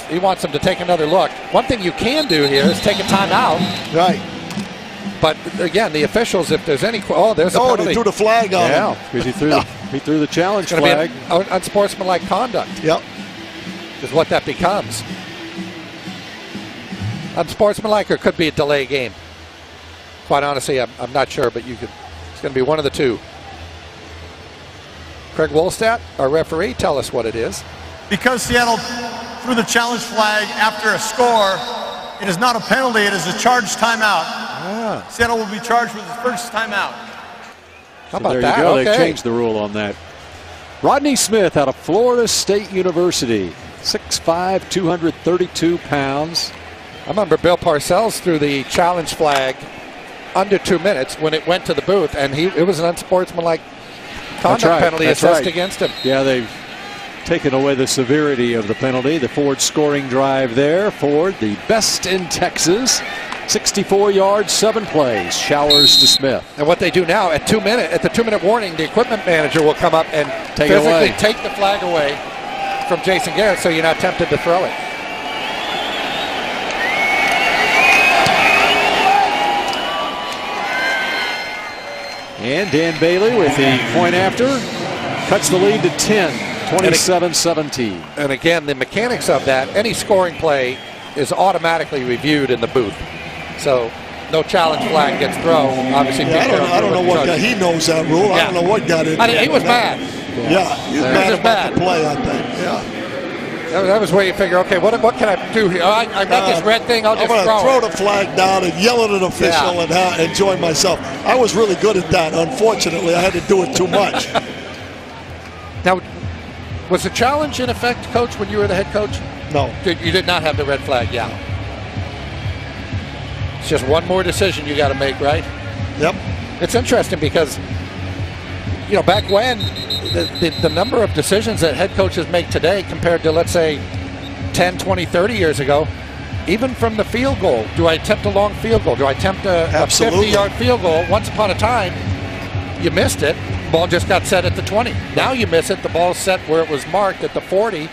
He wants him to take another look. One thing you can do here is take a timeout. Right. But again, the officials, if there's any, there's a penalty. They threw the flag on him. Yeah, because he threw the challenge flag. It's going to be unsportsmanlike conduct. Yep. Is what that becomes. Unsportsmanlike, or could be a delay game. Quite honestly, I'm not sure, but it's going to be one of the two. Craig Wolstadt, our referee, tell us what it is. Because Seattle threw the challenge flag after a score, it is not a penalty, it is a charged timeout. Seattle will be charged with the first timeout. How about there that? You go. Okay. They changed the rule on that. Rodney Smith out of Florida State University, 6'5", 232 pounds. I remember Bill Parcells threw the challenge flag under 2 minutes when it went to the booth, and it was an unsportsmanlike conduct penalty assessed against him. Yeah, they've taken away the severity of the penalty. The Ford scoring drive there. Ford, the best in Texas. 64 yards, 7 plays. Showers to Smith. And what they do now at the 2 minute warning, the equipment manager will come up and physically take the flag away from Jason Garrett, so you're not tempted to throw it. And Dan Bailey with the point after cuts the lead to 10, 27-17. And again, the mechanics of that, any scoring play is automatically reviewed in the booth. So no challenge flag gets thrown. Obviously, I don't know what guy, he knows that rule. Yeah. I don't know what got it. He was mad. Yeah, he was mad about the play, I think. Yeah. That was where you figure, okay, what can I do here? I got this red thing, I'll just throw the flag down and yell at an official and enjoy myself. I was really good at that. Unfortunately, I had to do it too much. Now, was the challenge in effect, Coach, when you were the head coach? No. You did not have the red flag, yeah. It's just one more decision you got to make, right? Yep. It's interesting because, back when, the number of decisions that head coaches make today compared to, let's say, 10, 20, 30 years ago, even from the field goal, do I attempt a long field goal? Do I attempt a 50-yard field goal? Once upon a time, you missed it. Ball just got set at the 20. Now you miss it. The ball's set where it was marked at the 40.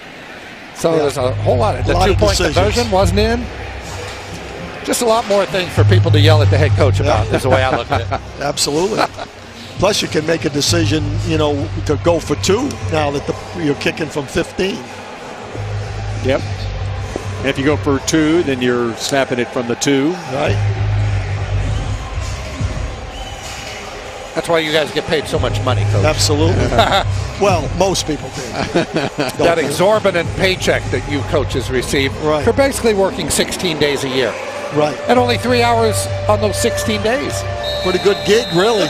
So there's a whole lot of the 2-point conversion wasn't in. Just a lot more things for people to yell at the head coach about is the way I look at it. Absolutely. Plus, you can make a decision, to go for 2 now that you're kicking from 15. Yep. And if you go for 2, then you're snapping it from the 2. Right. That's why you guys get paid so much money, Coach. Absolutely. Well, most people do. That exorbitant paycheck that you coaches receive for basically working 16 days a year. Right. And only 3 hours on those 16 days. Pretty good gig, really.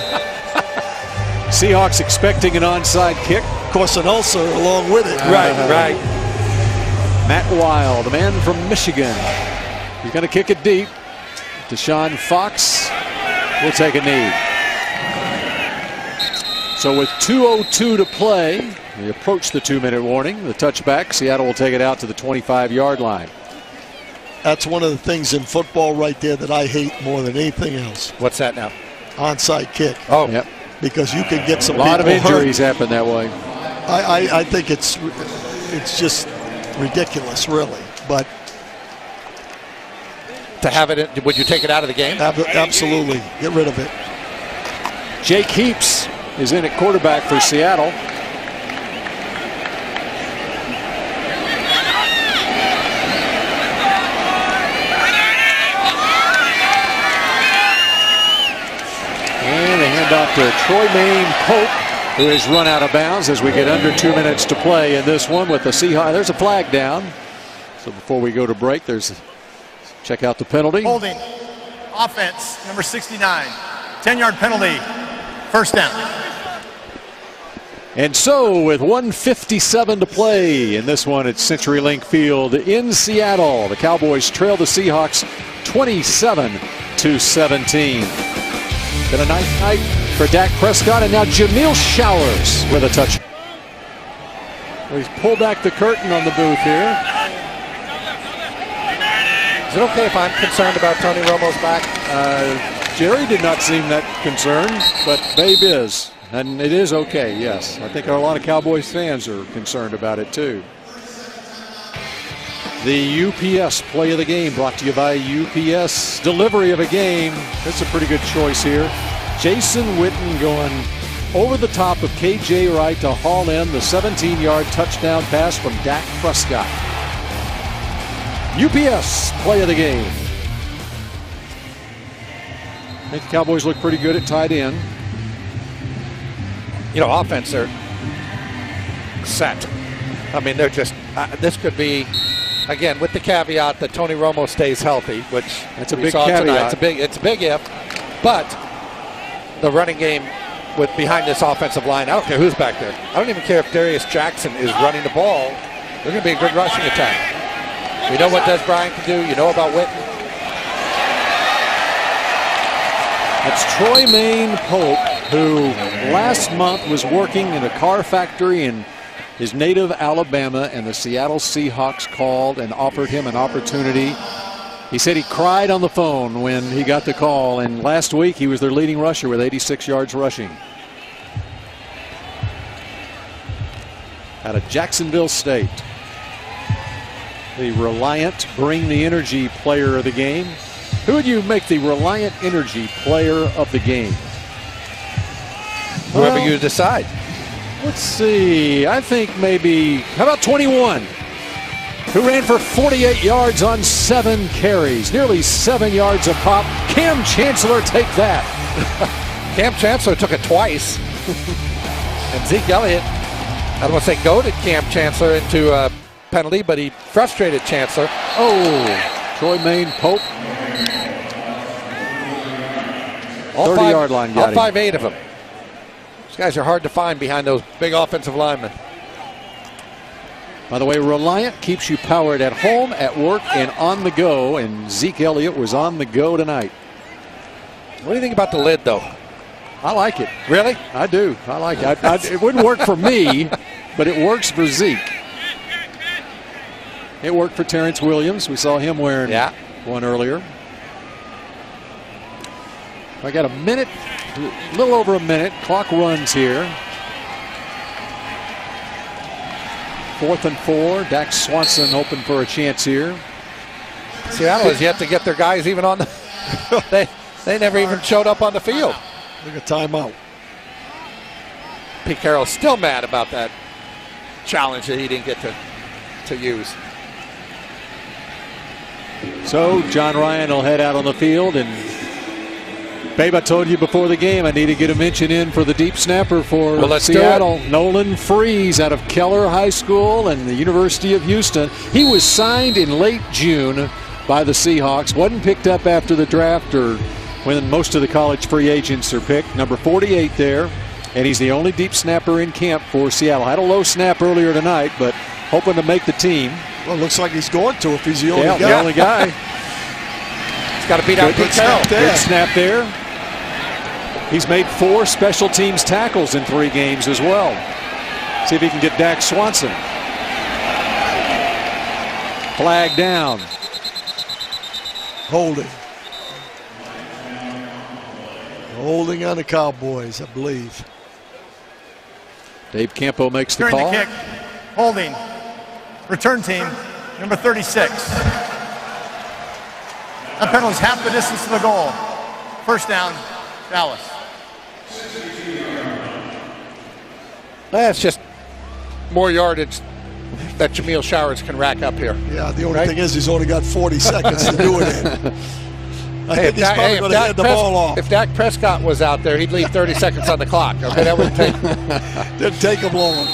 Seahawks expecting an onside kick. Of course, an ulcer along with it. Right. Matt Wild, a man from Michigan. He's going to kick it deep. Deshaun Fox will take a knee. So with 2:02 to play, we approach the 2-minute warning. The touchback, Seattle will take it out to the 25-yard line. That's one of the things in football right there that I hate more than anything else. What's that now? Onside kick. Oh, yep. Because you can get some a lot of injuries happen that way. I think it's just ridiculous, really. But to have it, would you take it out of the game? Absolutely, get rid of it. Jake Heaps is in at quarterback for Seattle. And they hand off to Troy Pope, who has run out of bounds as we get under 2 minutes to play in this one with the Seahawks. There's a flag down. So before we go to break, check out the penalty. Holding. Offense, number 69. 10-yard penalty. First down. And so with 1:57 to play in this one at CenturyLink Field in Seattle, the Cowboys trail the Seahawks 27-17. Been a nice night for Dak Prescott, and now Jamil Showers with a touch. Well, he's pulled back the curtain on the booth here. Is it okay if I'm concerned about Tony Romo's back? Jerry did not seem that concerned, but Babe is. And it is okay, yes. I think a lot of Cowboys fans are concerned about it, too. The UPS play of the game brought to you by UPS. Delivery of a game. That's a pretty good choice here. Jason Witten going over the top of KJ Wright to haul in the 17-yard touchdown pass from Dak Prescott. UPS play of the game. I think the Cowboys look pretty good at tight end. Offense, they're set. I mean, they're just, this could be, again, with the caveat that Tony Romo stays healthy, which that's a big caveat. It's a big if, but the running game with behind this offensive line. I don't care who's back there. I don't even care if Darius Jackson is running the ball. They're going to be a good rushing attack. We know what Des Bryant can do. You know about Witten. It's Troy Maine Pope, who last month was working in a car factory in his native Alabama, and the Seattle Seahawks called and offered him an opportunity. He said he cried on the phone when he got the call, and last week he was their leading rusher with 86 yards rushing. Out of Jacksonville State. The Reliant Bring the Energy player of the game. Who would you make the Reliant Energy player of the game? Whoever you decide. Let's see. I think maybe, how about 21? Who ran for 48 yards on 7 carries, nearly 7 yards a pop. Cam Chancellor, take that. Cam Chancellor took it twice. And Zeke Elliott, I don't want to say goaded Cam Chancellor into a penalty, but he frustrated Chancellor. Oh, Troy Maine Pope. 30-yard line got him. All 5'8" of them. These guys are hard to find behind those big offensive linemen. By the way, Reliant keeps you powered at home, at work, and on the go, and Zeke Elliott was on the go tonight. What do you think about the lid, though? I like it. Really? I do. I like it. It wouldn't work for me, but it works for Zeke. It worked for Terrence Williams. We saw him wearing one earlier. I got a minute, a little over a minute. Clock runs here. 4th and 4. Dak Swanson hoping for a chance here. Seattle has yet to get their guys even on the. they never even showed up on the field. Look at timeout. Pete Carroll's still mad about that challenge that he didn't get to use. So John Ryan will head out on the field, and Babe, I told you before the game I need to get a mention in for the deep snapper for Seattle. Nolan Freeze out of Keller High School and the University of Houston. He was signed in late June by the Seahawks. Wasn't picked up after the draft or when most of the college free agents are picked. Number 48 there, and he's the only deep snapper in camp for Seattle. Had a low snap earlier tonight, but hoping to make the team. Well, looks like he's going to if he's the only guy. The only guy. He's got to beat out Pete Carroll. Good snap there. He's made 4 special teams tackles in 3 games as well. See if he can get Dak Swanson. Flag down. Holding. Holding on the Cowboys, I believe. Dave Campo makes the During call. the kick, holding. Return team, number 36. That penalty is half the distance to the goal. First down, Dallas. That's just more yardage that Jameel Showers can rack up here. Yeah, the only thing is he's only got 40 seconds to do it in. I think he's probably going to hand the ball off. If Dak Prescott was out there, he'd leave 30 seconds on the clock. Okay, that wouldn't take. Didn't take him long.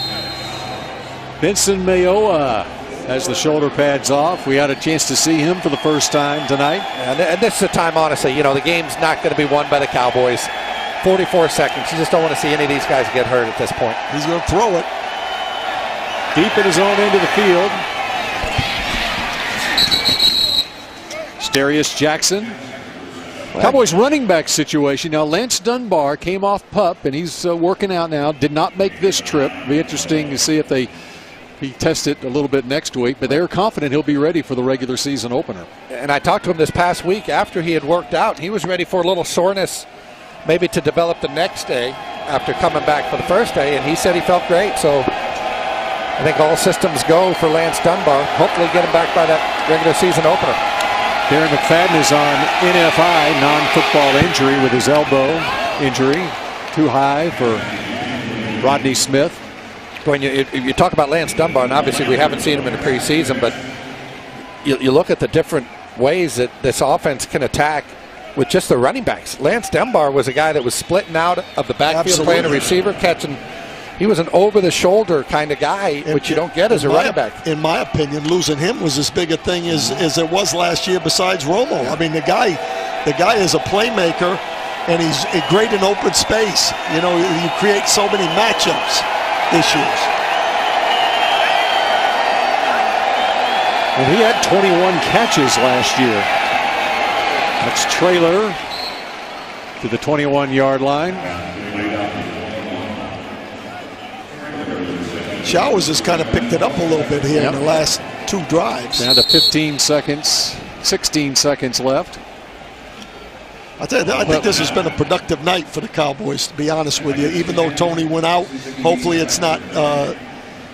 Benson Mayowa has the shoulder pads off. We had a chance to see him for the first time tonight. And this is the time, honestly, you know, the game's not going to be won by the Cowboys. 44 seconds. You just don't want to see any of these guys get hurt at this point. He's going to throw it. Deep in his own end of the field. Darius Jackson. Cowboys running back situation. Now Lance Dunbar came off PUP and he's working out now. Did not make this trip. Be interesting to see if he tests it a little bit next week, but they're confident he'll be ready for the regular season opener. And I talked to him this past week after he had worked out. He was ready for a little soreness maybe to develop the next day after coming back for the first day, and he said he felt great. So I think all systems go for Lance Dunbar. Hopefully get him back by that regular season opener. Darren McFadden is on NFI, non-football injury with his elbow injury. Too high for Rodney Smith. When you talk about Lance Dunbar, and obviously we haven't seen him in the preseason, but you look at the different ways that this offense can attack with just the running backs. Lance Dunbar was a guy that was splitting out of the backfield, playing a receiver, catching. He was an over-the-shoulder kind of guy, which you don't get as a running back. In my opinion, losing him was as big a thing as it was last year besides Romo. I mean, the guy is a playmaker. and he's great in open space. You know, you create so many matchups issues. Well, he had 21 catches last year. That's Traylor to the 21-yard line. Showers has kind of picked it up a little bit here in the last 2 drives. Down to 15 seconds, 16 seconds left. I think this has been a productive night for the Cowboys, to be honest with you. Even though Tony went out, hopefully it's not,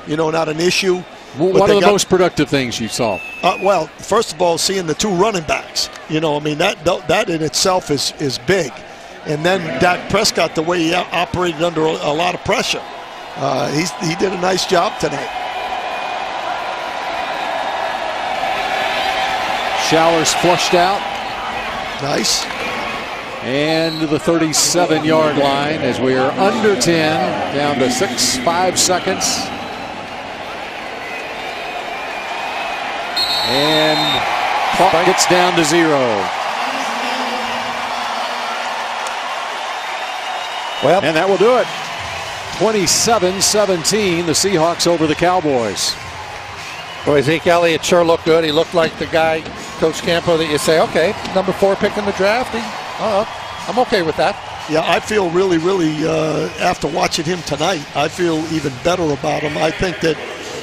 not an issue. What are the most productive things you saw? Well, first of all, seeing the 2 running backs. You know, I mean, that in itself is big. And then Dak Prescott, the way he operated under a lot of pressure. He did a nice job tonight. Showers flushed out. Nice. And to the 37-yard line as we are under 10, down to 5 seconds. And clock gets down to 0. Well, and that will do it. 27-17, the Seahawks over the Cowboys. Boy, Zeke Elliott sure looked good. He looked like the guy, Coach Campo, that you say, okay, number 4 pick in the draft. I'm okay with that. Yeah, I feel really, after watching him tonight, I feel even better about him. I think that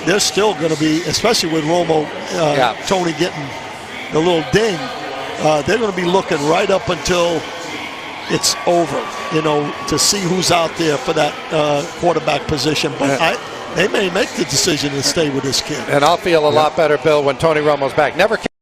they're still going to be, especially with Romo, Tony getting the little ding, they're going to be looking right up until it's over, to see who's out there for that quarterback position. But they may make the decision to stay with this kid. And I'll feel a lot better, Bill, when Tony Romo's back. Never